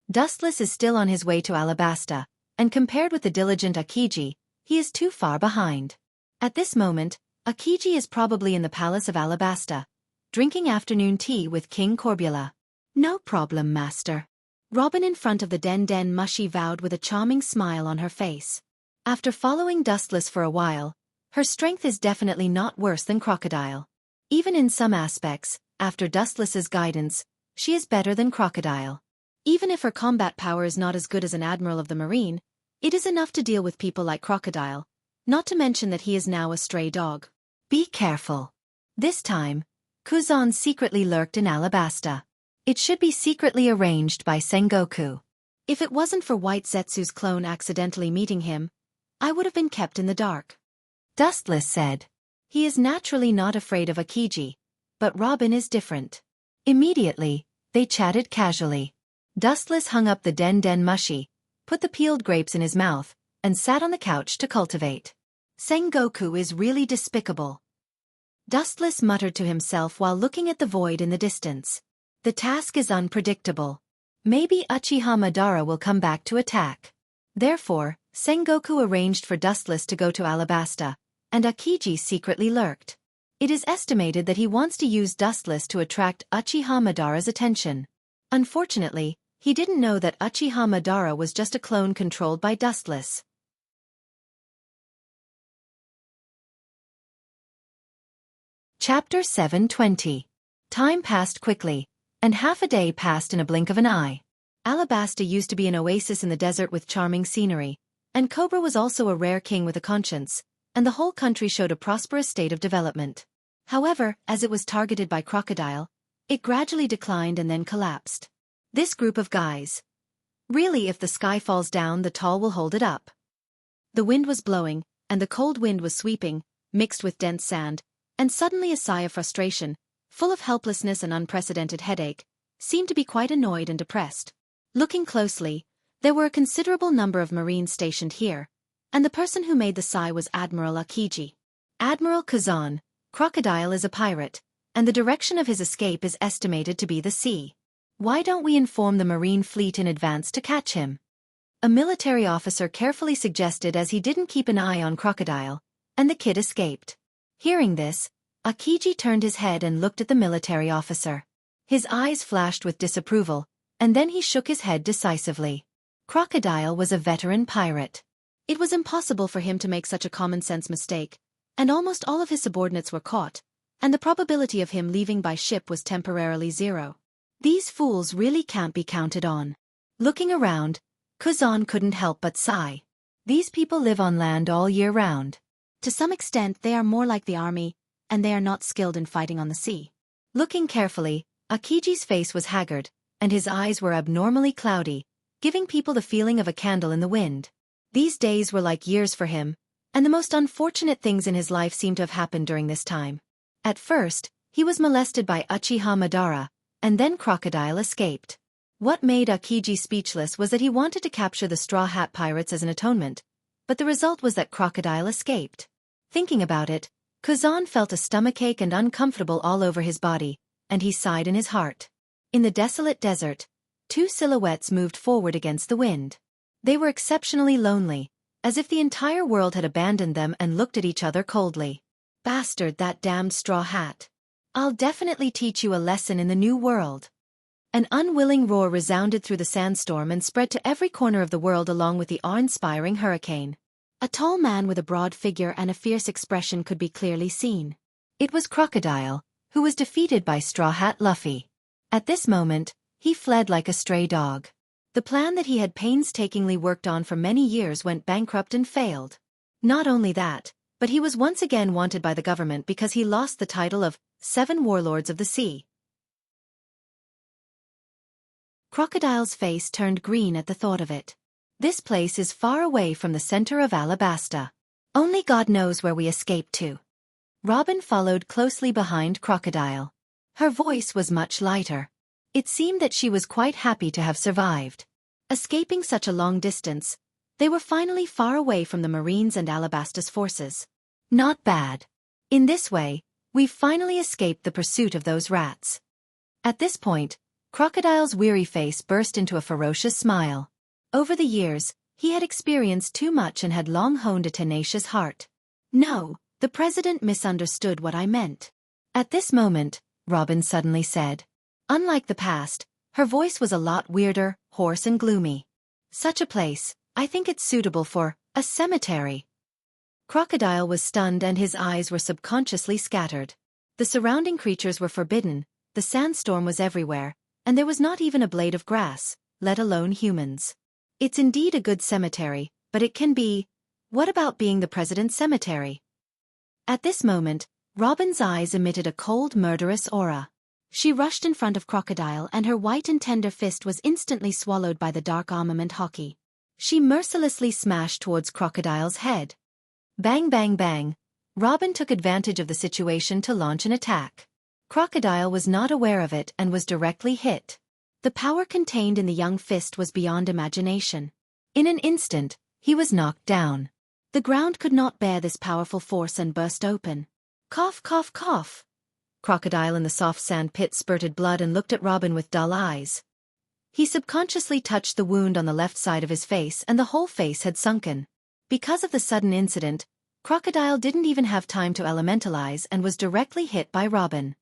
Dustless is still on his way to Alabasta, and compared with the diligent Akiji, he is too far behind. At this moment, Akiji is probably in the palace of Alabasta, drinking afternoon tea with King Corbula. No problem, master. Robin in front of the Den Mushi vowed with a charming smile on her face. After following Dustless for a while, her strength is definitely not worse than Crocodile. Even in some aspects, after Dustless's guidance, she is better than Crocodile. Even if her combat power is not as good as an admiral of the marine, it is enough to deal with people like Crocodile, not to mention that he is now a stray dog. Be careful. This time, Kuzan secretly lurked in Alabasta. It should be secretly arranged by Sengoku. If it wasn't for White Zetsu's clone accidentally meeting him, I would have been kept in the dark. Dustless said. He is naturally not afraid of Akiji, but Robin is different. Immediately, they chatted casually. Dustless hung up the Den Mushi, put the peeled grapes in his mouth, and sat on the couch to cultivate. Sengoku is really despicable. Dustless muttered to himself while looking at the void in the distance. The task is unpredictable. Maybe Uchiha Madara will come back to attack. Therefore, Sengoku arranged for Dustless to go to Alabasta, and Akiji secretly lurked. It is estimated that he wants to use Dustless to attract Uchiha Madara's attention. Unfortunately, he didn't know that Uchiha Madara was just a clone controlled by Dustless. Chapter 720. Time passed quickly, and half a day passed in a blink of an eye. Alabasta used to be an oasis in the desert with charming scenery, and Cobra was also a rare king with a conscience, and the whole country showed a prosperous state of development. However, as it was targeted by Crocodile, it gradually declined and then collapsed. This group of guys. Really, if the sky falls down, the tall will hold it up. The wind was blowing, and the cold wind was sweeping, mixed with dense sand, and suddenly a sigh of frustration, full of helplessness and unprecedented headache, seemed to be quite annoyed and depressed. Looking closely, there were a considerable number of Marines stationed here, and the person who made the sigh was Admiral Akiji. Admiral Kazan, Crocodile is a pirate, and the direction of his escape is estimated to be the sea. Why don't we inform the Marine fleet in advance to catch him? A military officer carefully suggested, as he didn't keep an eye on Crocodile, and the kid escaped. Hearing this, Akiji turned his head and looked at the military officer. His eyes flashed with disapproval, and then he shook his head decisively. Crocodile was a veteran pirate. It was impossible for him to make such a common-sense mistake, and almost all of his subordinates were caught, and the probability of him leaving by ship was temporarily zero. These fools really can't be counted on. Looking around, Kazan couldn't help but sigh. These people live on land all year round. To some extent they are more like the army, and they are not skilled in fighting on the sea. Looking carefully, Akiji's face was haggard, and his eyes were abnormally cloudy, giving people the feeling of a candle in the wind. These days were like years for him, and the most unfortunate things in his life seemed to have happened during this time. At first, he was molested by Uchiha Madara, and then Crocodile escaped. What made Akiji speechless was that he wanted to capture the Straw Hat Pirates as an atonement, but the result was that Crocodile escaped. Thinking about it, Kazan felt a stomachache and uncomfortable all over his body, and he sighed in his heart. In the desolate desert, two silhouettes moved forward against the wind. They were exceptionally lonely, as if the entire world had abandoned them and looked at each other coldly. Bastard, that damned straw hat. I'll definitely teach you a lesson in the new world. An unwilling roar resounded through the sandstorm and spread to every corner of the world along with the awe-inspiring hurricane. A tall man with a broad figure and a fierce expression could be clearly seen. It was Crocodile, who was defeated by Straw Hat Luffy. At this moment, he fled like a stray dog. The plan that he had painstakingly worked on for many years went bankrupt and failed. Not only that, but he was once again wanted by the government because he lost the title of 7 Warlords of the Sea. Crocodile's face turned green at the thought of it. This place is far away from the center of Alabasta. Only God knows where we escaped to. Robin followed closely behind Crocodile. Her voice was much lighter. It seemed that she was quite happy to have survived. Escaping such a long distance, they were finally far away from the Marines and Alabasta's forces. Not bad. In this way, we've finally escaped the pursuit of those rats. At this point, Crocodile's weary face burst into a ferocious smile. Over the years, he had experienced too much and had long honed a tenacious heart. No, the president misunderstood what I meant. At this moment, Robin suddenly said. Unlike the past, her voice was a lot weirder, hoarse and gloomy. Such a place, I think it's suitable for a cemetery. Crocodile was stunned and his eyes were subconsciously scattered. The surrounding creatures were forbidden, the sandstorm was everywhere, and there was not even a blade of grass, let alone humans. It's indeed a good cemetery, but it can be... What about being the president's cemetery? At this moment, Robin's eyes emitted a cold, murderous aura. She rushed in front of Crocodile and her white and tender fist was instantly swallowed by the dark armament hockey. She mercilessly smashed towards Crocodile's head. Bang bang bang. Robin took advantage of the situation to launch an attack. Crocodile was not aware of it and was directly hit. The power contained in the young fist was beyond imagination. In an instant, he was knocked down. The ground could not bear this powerful force and burst open. Cough cough cough. Crocodile in the soft sand pit spurted blood and looked at Robin with dull eyes. He subconsciously touched the wound on the left side of his face and the whole face had sunken. Because of the sudden incident, Crocodile didn't even have time to elementalize and was directly hit by Robin.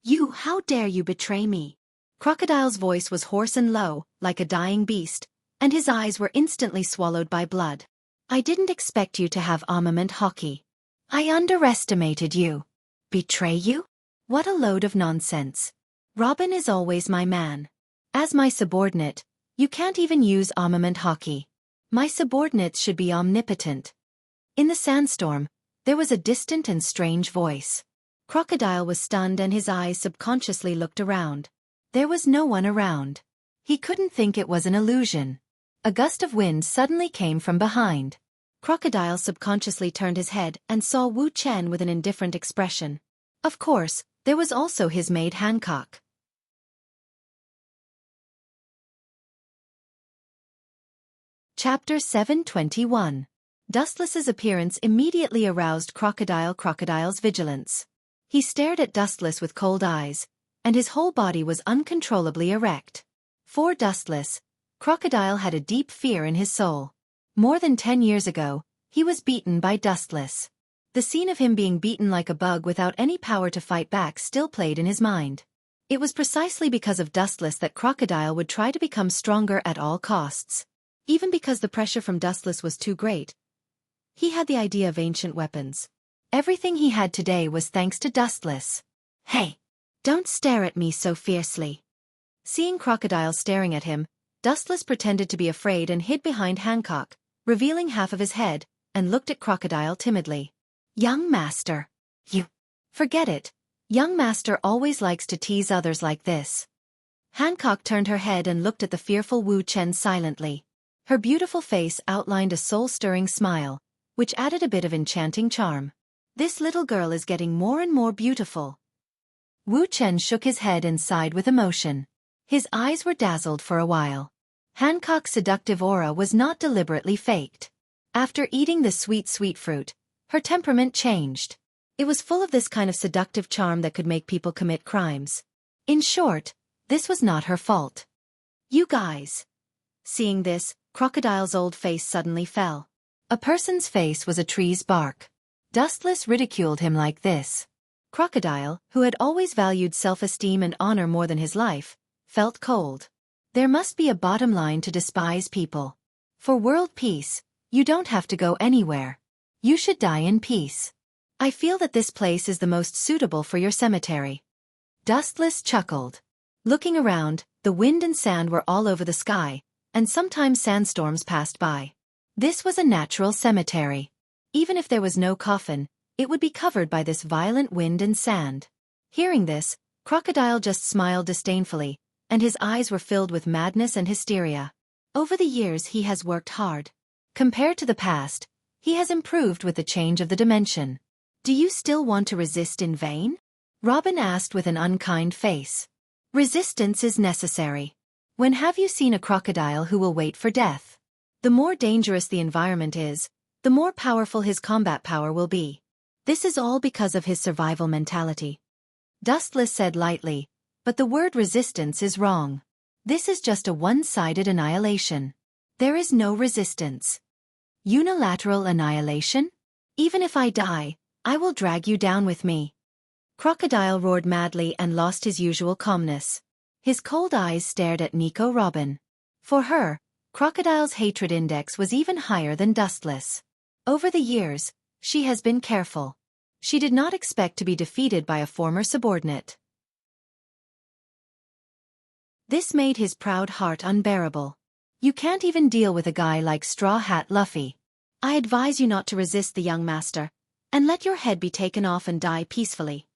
You, how dare you betray me? Crocodile's voice was hoarse and low, like a dying beast, and his eyes were instantly swallowed by blood. I didn't expect you to have armament hockey. I underestimated you. Betray you? What a load of nonsense. Robin is always my man. As my subordinate, you can't even use armament hockey. My subordinates should be omnipotent. In the sandstorm, there was a distant and strange voice. Crocodile was stunned and his eyes subconsciously looked around. There was no one around. He couldn't think it was an illusion. A gust of wind suddenly came from behind. Crocodile subconsciously turned his head and saw Wu Chen with an indifferent expression. Of course, there was also his maid Hancock. Chapter 721. Dustless's appearance immediately aroused Crocodile's vigilance. He stared at Dustless with cold eyes, and his whole body was uncontrollably erect. For Dustless, Crocodile had a deep fear in his soul. More than 10 years ago, he was beaten by Dustless. The scene of him being beaten like a bug without any power to fight back still played in his mind. It was precisely because of Dustless that Crocodile would try to become stronger at all costs. Even because the pressure from Dustless was too great, he had the idea of ancient weapons. Everything he had today was thanks to Dustless. Hey! Don't stare at me so fiercely. Seeing Crocodile staring at him, Dustless pretended to be afraid and hid behind Hancock, revealing half of his head, and looked at Crocodile timidly. Young master. You. Forget it. Young master always likes to tease others like this. Hancock turned her head and looked at the fearful Wu Chen silently. Her beautiful face outlined a soul-stirring smile, which added a bit of enchanting charm. This little girl is getting more and more beautiful. Wu Chen shook his head and sighed with emotion. His eyes were dazzled for a while. Hancock's seductive aura was not deliberately faked. After eating the sweet fruit, her temperament changed. It was full of this kind of seductive charm that could make people commit crimes. In short, this was not her fault. You guys. Seeing this, Crocodile's old face suddenly fell. A person's face was a tree's bark. Dustless ridiculed him like this. Crocodile, who had always valued self-esteem and honor more than his life, felt cold. There must be a bottom line to despise people. For world peace, you don't have to go anywhere. You should die in peace. I feel that this place is the most suitable for your cemetery. Dustless chuckled. Looking around, the wind and sand were all over the sky, and sometimes sandstorms passed by. This was a natural cemetery. Even if there was no coffin, it would be covered by this violent wind and sand. Hearing this, Crocodile just smiled disdainfully, and his eyes were filled with madness and hysteria. Over the years he has worked hard. Compared to the past, he has improved with the change of the dimension. Do you still want to resist in vain? Robin asked with an unkind face. Resistance is necessary. When have you seen a crocodile who will wait for death? The more dangerous the environment is, the more powerful his combat power will be. This is all because of his survival mentality. Dustless said lightly, but the word resistance is wrong. This is just a one-sided annihilation. There is no resistance. Unilateral annihilation? Even if I die, I will drag you down with me. Crocodile roared madly and lost his usual calmness. His cold eyes stared at Nico Robin. For her, Crocodile's hatred index was even higher than Dustless. Over the years, she has been careful. She did not expect to be defeated by a former subordinate. This made his proud heart unbearable. You can't even deal with a guy like Straw Hat Luffy. I advise you not to resist the young master, and let your head be taken off and die peacefully.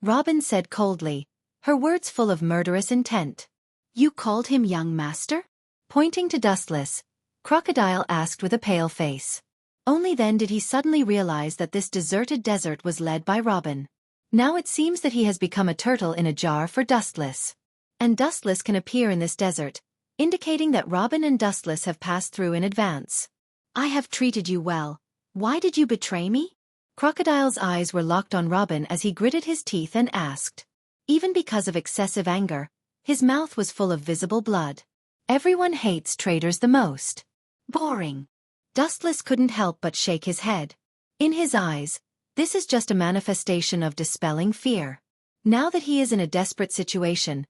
Robin said coldly, her words full of murderous intent. You called him young master? Pointing to Dustless, Crocodile asked with a pale face. Only then did he suddenly realize that this deserted desert was led by Robin. Now it seems that he has become a turtle in a jar for Dustless. And Dustless can appear in this desert, indicating that Robin and Dustless have passed through in advance. I have treated you well. Why did you betray me? Crocodile's eyes were locked on Robin as he gritted his teeth and asked. Even because of excessive anger, his mouth was full of visible blood. Everyone hates traitors the most. Boring. Dustless couldn't help but shake his head. In his eyes, this is just a manifestation of dispelling fear. Now that he is in a desperate situation,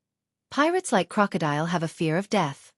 pirates like Crocodile have a fear of death.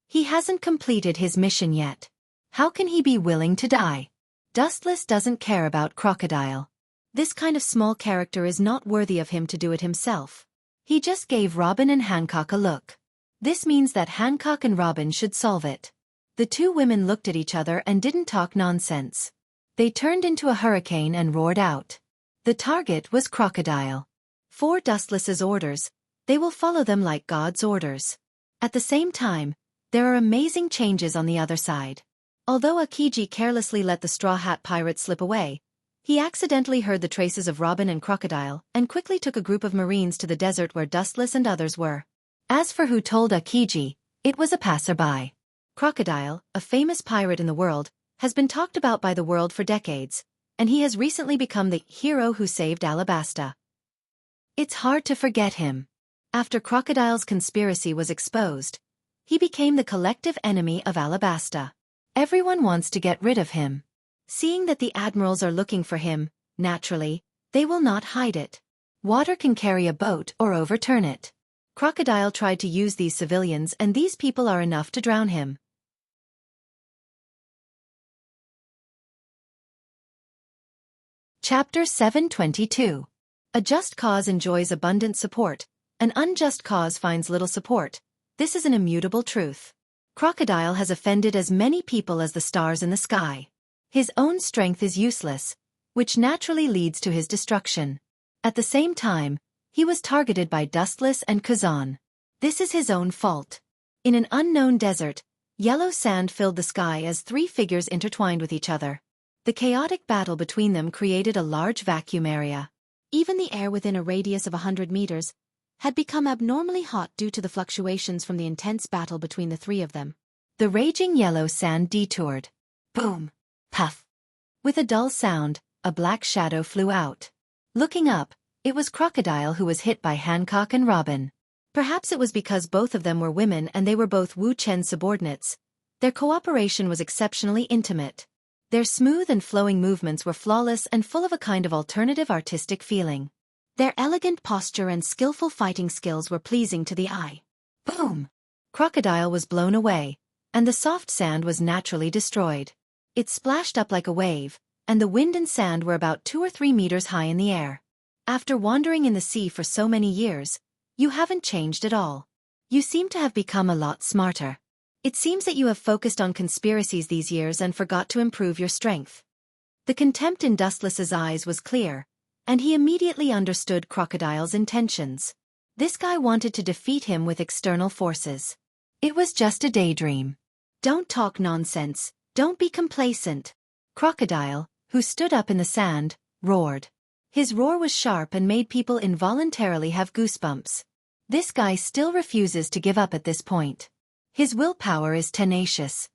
He hasn't completed his mission yet. How can he be willing to die? Dustless doesn't care about Crocodile. This kind of small character is not worthy of him to do it himself. He just gave Robin and Hancock a look. This means that Hancock and Robin should solve it. The two women looked at each other and didn't talk nonsense. They turned into a hurricane and roared out. The target was Crocodile. For Dustless's orders, they will follow them like God's orders. At the same time, there are amazing changes on the other side. Although Akiji carelessly let the Straw Hat Pirate slip away, he accidentally heard the traces of Robin and Crocodile and quickly took a group of Marines to the desert where Dustless and others were. As for who told Akiji, it was a passerby. Crocodile, a famous pirate in the world, has been talked about by the world for decades, and he has recently become the hero who saved Alabasta. It's hard to forget him. After Crocodile's conspiracy was exposed, he became the collective enemy of Alabasta. Everyone wants to get rid of him. Seeing that the admirals are looking for him, naturally, they will not hide it. Water can carry a boat or overturn it. Crocodile tried to use these civilians, and these people are enough to drown him. Chapter 722. A just cause enjoys abundant support, an unjust cause finds little support. This is an immutable truth. Crocodile has offended as many people as the stars in the sky. His own strength is useless, which naturally leads to his destruction. At the same time, he was targeted by Dustless and Kazan. This is his own fault. In an unknown desert, yellow sand filled the sky as three figures intertwined with each other. The chaotic battle between them created a large vacuum area. Even the air within a radius of 100 meters had become abnormally hot due to the fluctuations from the intense battle between the three of them. The raging yellow sand detoured. Boom! Puff! With a dull sound, a black shadow flew out. Looking up, it was Crocodile who was hit by Hancock and Robin. Perhaps it was because both of them were women and they were both Wu Chen's subordinates. Their cooperation was exceptionally intimate. Their smooth and flowing movements were flawless and full of a kind of alternative artistic feeling. Their elegant posture and skillful fighting skills were pleasing to the eye. Boom! Crocodile was blown away, and the soft sand was naturally destroyed. It splashed up like a wave, and the wind and sand were about 2 or 3 meters high in the air. After wandering in the sea for so many years, you haven't changed at all. You seem to have become a lot smarter. It seems that you have focused on conspiracies these years and forgot to improve your strength. The contempt in Dustless's eyes was clear, and he immediately understood Crocodile's intentions. This guy wanted to defeat him with external forces. It was just a daydream. Don't talk nonsense, don't be complacent. Crocodile, who stood up in the sand, roared. His roar was sharp and made people involuntarily have goosebumps. This guy still refuses to give up at this point. His willpower is tenacious.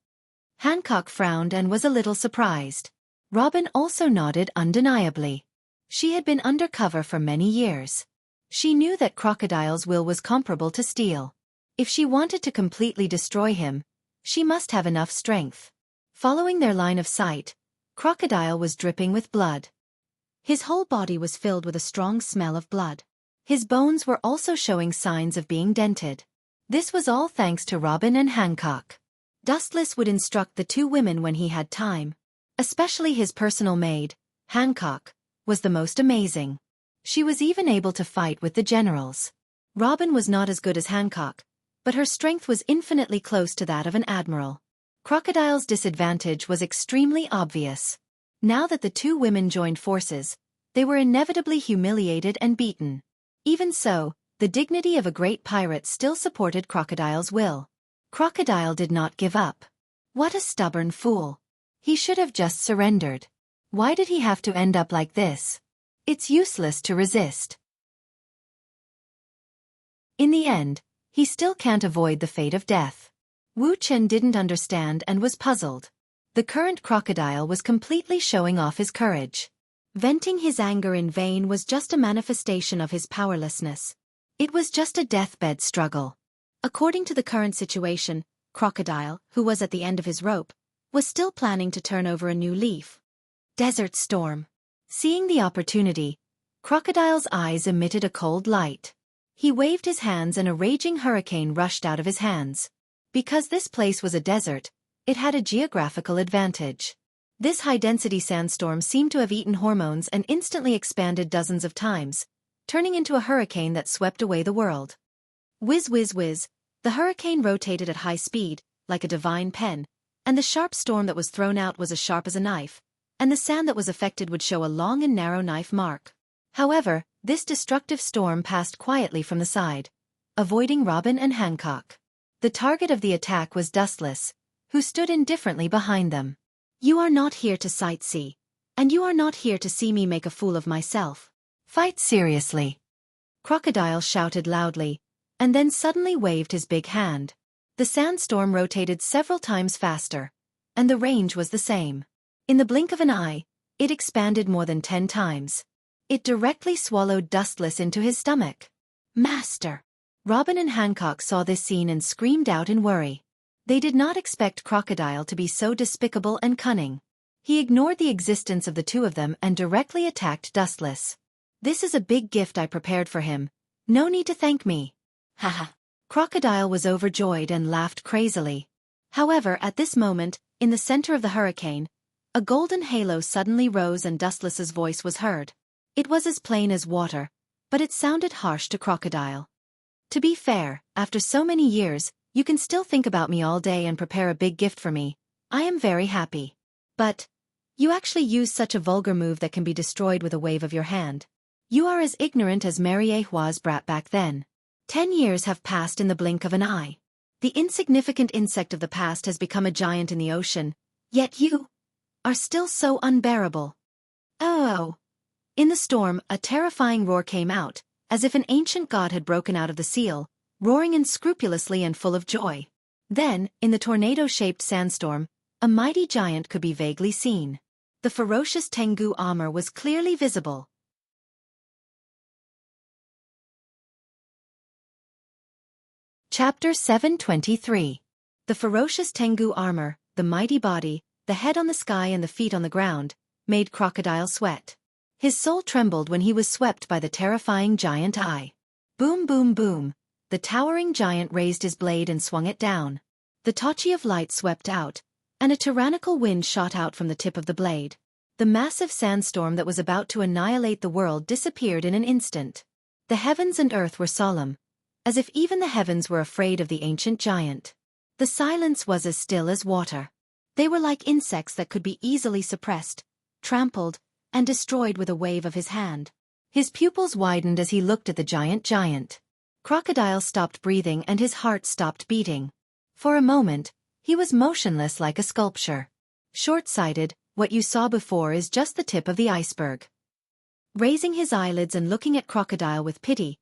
Hancock frowned and was a little surprised. Robin also nodded undeniably. She had been undercover for many years. She knew that Crocodile's will was comparable to steel. If she wanted to completely destroy him, she must have enough strength. Following their line of sight, Crocodile was dripping with blood. His whole body was filled with a strong smell of blood. His bones were also showing signs of being dented. This was all thanks to Robin and Hancock. Dustless would instruct the two women when he had time. Especially his personal maid, Hancock, was the most amazing. She was even able to fight with the generals. Robin was not as good as Hancock, but her strength was infinitely close to that of an admiral. Crocodile's disadvantage was extremely obvious. Now that the two women joined forces, they were inevitably humiliated and beaten. Even so, the dignity of a great pirate still supported Crocodile's will. Crocodile did not give up. What a stubborn fool. He should have just surrendered. Why did he have to end up like this? It's useless to resist. In the end, he still can't avoid the fate of death. Wu Chen didn't understand and was puzzled. The current Crocodile was completely showing off his courage. Venting his anger in vain was just a manifestation of his powerlessness. It was just a deathbed struggle. According to the current situation, Crocodile, who was at the end of his rope, was still planning to turn over a new leaf. Desert storm. Seeing the opportunity, Crocodile's eyes emitted a cold light. He waved his hands and a raging hurricane rushed out of his hands. Because this place was a desert, it had a geographical advantage. This high-density sandstorm seemed to have eaten hormones and instantly expanded dozens of times, turning into a hurricane that swept away the world. Whiz whiz whiz, the hurricane rotated at high speed, like a divine pen, and the sharp storm that was thrown out was as sharp as a knife, and the sand that was affected would show a long and narrow knife mark. However, this destructive storm passed quietly from the side, avoiding Robin and Hancock. The target of the attack was Dustless, who stood indifferently behind them. "You are not here to sightsee, and you are not here to see me make a fool of myself. Fight seriously." Crocodile shouted loudly, and then suddenly waved his big hand. The sandstorm rotated several times faster, and the range was the same. In the blink of an eye, it expanded more than 10 times. It directly swallowed Dustless into his stomach. "Master!" Robin and Hancock saw this scene and screamed out in worry. They did not expect Crocodile to be so despicable and cunning. He ignored the existence of the two of them and directly attacked Dustless. "This is a big gift I prepared for him. No need to thank me." Haha. Crocodile was overjoyed and laughed crazily. However, at this moment, in the center of the hurricane, a golden halo suddenly rose and Dustless's voice was heard. It was as plain as water, but it sounded harsh to Crocodile. "To be fair, after so many years, you can still think about me all day and prepare a big gift for me. I am very happy. But you actually use such a vulgar move that can be destroyed with a wave of your hand. You are as ignorant as Mary Hua's brat back then. 10 years have passed in the blink of an eye. The insignificant insect of the past has become a giant in the ocean, yet you are still so unbearable." Oh! In the storm, a terrifying roar came out, as if an ancient god had broken out of the seal, roaring unscrupulously and full of joy. Then, in the tornado-shaped sandstorm, a mighty giant could be vaguely seen. The ferocious Tengu armor was clearly visible. Chapter 723. The ferocious Tengu armor, the mighty body, the head on the sky and the feet on the ground, made Crocodile sweat. His soul trembled when he was swept by the terrifying giant eye. Boom boom boom, the towering giant raised his blade and swung it down. The tachi of light swept out, and a tyrannical wind shot out from the tip of the blade. The massive sandstorm that was about to annihilate the world disappeared in an instant. The heavens and earth were solemn, as if even the heavens were afraid of the ancient giant. The silence was as still as water. They were like insects that could be easily suppressed, trampled, and destroyed with a wave of his hand. His pupils widened as he looked at the giant. Crocodile stopped breathing and his heart stopped beating. For a moment, he was motionless like a sculpture. Short-sighted, what you saw before is just the tip of the iceberg. Raising his eyelids and looking at Crocodile with pity,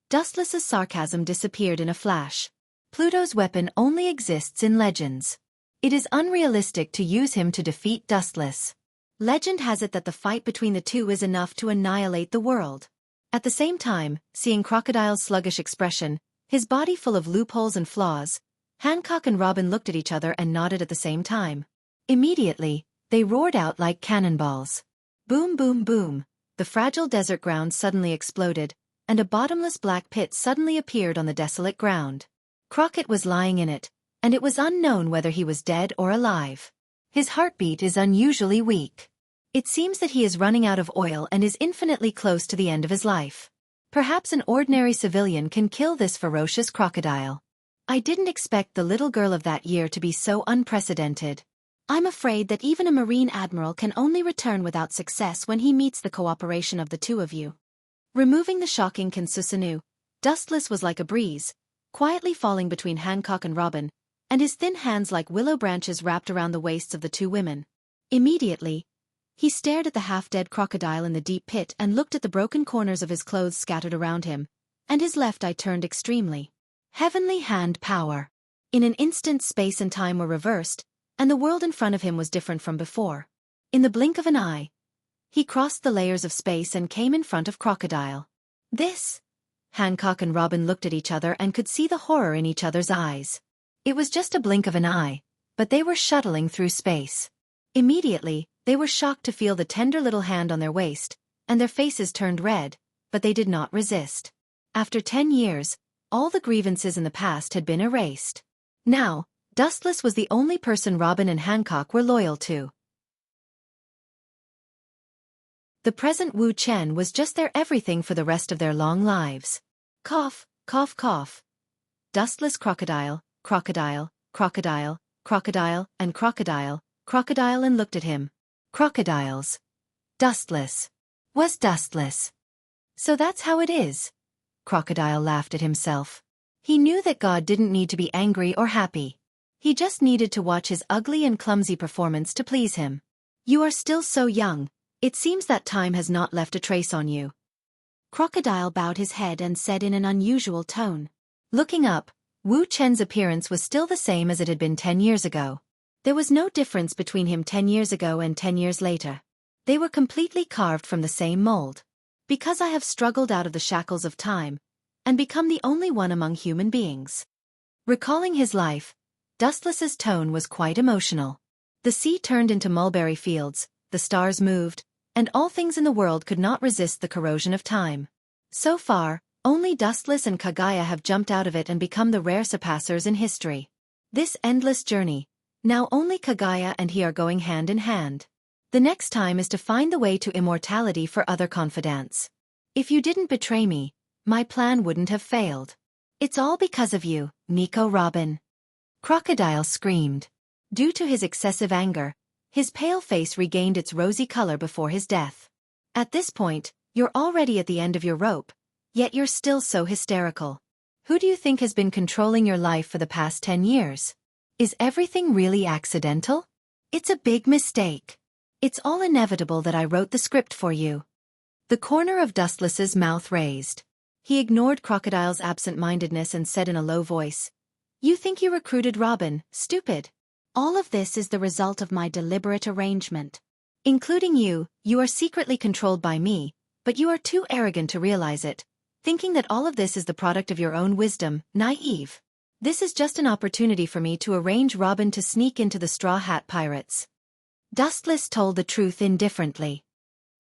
Dustless's sarcasm disappeared in a flash. Pluto's weapon only exists in legends. It is unrealistic to use him to defeat Dustless. Legend has it that the fight between the two is enough to annihilate the world. At the same time, seeing Crocodile's sluggish expression, his body full of loopholes and flaws, Hancock and Robin looked at each other and nodded at the same time. Immediately, they roared out like cannonballs. Boom boom boom, the fragile desert ground suddenly exploded, and a bottomless black pit suddenly appeared on the desolate ground. Crockett was lying in it, and it was unknown whether he was dead or alive. His heartbeat is unusually weak. It seems that he is running out of oil and is infinitely close to the end of his life. Perhaps an ordinary civilian can kill this ferocious crocodile. I didn't expect the little girl of that year to be so unprecedented. I'm afraid that even a Marine Admiral can only return without success when he meets the cooperation of the two of you. Removing the shocking Kinsusanu, Dustless was like a breeze, quietly falling between Hancock and Robin, and his thin hands like willow branches wrapped around the waists of the two women. Immediately, he stared at the half-dead crocodile in the deep pit and looked at the broken corners of his clothes scattered around him, and his left eye turned extremely. Heavenly hand power. In an instant space and time were reversed, and the world in front of him was different from before. In the blink of an eye, he crossed the layers of space and came in front of Crocodile. This? Hancock and Robin looked at each other and could see the horror in each other's eyes. It was just a blink of an eye, but they were shuttling through space. Immediately, they were shocked to feel the tender little hand on their waist, and their faces turned red, but they did not resist. After 10 years, all the grievances in the past had been erased. Now, Dustless was the only person Robin and Hancock were loyal to. The present Wu Chen was just their everything for the rest of their long lives. Cough, cough, cough. Dustless crocodile, crocodile, crocodile, crocodile, and crocodile, crocodile and looked at him. Crocodiles. Dustless. Was dustless. So that's how it is. Crocodile laughed at himself. He knew that God didn't need to be angry or happy. He just needed to watch his ugly and clumsy performance to please him. You are still so young. It seems that time has not left a trace on you. Crocodile bowed his head and said in an unusual tone. Looking up, Wu Chen's appearance was still the same as it had been 10 years ago. There was no difference between him 10 years ago and 10 years later. They were completely carved from the same mold. Because I have struggled out of the shackles of time, and become the only one among human beings. Recalling his life, Dustless's tone was quite emotional. The sea turned into mulberry fields, the stars moved, and all things in the world could not resist the corrosion of time. So far, only Dustless and Kagaya have jumped out of it and become the rare surpassers in history. This endless journey, now only Kagaya and he are going hand in hand. The next time is to find the way to immortality for other confidants. If you didn't betray me, my plan wouldn't have failed. It's all because of you, Nico Robin. Crocodile screamed. Due to his excessive anger, his pale face regained its rosy color before his death. At this point, you're already at the end of your rope, yet you're still so hysterical. Who do you think has been controlling your life for the past 10 years? Is everything really accidental? It's a big mistake. It's all inevitable that I wrote the script for you. The corner of Dustless's mouth raised. He ignored Crocodile's absent-mindedness and said in a low voice, You think you recruited Robin, stupid. All of this is the result of my deliberate arrangement. Including you, you are secretly controlled by me, but you are too arrogant to realize it, thinking that all of this is the product of your own wisdom, naive. This is just an opportunity for me to arrange Robin to sneak into the Straw Hat Pirates. Dustless told the truth indifferently.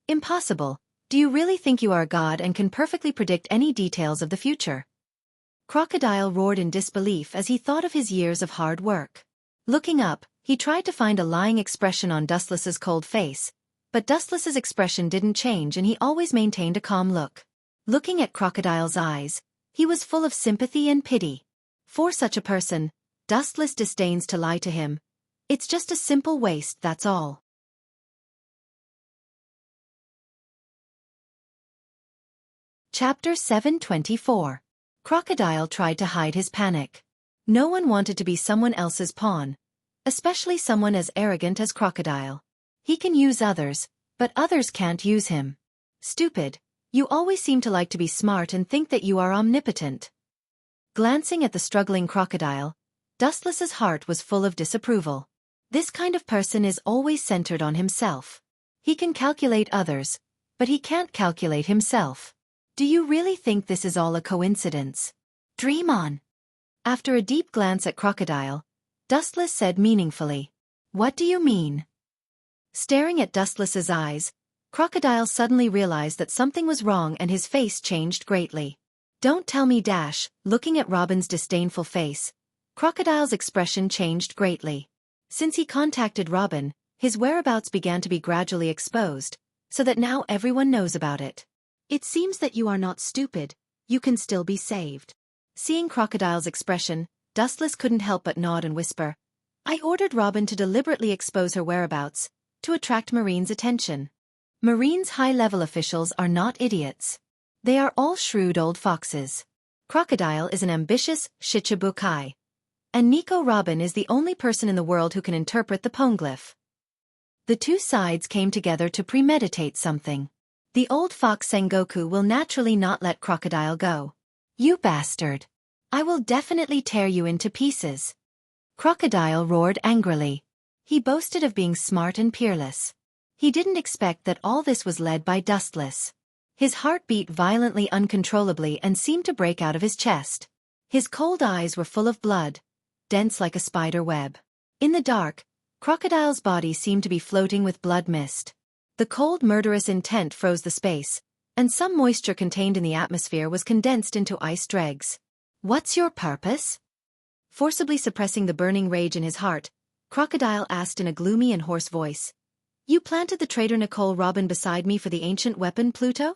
Impossible. Do you really think you are a god and can perfectly predict any details of the future? Crocodile roared in disbelief as he thought of his years of hard work. Looking up, he tried to find a lying expression on Dustless's cold face, but Dustless's expression didn't change and he always maintained a calm look. Looking at Crocodile's eyes, he was full of sympathy and pity. For such a person, Dustless disdains to lie to him. It's just a simple waste, that's all. Chapter 724. Crocodile tried to hide his panic. No one wanted to be someone else's pawn, especially someone as arrogant as Crocodile. He can use others, but others can't use him. Stupid, you always seem to like to be smart and think that you are omnipotent. Glancing at the struggling Crocodile, Dustless's heart was full of disapproval. This kind of person is always centered on himself. He can calculate others, but he can't calculate himself. Do you really think this is all a coincidence? Dream on. After a deep glance at Crocodile, Dustless said meaningfully, What do you mean? Staring at Dustless's eyes, Crocodile suddenly realized that something was wrong and his face changed greatly. Don't tell me dash. Looking at Robin's disdainful face, Crocodile's expression changed greatly. Since he contacted Robin, his whereabouts began to be gradually exposed, so that now everyone knows about it. It seems that you are not stupid, you can still be saved. Seeing Crocodile's expression, Dustless couldn't help but nod and whisper, I ordered Robin to deliberately expose her whereabouts, to attract Marine's attention. Marine's high-level officials are not idiots. They are all shrewd old foxes. Crocodile is an ambitious Shichibukai. And Nico Robin is the only person in the world who can interpret the poneglyph. The two sides came together to premeditate something. The old fox Sengoku will naturally not let Crocodile go. You bastard. I will definitely tear you into pieces. Crocodile roared angrily. He boasted of being smart and peerless. He didn't expect that all this was led by Dustless. His heart beat violently uncontrollably and seemed to break out of his chest. His cold eyes were full of blood, dense like a spider web. In the dark, Crocodile's body seemed to be floating with blood mist. The cold murderous intent froze the space, and some moisture contained in the atmosphere was condensed into ice dregs. What's your purpose? Forcibly suppressing the burning rage in his heart, Crocodile asked in a gloomy and hoarse voice. You planted the traitor Nicole Robin beside me for the ancient weapon Pluto?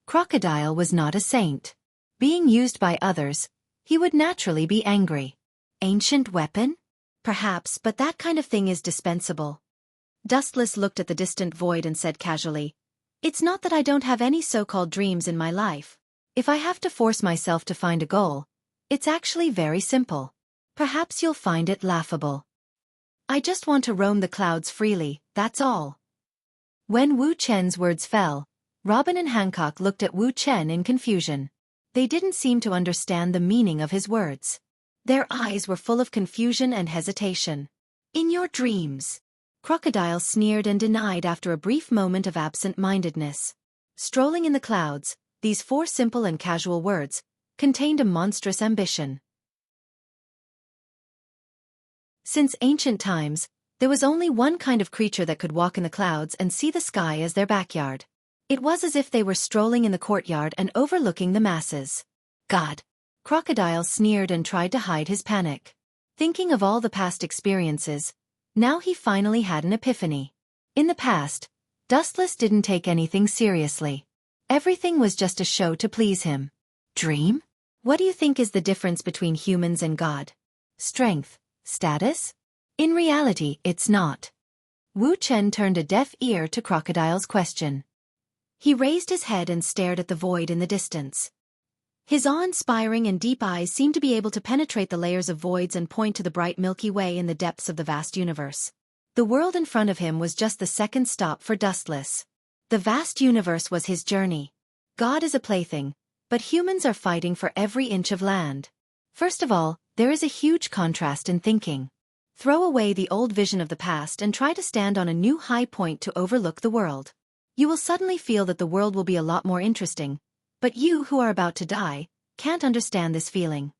Crocodile was not a saint. Being used by others, he would naturally be angry. Ancient weapon? Perhaps, but that kind of thing is dispensable. Dustless looked at the distant void and said casually, "It's not that I don't have any so-called dreams in my life. If I have to force myself to find a goal, it's actually very simple. Perhaps you'll find it laughable. I just want to roam the clouds freely, that's all." When Wu Chen's words fell, Robin and Hancock looked at Wu Chen in confusion. They didn't seem to understand the meaning of his words. Their eyes were full of confusion and hesitation. "In your dreams," Crocodile sneered and denied after a brief moment of absent-mindedness. Strolling in the clouds, these 4 simple and casual words contained a monstrous ambition. Since ancient times, there was only one kind of creature that could walk in the clouds and see the sky as their backyard. It was as if they were strolling in the courtyard and overlooking the masses. God! Crocodile sneered and tried to hide his panic. Thinking of all the past experiences, now he finally had an epiphany. In the past, Dustless didn't take anything seriously. Everything was just a show to please him. Dream? What do you think is the difference between humans and God? Strength? Status? In reality, it's not. Wu Chen turned a deaf ear to Crocodile's question. He raised his head and stared at the void in the distance. His awe-inspiring and deep eyes seemed to be able to penetrate the layers of voids and point to the bright Milky Way in the depths of the vast universe. The world in front of him was just the second stop for Dustless. The vast universe was his journey. God is a plaything, but humans are fighting for every inch of land. First of all, there is a huge contrast in thinking. Throw away the old vision of the past and try to stand on a new high point to overlook the world. You will suddenly feel that the world will be a lot more interesting, but you who are about to die can't understand this feeling.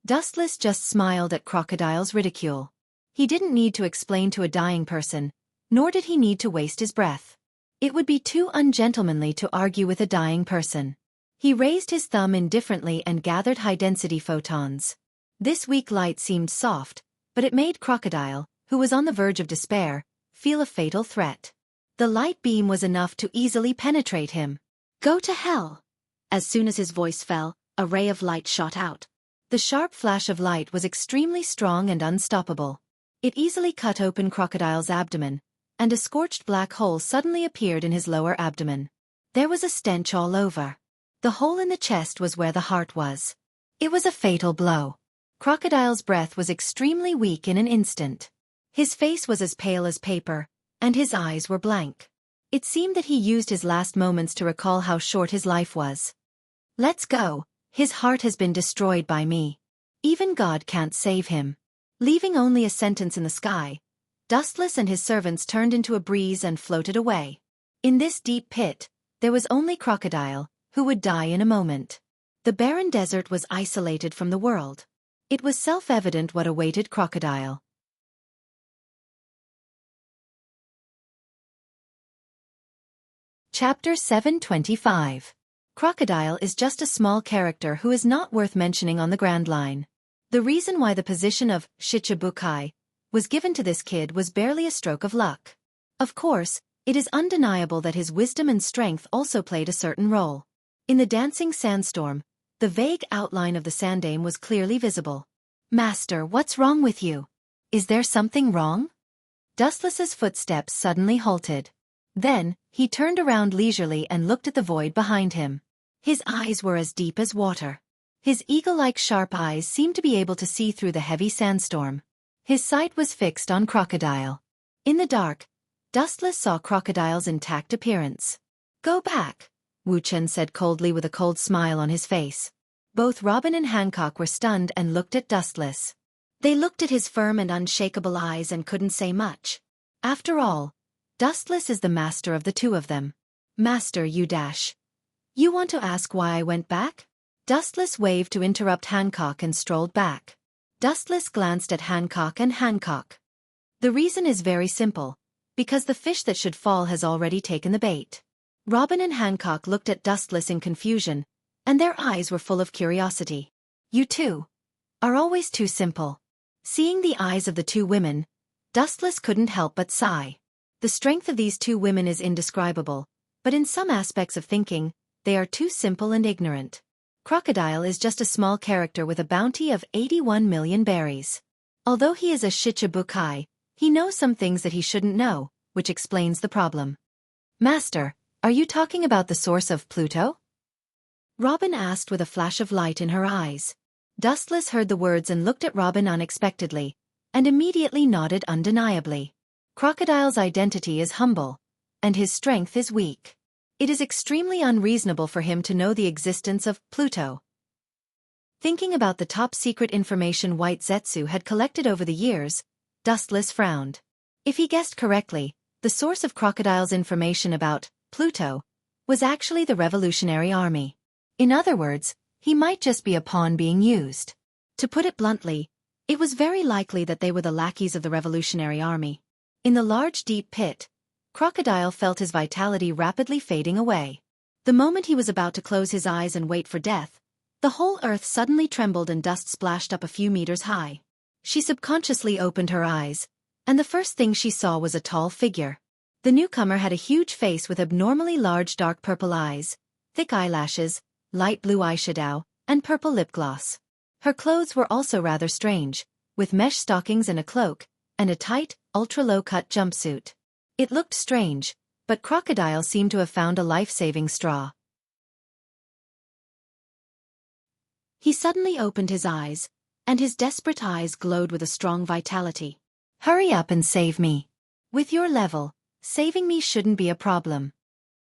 Dustless just smiled at Crocodile's ridicule. He didn't need to explain to a dying person, nor did he need to waste his breath. It would be too ungentlemanly to argue with a dying person. He raised his thumb indifferently and gathered high-density photons. This weak light seemed soft, but it made Crocodile, who was on the verge of despair, feel a fatal threat. The light beam was enough to easily penetrate him. "Go to hell!" As soon as his voice fell, a ray of light shot out. The sharp flash of light was extremely strong and unstoppable. It easily cut open Crocodile's abdomen, and a scorched black hole suddenly appeared in his lower abdomen. There was a stench all over. The hole in the chest was where the heart was. It was a fatal blow. Crocodile's breath was extremely weak in an instant. His face was as pale as paper, and his eyes were blank. It seemed that he used his last moments to recall how short his life was. "Let's go. His heart has been destroyed by me. Even God can't save him." Leaving only a sentence in the sky, Dustless and his servants turned into a breeze and floated away. In this deep pit, there was only Crocodile, who would die in a moment. The barren desert was isolated from the world. It was self-evident what awaited Crocodile. Chapter 725. Crocodile is just a small character who is not worth mentioning on the Grand Line. The reason why the position of Shichibukai was given to this kid was barely a stroke of luck. Of course, it is undeniable that his wisdom and strength also played a certain role. In the dancing sandstorm, the vague outline of the Sanddame was clearly visible. "Master, what's wrong with you? Is there something wrong?" Dustless's footsteps suddenly halted. Then, he turned around leisurely and looked at the void behind him. His eyes were as deep as water. His eagle-like sharp eyes seemed to be able to see through the heavy sandstorm. His sight was fixed on Crocodile. In the dark, Dustless saw Crocodile's intact appearance. "Go back," Wu Chen said coldly with a cold smile on his face. Both Robin and Hancock were stunned and looked at Dustless. They looked at his firm and unshakable eyes and couldn't say much. After all, Dustless is the master of the two of them. "Master, you want to ask why I went back?" Dustless waved to interrupt Hancock and strolled back. Dustless glanced at Hancock and Hancock. "The reason is very simple, because the fish that should fall has already taken the bait." Robin and Hancock looked at Dustless in confusion, and their eyes were full of curiosity. "You two are always too simple." Seeing the eyes of the two women, Dustless couldn't help but sigh. The strength of these two women is indescribable, but in some aspects of thinking, they are too simple and ignorant. Crocodile is just a small character with a bounty of 81 million berries. Although he is a Shichibukai, he knows some things that he shouldn't know, which explains the problem. Master, are you talking about the source of Pluto? Robin asked with a flash of light in her eyes. Dustless heard the words and looked at Robin unexpectedly, and immediately nodded undeniably. Crocodile's identity is humble, and his strength is weak. It is extremely unreasonable for him to know the existence of Pluto. Thinking about the top-secret information White Zetsu had collected over the years, Dustless frowned. If he guessed correctly, the source of Crocodile's information about Pluto was actually the Revolutionary Army. In other words, he might just be a pawn being used. To put it bluntly, it was very likely that they were the lackeys of the Revolutionary Army. In the large deep pit, Crocodile felt his vitality rapidly fading away. The moment he was about to close his eyes and wait for death, the whole earth suddenly trembled and dust splashed up a few meters high. She subconsciously opened her eyes, and the first thing she saw was a tall figure. The newcomer had a huge face with abnormally large dark purple eyes, thick eyelashes, light blue eyeshadow, and purple lip gloss. Her clothes were also rather strange, with mesh stockings and a cloak, and a tight, ultra-low-cut jumpsuit. It looked strange, but Crocodile seemed to have found a life-saving straw. He suddenly opened his eyes, and his desperate eyes glowed with a strong vitality. Hurry up and save me. With your level, saving me shouldn't be a problem.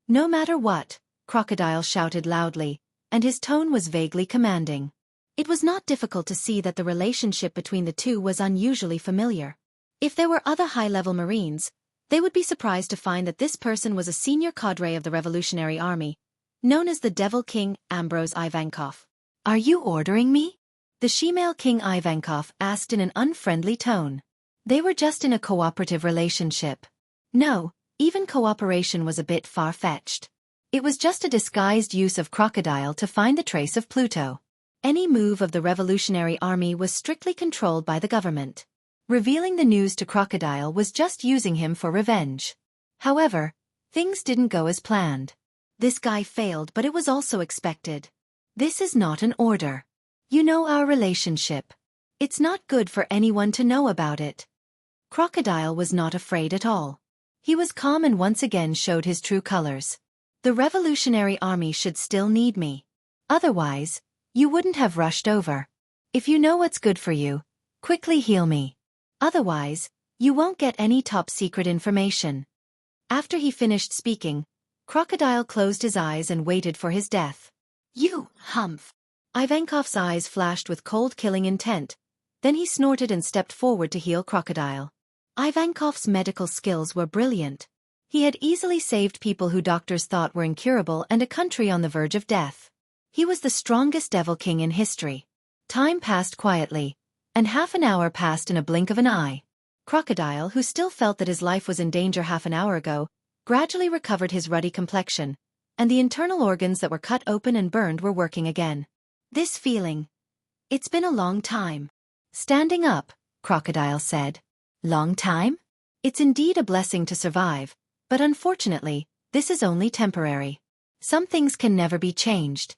No matter what, Crocodile shouted loudly, and his tone was vaguely commanding. It was not difficult to see that the relationship between the two was unusually familiar. If there were other high-level Marines, they would be surprised to find that this person was a senior cadre of the Revolutionary Army, known as the Devil King Ambrose Ivankov. Are you ordering me? The Shemale King Ivankov asked in an unfriendly tone. They were just in a cooperative relationship. No, even cooperation was a bit far-fetched. It was just a disguised use of Crocodile to find the trace of Pluto. Any move of the Revolutionary Army was strictly controlled by the government. Revealing the news to Crocodile was just using him for revenge. However, things didn't go as planned. This guy failed, but it was also expected. This is not an order. You know our relationship. It's not good for anyone to know about it. Crocodile was not afraid at all. He was calm and once again showed his true colors. The Revolutionary Army should still need me. Otherwise, you wouldn't have rushed over. If you know what's good for you, quickly heal me. Otherwise, you won't get any top-secret information. After he finished speaking, Crocodile closed his eyes and waited for his death. You, humph! Ivankov's eyes flashed with cold killing intent, then he snorted and stepped forward to heal Crocodile. Ivankov's medical skills were brilliant. He had easily saved people who doctors thought were incurable and a country on the verge of death. He was the strongest Devil King in history. Time passed quietly, and half an hour passed in a blink of an eye. Crocodile, who still felt that his life was in danger half an hour ago, gradually recovered his ruddy complexion, and the internal organs that were cut open and burned were working again. This feeling. It's been a long time. Standing up, Crocodile said. Long time? It's indeed a blessing to survive, but unfortunately, this is only temporary. Some things can never be changed.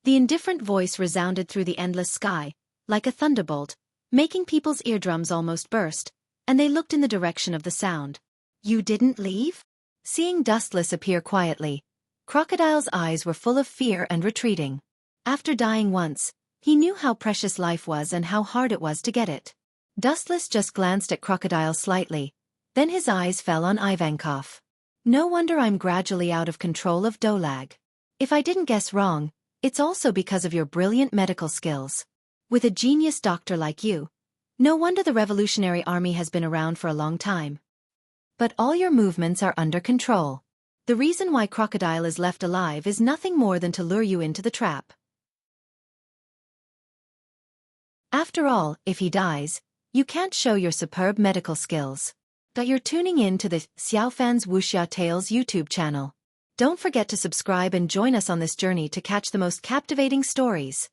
The indifferent voice resounded through the endless sky, like a thunderbolt, making people's eardrums almost burst, and they looked in the direction of the sound. You didn't leave? Seeing Dustless appear quietly, Crocodile's eyes were full of fear and retreating. After dying once, he knew how precious life was and how hard it was to get it. Dustless just glanced at Crocodile slightly, then his eyes fell on Ivankov. No wonder I'm gradually out of control of Dolag. If I didn't guess wrong, it's also because of your brilliant medical skills. With a genius doctor like you, no wonder the Revolutionary Army has been around for a long time. But all your movements are under control. The reason why Crocodile is left alive is nothing more than to lure you into the trap. After all, if he dies, you can't show your superb medical skills. But you're tuning in to the Xiaofan's Wuxia Tales YouTube channel. Don't forget to subscribe and join us on this journey to catch the most captivating stories.